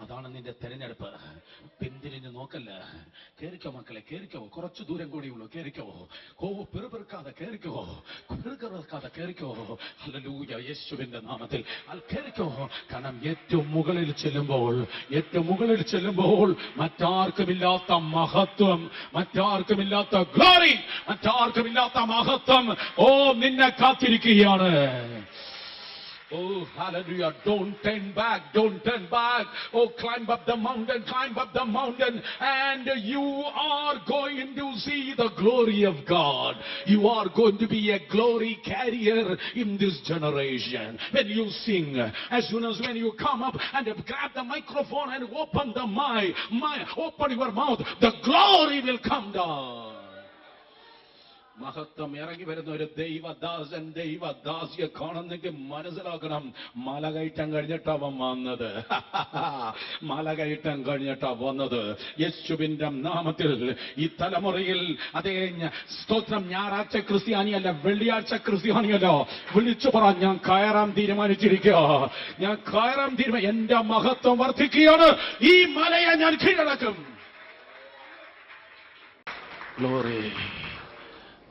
അതാണ് നിന്റെ തെരഞ്ഞെടുപ്പ്. പിന്തിരിഞ്ഞ് നോക്കല്ല. കേറിക്കോ മക്കളെ, കേറിക്കോ. കുറച്ചു ദൂരം കൂടിയുള്ളൂ, കേറിക്കോ. പെറുപെറുക്കാതെ കേറിക്കോ, പെറുകെറുക്കാതെ കേറിക്കോ. ഹല്ലേലൂയ, യേശുവിന്റെ നാമത്തിൽ കേറിക്കോ. കാരണം ഏറ്റവും മുകളിൽ ചെല്ലുമ്പോൾ, ഏറ്റവും മുകളിൽ ചെല്ലുമ്പോൾ മറ്റാർക്കുമില്ലാത്ത മഹത്വം, മറ്റാർക്കുമില്ലാത്ത ഗ്ലോറി, മറ്റാർക്കുമില്ലാത്ത മഹത്വം നിന്നെ കാത്തിരിക്കുകയാണ്. Oh, hallelujah. Don't turn back. Don't turn back. Oh, climb up the mountain. Climb up the mountain. And you are going to see the glory of God. You are going to be a glory carrier in this generation. When you sing, as soon as when you come up and grab the microphone and open the open your mouth, the glory will come down. മഹത്വം ഇറങ്ങി വരുന്ന ഒരു ദൈവദാസൻ, ദൈവദാസിയെ കാണുന്നെങ്കിൽ മനസ്സിലാക്കണം, മലകയറ്റം കഴിഞ്ഞിട്ടാ വന്നത്. മലകയറ്റം കഴിഞ്ഞിട്ടാ വന്നത്. യേശുവിന്റെ നാമത്തിൽ ഈ തലമുറയിൽ അതേ സ്തോത്രം, ഞായറാഴ്ച ക്രിസ്ത്യാനിയല്ല, വെള്ളിയാഴ്ച ക്രിസ്ത്യാനിയല്ല, വിളിച്ചു പറ, ഞാൻ കയറാൻ തീരുമാനിച്ചിരിക്കുക. ഞാൻ കയറാൻ എന്റെ മഹത്വം വർദ്ധിക്കുകയാണ്. ഈ മലയെ ഞാൻ കീഴടക്കും. Glory,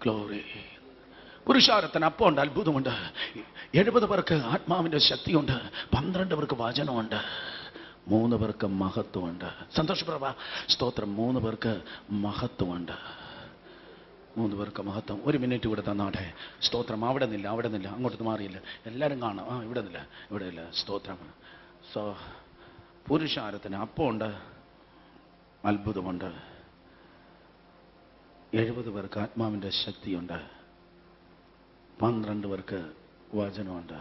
glory. പുരുഷാരത്തിന് അപ്പമുണ്ട്, അത്ഭുതമുണ്ട്. 70 പേർക്ക് ആത്മാവിന്റെ ശക്തിയുണ്ട്, 12 പേർക്ക് വചനമുണ്ട്, 3 പേർക്ക് മഹത്വമുണ്ട്. സന്തോഷപ്രഭ സ്തോത്രം. 3 പേർക്ക് മഹത്വമുണ്ട്, 3 പേർക്ക് മഹത്വം. 1 മിനിറ്റ് കൂടെ തന്നാട്ടെ. സ്തോത്രം. അവിടെ നില്ല, അവിടെ നില്ല, അങ്ങോട്ട് മാറിയില്ല, എല്ലാവരും കാണാം. ഇവിടെ നില്ല, ഇവിടെ ഇല്ല. സ്തോത്രം. സോ പുരുഷാരത്തിന് അപ്പമുണ്ട്, അത്ഭുതമുണ്ട്. 70 പേർക്ക് ആത്മാവിന്റെ ശക്തിയുണ്ട്, 12 പേർക്ക് വചനമുണ്ട്.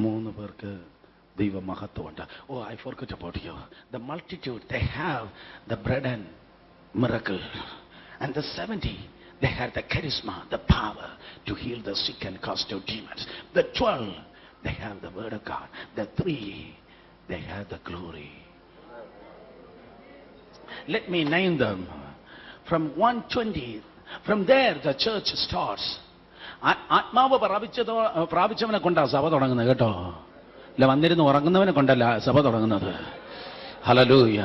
3 പേർക്ക് ദൈവമഹത്വമുണ്ട്. Oh, I forgot about you. The multitude they have the bread and miracle, and the 70 they had the charisma, the power to heal the sick and cast out demons. The 12 they have the word of God. The 3 they have the glory. Let me name them. From 120, from there the church starts. ആത്മാവ് പ്രാപിച്ചവനെ കൊണ്ടാ സഭ തുടങ്ങുന്നത് കേട്ടോ. അല്ല, വന്നിരുന്ന് ഉറങ്ങുന്നവനെ കൊണ്ടല്ല സഭ തുടങ്ങുന്നത്. ഹല്ലേലൂയ,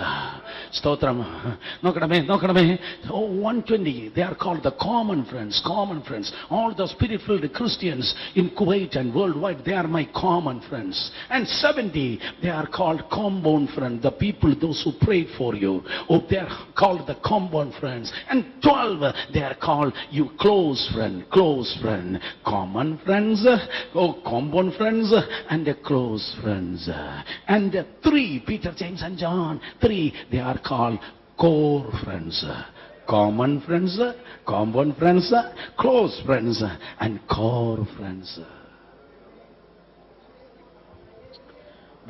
സ്തോത്രം. നോക്കണമേ. 120 they are called the common friends. All the spirit filled Christians in Kuwait and worldwide, they are my common friends. And 70 they are called compound friends, the people those who prayed for you. Oh, they are called the compound friends. And 12 they are called you close friend. Common friends, oh, compound friends, and close friends. And 3 Peter, James and John, 3 they are called core friends. Common friends, compound friends, close friends, and core friends.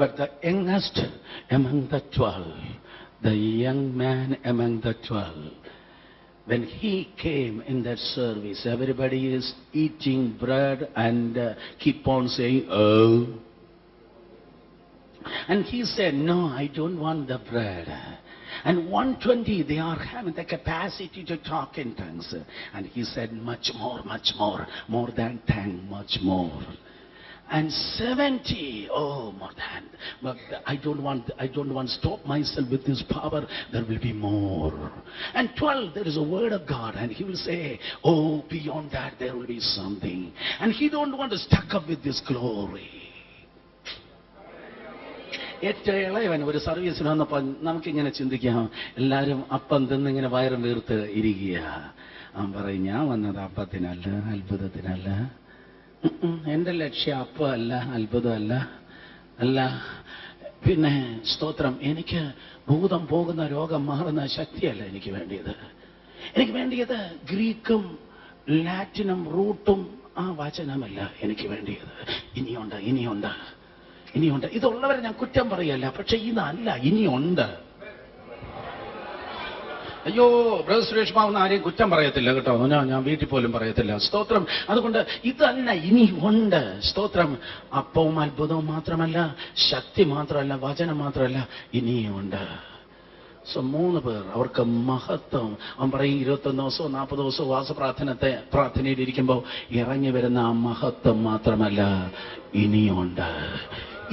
But the youngest among the 12, the young man among the 12, when he came in that service, everybody is eating bread and keep on saying, oh. And he said, no, I don't want the bread. And 120 they are having the capacity to talk in tongues. And he said, much more than 10, much more. And 70, oh, more than. But I don't want to stop myself with this power. There will be more. And 12, there is a word of God, and he will say, oh, beyond that there will be something. And he don't want to stuck up with this glory. ഏറ്റവും ഇളയവൻ ഒരു സർവീസിന് വന്നപ്പോൾ നമുക്കിങ്ങനെ ചിന്തിക്കാം, എല്ലാവരും അപ്പം തിന്നിങ്ങനെ വയറും വീർത്ത് ഇരിക്കുക. അവൻ പറയും, ഞാൻ വന്നത് അപ്പത്തിനല്ല, അത്ഭുതത്തിനല്ല. എൻ്റെ ലക്ഷ്യം അപ്പമല്ല, അത്ഭുതമല്ല. അല്ല, പിന്നെ സ്തോത്രം, എനിക്ക് ഭൂതം പോകുന്ന രോഗം മാറുന്ന ശക്തിയല്ല എനിക്ക് വേണ്ടിയത്. എനിക്ക് വേണ്ടിയത് ഗ്രീക്കും ലാറ്റിനും റൂട്ടും ആ വചനമല്ല എനിക്ക് വേണ്ടിയത്. ഇനിയുണ്ട്. ഇതുള്ളവരെ ഞാൻ കുറ്റം പറയല്ല, പക്ഷെ ഇതല്ല, ഇനിയുണ്ട്. അയ്യോ, ബ്രദർ സുരേഷ് ബാബു ആരെയും കുറ്റം പറയത്തില്ല കേട്ടോ, ഞാൻ വീട്ടിൽ പോലും പറയത്തില്ല. സ്തോത്രം. അതുകൊണ്ട് ഇതല്ല, ഇനിയുണ്ട്. സ്തോത്രം. അപ്പവും അത്ഭുതവും മാത്രമല്ല, ശക്തി മാത്രമല്ല, വചനം മാത്രമല്ല, ഇനിയുണ്ട്. സോ 3 പേർ, അവർക്ക് മഹത്വം. അവൻ പറയും 21 ദിവസവും 40 ദിവസവും പ്രാർത്ഥനയിൽ ഇരിക്കുമ്പോൾ ഇറങ്ങി വരുന്ന ആ മഹത്വം മാത്രമല്ല, ഇനിയുണ്ട്.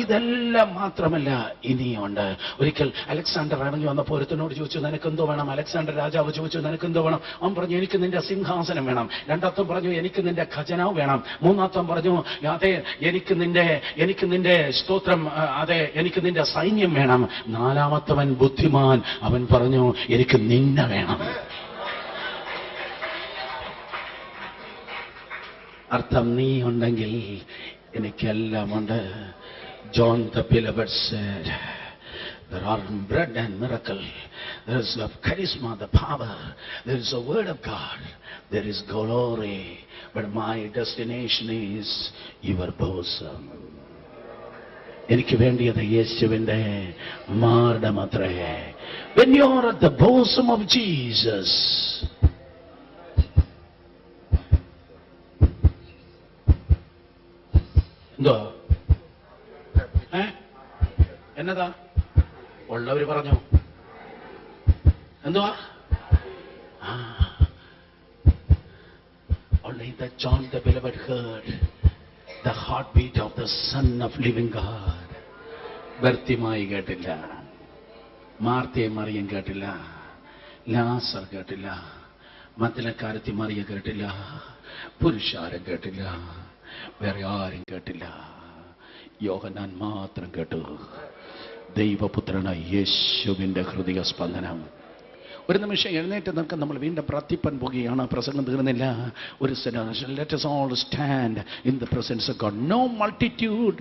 ഇതെല്ലാം മാത്രമല്ല, ഇനിയുണ്ട്. ഒരിക്കൽ അലക്സാണ്ടർ ഇറങ്ങി വന്നപ്പോൾ ഒരുത്തനോട് ചോദിച്ചു, നിനക്കെന്തോ വേണം? അലക്സാണ്ടർ രാജാവ് ചോദിച്ചു, നിനക്കെന്തോ വേണം? അവൻ പറഞ്ഞു, എനിക്ക് നിന്റെ സിംഹാസനം വേണം. രണ്ടാമത്തം പറഞ്ഞു, എനിക്ക് നിന്റെ ഖജനാവ് വേണം. മൂന്നാമത്തം പറഞ്ഞു, അതെ, എനിക്ക് നിന്റെ സ്തോത്രം, അതെ, എനിക്ക് നിന്റെ സൈന്യം വേണം. നാലാമത്തവൻ ബുദ്ധിമാൻ, അവൻ പറഞ്ഞു, എനിക്ക് നിന്നെ വേണം. അർത്ഥം, നീ ഉണ്ടെങ്കിൽ എനിക്കെല്ലാം ഉണ്ട്. John the Beloved said, there are bread and miracle, there is a charisma, the power, there is a word of God, there is glory, but my destination is your bosom. എനിക്ക് വേണ്ടിയത് യേശുവിന്റെ മാർദ്ദമത്രേ. When you are at the bosom of Jesus, എന്തോ എന്നതാ ഉള്ളവര് പറഞ്ഞു, എന്തുവാ? Only that John the Beloved heard the heartbeat of the Son of Living God. Bartimaeus കേട്ടില്ല, മാർത്തയും മറിയം കേട്ടില്ല, ലാസർ കേട്ടില്ല, മദ്ദലക്കാരത്തി മറിയ കേട്ടില്ല, പുരുഷാരം കേട്ടില്ല, വേറെ ആരും കേട്ടില്ല. യോഹന്നാൻ മാത്രം കേട്ടു. ദൈവപുത്രനായ യേശുവിന്റെ ഹൃദയ സ്പന്ദനം. ഒരു നിമിഷം എഴുന്നേറ്റ് നിൽക്കാൻ നമ്മൾ വീണ്ടും പ്രാർത്ഥിപ്പാൻ പോകുകയാണ്. പ്രസംഗം തീർന്നില്ല. ഒരു let us all stand in the presence of God. No multitude,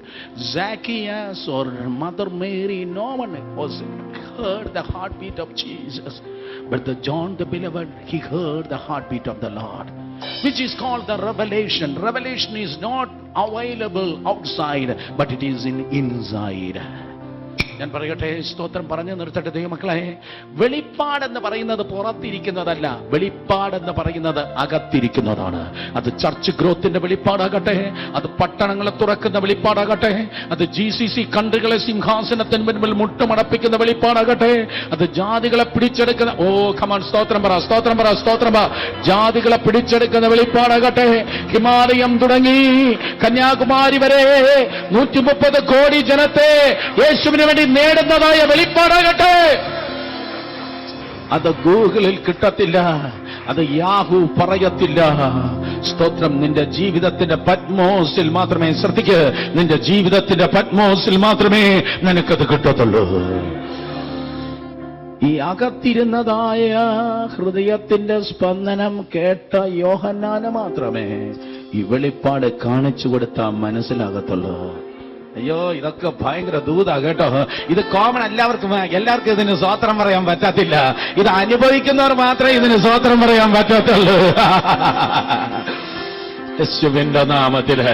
Zacchaeus or Mother Mary, no one was heard the heartbeat of Jesus, but the John the Beloved, he heard the heartbeat of the Lord. which is called the revelation. Revelation is not available outside, but it is in inside. ഞാൻ പറയട്ടെ, സ്തോത്രം പറഞ്ഞു നിർത്തട്ടെ ദൈവമക്കളെ. വെളിപ്പാടെന്ന് പറയുന്നത് പുറത്തിരിക്കുന്നതല്ല, വെളിപ്പാടെന്ന് പറയുന്നത് അകത്തിരിക്കുന്നതാണ്. അത് church ഗ്രോത്തിന്റെ വെളിപ്പാടാകട്ടെ, അത് പട്ടണങ്ങളെ തുറക്കുന്ന വെളിപ്പാടാകട്ടെ, അത് GCC കൺട്രികളെ സിംഹാസനത്തിന് മുൻപിൽ മുട്ടുമടപ്പിക്കുന്ന വെളിപ്പാടാകട്ടെ, അത് ജാതികളെ പിടിച്ചെടുക്കുന്ന, ഓ കമാൻ, സ്തോത്രം പറ, സ്തോത്രം പറ, സ്തോത്രം പറ, ജാതികളെ പിടിച്ചെടുക്കുന്ന വെളിപ്പാടാകട്ടെ. ഹിമാലയം തുടങ്ങി കന്യാകുമാരി വരെ 130 കോടി ജനത്തെ യേശുവിന് വേണ്ടി നേടുന്നതായ വെളിപ്പാടാകട്ടെ. അത് ഗൂഗിളിൽ കിട്ടത്തില്ല, അത് യാഹൂ പറയത്തില്ല. സ്തോത്രം. നിന്റെ ജീവിതത്തിന്റെ പത്മോസിൽ മാത്രമേ, ശ്രദ്ധിക്ക്, നിന്റെ ജീവിതത്തിന്റെ പത്മോസിൽ മാത്രമേ നിനക്കത് കിട്ടത്തുള്ളൂ. ഈ അകത്തിരുന്നതായ ഹൃദയത്തിന്റെ സ്പന്ദനം കേട്ട യോഹന്നാന് മാത്രമേ ഈ വെളിപ്പാട് കാണിച്ചു കൊടുത്താൽ മനസ്സിലാകത്തുള്ളൂ. അയ്യോ, ഇതൊക്കെ ഭയങ്കര ദൂതാ കേട്ടോ. ഇത് കോമൺ, എല്ലാവർക്കും ഇതിന് സ്തോത്രം പറയാൻ പറ്റത്തില്ല. ഇത് അനുഭവിക്കുന്നവർ മാത്രമേ ഇതിന് സ്തോത്രം പറയാൻ പറ്റത്തുള്ളൂ. യേശുവിന്റെ നാമത്തില്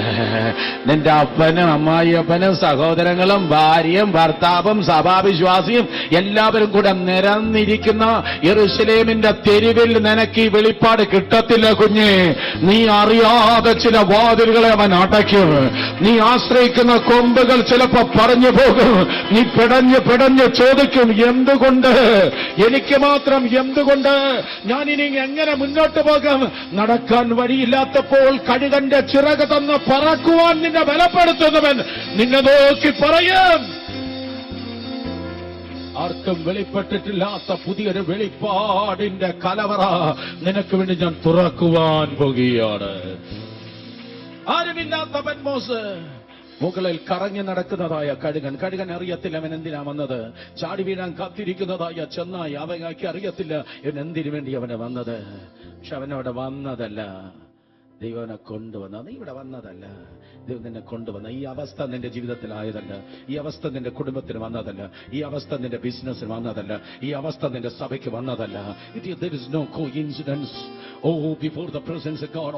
നിന്റെ അപ്പനും അമ്മായിയപ്പനും സഹോദരങ്ങളും ഭാര്യയും ഭർത്താവും സഭാവിശ്വാസിയും എല്ലാവരും കൂടെ നിരന്നിരിക്കുന്ന യെരൂശലേമിന്റെ തെരുവിൽ നിനക്ക് ഈ വെളിപ്പാട് കിട്ടത്തില്ല കുഞ്ഞേ. നീ അറിയാതെ ചില വാതിലുകളെ അവൻ അടയ്ക്കും. നീ ആശ്രയിക്കുന്ന കൊമ്പുകൾ ചിലപ്പോ പറഞ്ഞു പോകും. നീ പിടഞ്ഞ് ചോദിക്കും, എന്തുകൊണ്ട് എനിക്ക് മാത്രം, എന്തുകൊണ്ട് ഞാൻ ഇനി എങ്ങനെ മുന്നോട്ട് പോകും? നടക്കാൻ വഴിയില്ലാത്തപ്പോൾ കഴുകന്റെ ചിറക് തന്ന് പറക്കുവാൻ നിന്നെ ബലപ്പെടുത്തുന്നവൻ നിന്നെ നോക്കി പറയും. ആർക്കും വെളിപ്പെട്ടിട്ടില്ലാത്ത പുതിയൊരു വെളിപ്പാടിന്റെ കലവറ നിനക്ക് വേണ്ടി ഞാൻ തുറക്കുവാൻ പോകുകയാണ്. ആരുമില്ലാത്ത പത്മോസ്, മുകളിൽ കറങ്ങി നടക്കുന്നതായ കഴുകൻ അറിയത്തില്ല അവൻ എന്തിനാ വന്നത്. ചാടി വീഴാൻ കാത്തിരിക്കുന്നതായ ചെന്നായി, അവയ്ക്ക് അറിയത്തില്ല അവൻ എന്തിനു വേണ്ടി അവന് വന്നത്. പക്ഷെ അവനവിടെ വന്നതല്ല, ദൈവം അവനെ കൊണ്ടുവന്ന. നീ ഇവിടെ വന്നതല്ല, ദൈവം നിന്നെ കൊണ്ടുവന്ന. ഈ അവസ്ഥ നിന്റെ ജീവിതത്തിലായതല്ല, ഈ അവസ്ഥ നിന്റെ കുടുംബത്തിന് വന്നതല്ല, ഈ അവസ്ഥ നിന്റെ ബിസിനസ്സിന് വന്നതല്ല, ഈ അവസ്ഥ നിന്റെ സഭയ്ക്ക് വന്നതല്ല. There is no coincidence. Oh, before the presence of God,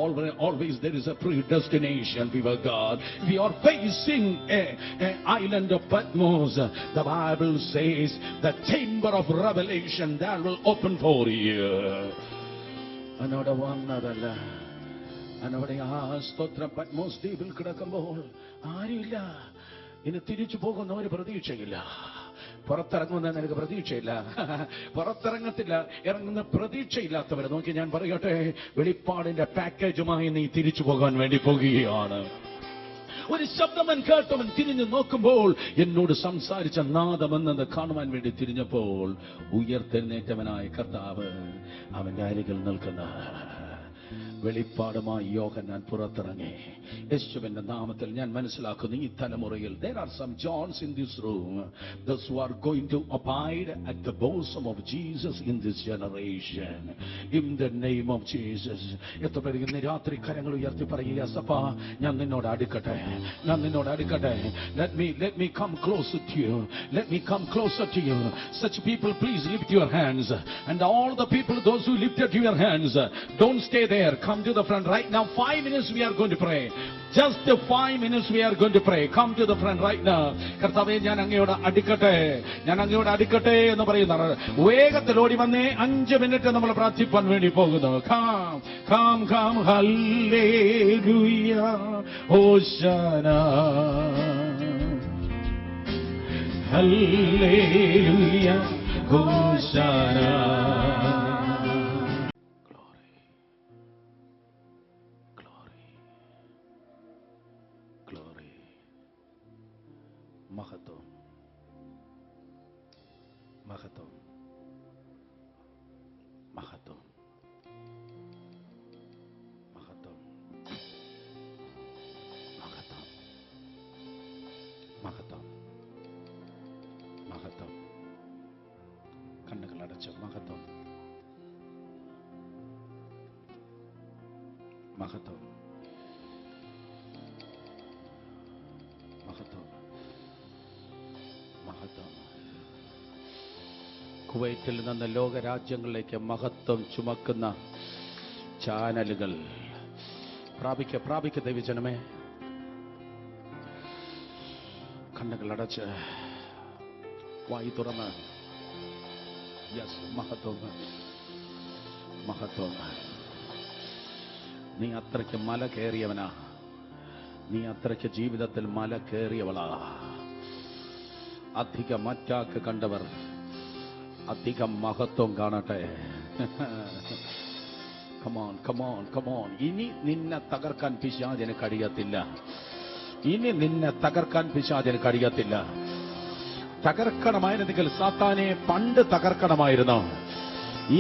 always there is a predestination, people of God. We are facing an island of Patmos. The Bible says the chamber of revelation that will open for you. Another വന്നതല്ല. അവിടെ ആ സ്തോത്രം പത്മോസ് ദ്വീപിൽ കിടക്കുമ്പോൾ ആരുമില്ല. ഇനി തിരിച്ചു പോകുന്ന ഒരു പ്രതീക്ഷയില്ല. പുറത്തിറങ്ങുന്ന നിനക്ക് പ്രതീക്ഷയില്ല, പുറത്തിറങ്ങത്തില്ല, ഇറങ്ങുന്ന പ്രതീക്ഷയില്ലാത്തവരെ നോക്കി ഞാൻ പറയട്ടെ, വെളിപ്പാടിന്റെ പാക്കേജുമായി നീ തിരിച്ചു പോകാൻ വേണ്ടി പോകുകയാണ്. ഒരു ശബ്ദമൻ കേട്ടവൻ തിരിഞ്ഞു നോക്കുമ്പോൾ എന്നോട് സംസാരിച്ച നാദമെന്നത് കാണുവാൻ വേണ്ടി തിരിഞ്ഞപ്പോൾ ഉയർത്തെഴുന്നേറ്റവനായ കർത്താവ് അവന്റെ അരികിൽ നിൽക്കുന്ന വെളിപ്പാടുമായി യോഹന്നാൻ പുറത്തിറങ്ങി. യേശുവിന്റെ നാമത്തിൽ ഞാൻ മനസ്സിലാക്കുന്നു, ഈ തലമുറയിൽ there are some Johns in this room, those who are going to abide at the bosom of Jesus in this generation, in the name of Jesus. എത്ര പേര് ഇന്ന് രാത്രി കരങ്ങൾ ഉയർത്തി പറയുക, സപ്പാ ഞാൻ നിന്നോട് അടുക്കട്ടെ, ഞാൻ നിന്നോട് അടുക്കട്ടെ. Let me come closer to you, let me come closer to you. Such people, please lift your hands, and all the people, those who lifted your hands, don't stay there, come to the front right now. 5 minutes we are going to pray. Just 5 minutes we are going to pray. Come to the front right now. കർത്താവേ, ഞാൻ അങ്ങയോട് അടുക്കട്ടെ, ഞാൻ അങ്ങയോട് അടുക്കട്ടെ എന്ന് പറയുന്ന വേഗത്തിൽ ഓടി വന്നേ. 5 മിനിറ്റ് നമ്മൾ പ്രാർത്ഥിപ്പാൻ വേണ്ടി പോകുന്നു. Come, hallelujah, Hosanna, hallelujah, Hosanna. മഹത്വം, മഹത്വം, മഹത്വം, മഹത്വം, മഹത്വം, മഹത്വം, മഹത്വം. കണ്ണുകൾ അടച്ച് മഹത്വം, മഹത്വം, മഹത്വം, മഹത്വം. കുവൈറ്റിൽ നിന്ന് ലോകരാജ്യങ്ങളിലേക്ക് മഹത്വം ചുമക്കുന്ന ചാനലുകൾ. പ്രാപിക്ക ദൈവജനമേ. കണ്ണുകൾ അടച്ച് വായി തുറന്ന് യെസ്, മഹത്വം. നീ അത്രയ്ക്ക് മല കയറിയവനാ. നീ അത്രയ്ക്ക് ജീവിതത്തിൽ മല കയറിയവളാ. അധികം അറ്റാക്ക് കണ്ടവർ അധികം മഹത്വം കാണട്ടെ. കമോൺ. ഇനി നിന്നെ തകർക്കാൻ പിശാചിന് കഴിയത്തില്ല. തകർക്കണമായിരുന്നെങ്കിൽ സാത്താനെ പണ്ട് തകർക്കണമായിരുന്നു.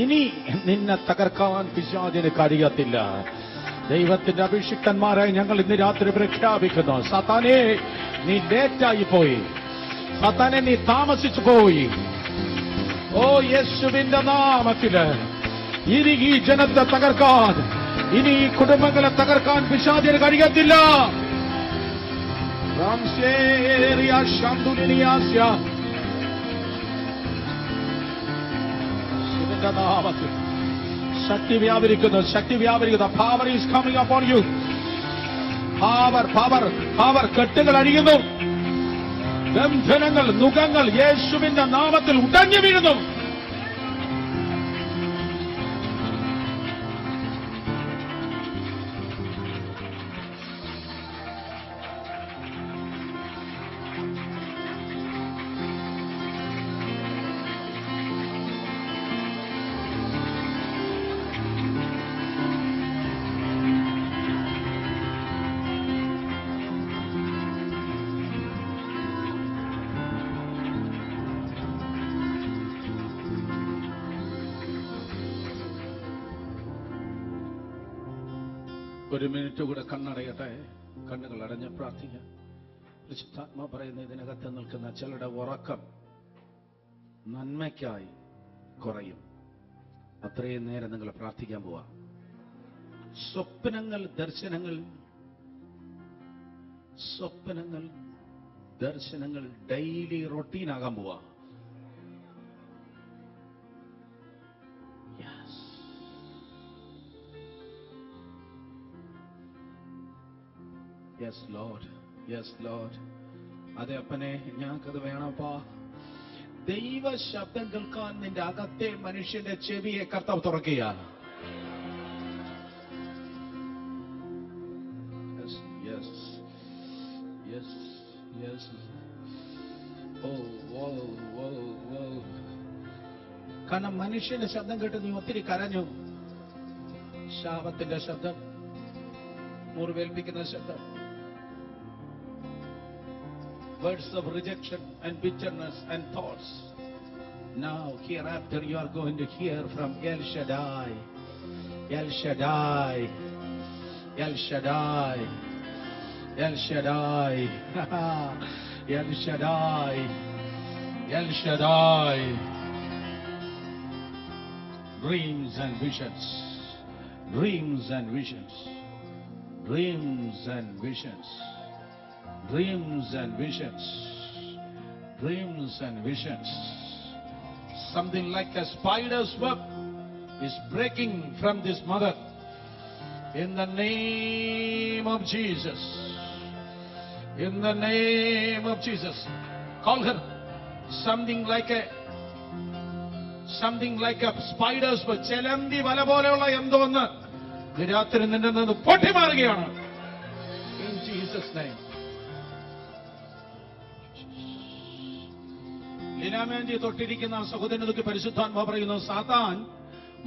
ഇനി നിന്നെ തകർക്കാൻ പിശാചിന് കഴിയത്തില്ല. ദൈവത്തിന്റെ അഭിഷിക്തന്മാരായി ഞങ്ങൾ ഇന്ന് രാത്രി പ്രഖ്യാപിക്കുന്നു, സാത്താനെ നീ ലേറ്റായി പോയി. സാത്താനെ നീ താമസിച്ചു പോയി. ഓ യേശുവിന്റെ നാമത്തില് ഇനി ഈ ജനത്തെ തകർക്കാൻ, ഇനി ഈ കുടുംബങ്ങളെ തകർക്കാൻ പിശാചിന് കഴിയത്തില്ല. നാമത്തിൽ ശക്തി വ്യാപരിക്കുന്നു. Power is coming upon you. Power. കെട്ടുകൾ അഴിയുന്നു. ബന്ധനങ്ങൾ, നുഖങ്ങൾ യേശുവിന്റെ നാമത്തിൽ ഉടഞ്ഞു വീഴുന്നു. ഒരു മിനിറ്റ് കൂടെ കണ്ണടയട്ടെ. കണ്ണുകൾ അടഞ്ഞ് പ്രാർത്ഥിക്കാം. പരിശുദ്ധാത്മാ പറയുന്ന ഇതിനകത്ത് നിൽക്കുന്ന ചിലരുടെ ഉറക്കം നന്മയ്ക്കായി കുറയും. അത്രയും നേരം നിങ്ങൾ പ്രാർത്ഥിക്കാൻ പോവാ. സ്വപ്നങ്ങൾ, ദർശനങ്ങൾ ഡെയിലി റൊട്ടീനാകാൻ പോവാ. Yes Lord. അതെ അപ്പനെ, ഞങ്ങൾക്കത് വേണപ്പാ. ദൈവ ശബ്ദം കേൾക്കാൻ നിന്റെ അകത്തെ മനുഷ്യന്റെ ചെവിയെ കർത്താവ് തുറക്കുക. കാരണം മനുഷ്യന്റെ ശബ്ദം കേട്ട് നീ ഒത്തിരി കരഞ്ഞു. ശാപത്തിന്റെ ശബ്ദം, മുറിവേൽപ്പിക്കുന്ന ശബ്ദം, words of rejection and bitterness and thoughts. Now hereafter you are going to hear from El Shaddai. El Shaddai. El Shaddai. El Shaddai. El Shaddai. El Shaddai. Dreams and visions. Dreams and visions. Dreams and visions. Dreams and visions. Dreams and visions. Something like a spider's web is breaking from this mother. In the name of Jesus. In the name of Jesus. Call her. Something like a spider's web. ചെലന്തി വല പോലെയുള്ള എന്തോ ഒന്ന് രാത്രി നിന്റെ നിന്ന് പൊട്ടിമാറുകയാണ്. In Jesus' name. ലീലാമേന്തി തൊട്ടിരിക്കുന്ന സഹോദരനൊക്കെ പരിശുദ്ധാത്മാ പറയുന്നു, സാത്താൻ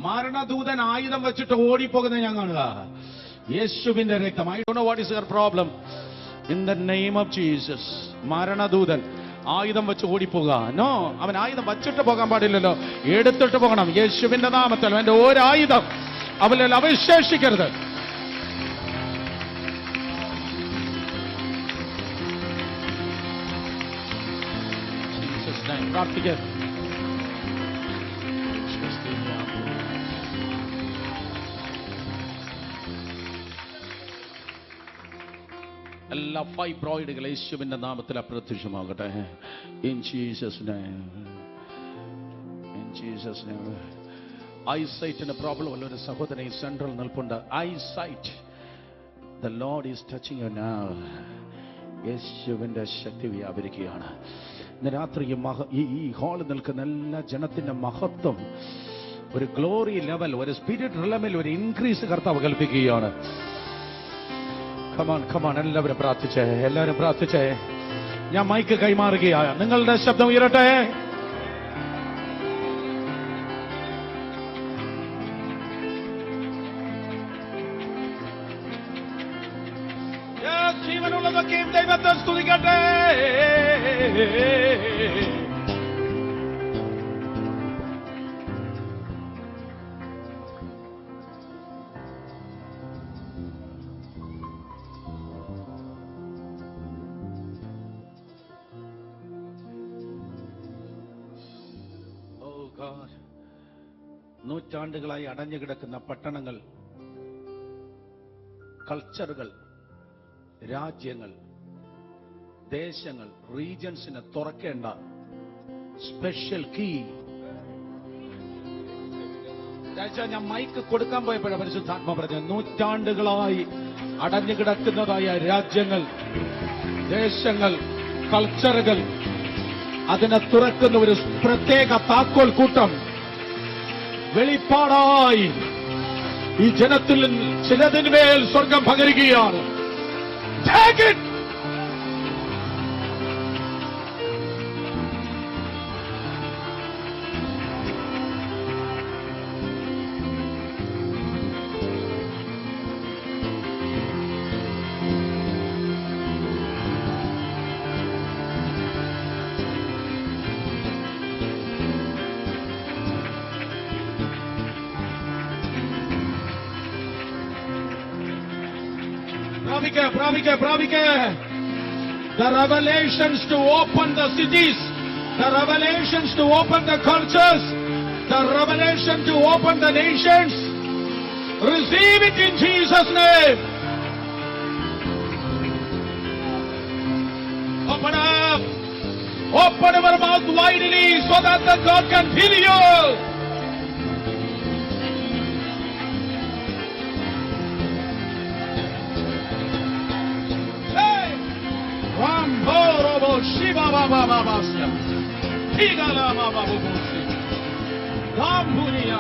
മരണദൂതൻ ആയുധം വെച്ചിട്ട് ഓടിപ്പോകുന്നത് ഞാൻ കാണുക. യേശുവിന്റെ രക്തം. I don't know what is your problem. In the name of Jesus. മരണദൂതൻ ആയുധം വെച്ച് ഓടിപ്പോകുക. നോ, അവൻ ആയുധം വച്ചിട്ട് പോകാൻ പാടില്ലല്ലോ, എടുത്തിട്ട് പോകണം. യേശുവിന്റെ നാമത്തിൽ അവന്റെ ഒരായുധം അവനിൽ അവശേഷിക്കരുത്. പ്രാർത്ഥിക്കുക. എല്ലാ ഫൈബ്രോയിഡുകൾ യേശുവിന്റെ നാമത്തിൽ അപ്രത്യക്ഷമാകട്ടെ. In Jesus' name. In Jesus' name. ഐസൈറ്റിന് പ്രോബ്ലം ഉള്ള ഒരു സഹോദരൻ ഈ സെൻട്രൽ നിൽപ്പുണ്ട്. Eyesight, the Lord is touching you now. യേശുവിന്റെ ശക്തി വ്യാപരിക്കുകയാണ് ഇന്ന് രാത്രി. ഈ ഹാളിൽ നിൽക്കുന്ന എല്ലാ ജനത്തിന്റെ മഹത്വം, ഒരു ഗ്ലോറി ലെവൽ, ഒരു സ്പിരിറ്റ് റിലമിൽ ഒരു ഇൻക്രീസ് കർത്താവ് കൽപ്പിക്കുകയാണ്. കമാൺ കമാൺ, എല്ലാവരും പ്രാർത്ഥിച്ചേ, എല്ലാവരും പ്രാർത്ഥിച്ചേ. ഞാൻ മൈക്ക് കൈമാറുകയാണ്, നിങ്ങളുടെ ശബ്ദം ഉയരട്ടെ. ജീവനുള്ളതൊക്കെയും ദൈവത്തെ സ്തുതിക്കട്ടെ. നൂറ്റാണ്ടുകളായി അടഞ്ഞുകിടക്കുന്ന പട്ടണങ്ങൾ, കൾച്ചറുകൾ, രാജ്യങ്ങൾ, ദേശങ്ങൾ, റീജൻസിനെ തുറക്കേണ്ട സ്പെഷ്യൽ കീ. ഞാൻ മൈക്ക് കൊടുക്കാൻ പോയപ്പോഴാണ് പരിശുദ്ധാത്മ പറഞ്ഞത്, നൂറ്റാണ്ടുകളായി അടഞ്ഞുകിടക്കുന്നതായ രാജ്യങ്ങൾ, ദേശങ്ങൾ, കൾച്ചറുകൾ, അതിനെ തുറക്കുന്ന ഒരു പ്രത്യേക താക്കോൽ കൂട്ടം വെളിപ്പാടായി ഈ ജനത്തിൽ ചിലതിന്മേൽ സ്വർഗം പകരുകയാണ്. Take it! പ്രാപിക്ക. The revelations to open the cities, the revelations to open the cultures, the revelation to open the nations. Receive it in Jesus' name. Open up. Open your mouth widely so that the God can fill you. Shiva Baba Babasya, Hidala Baba Bubusi, Rambunia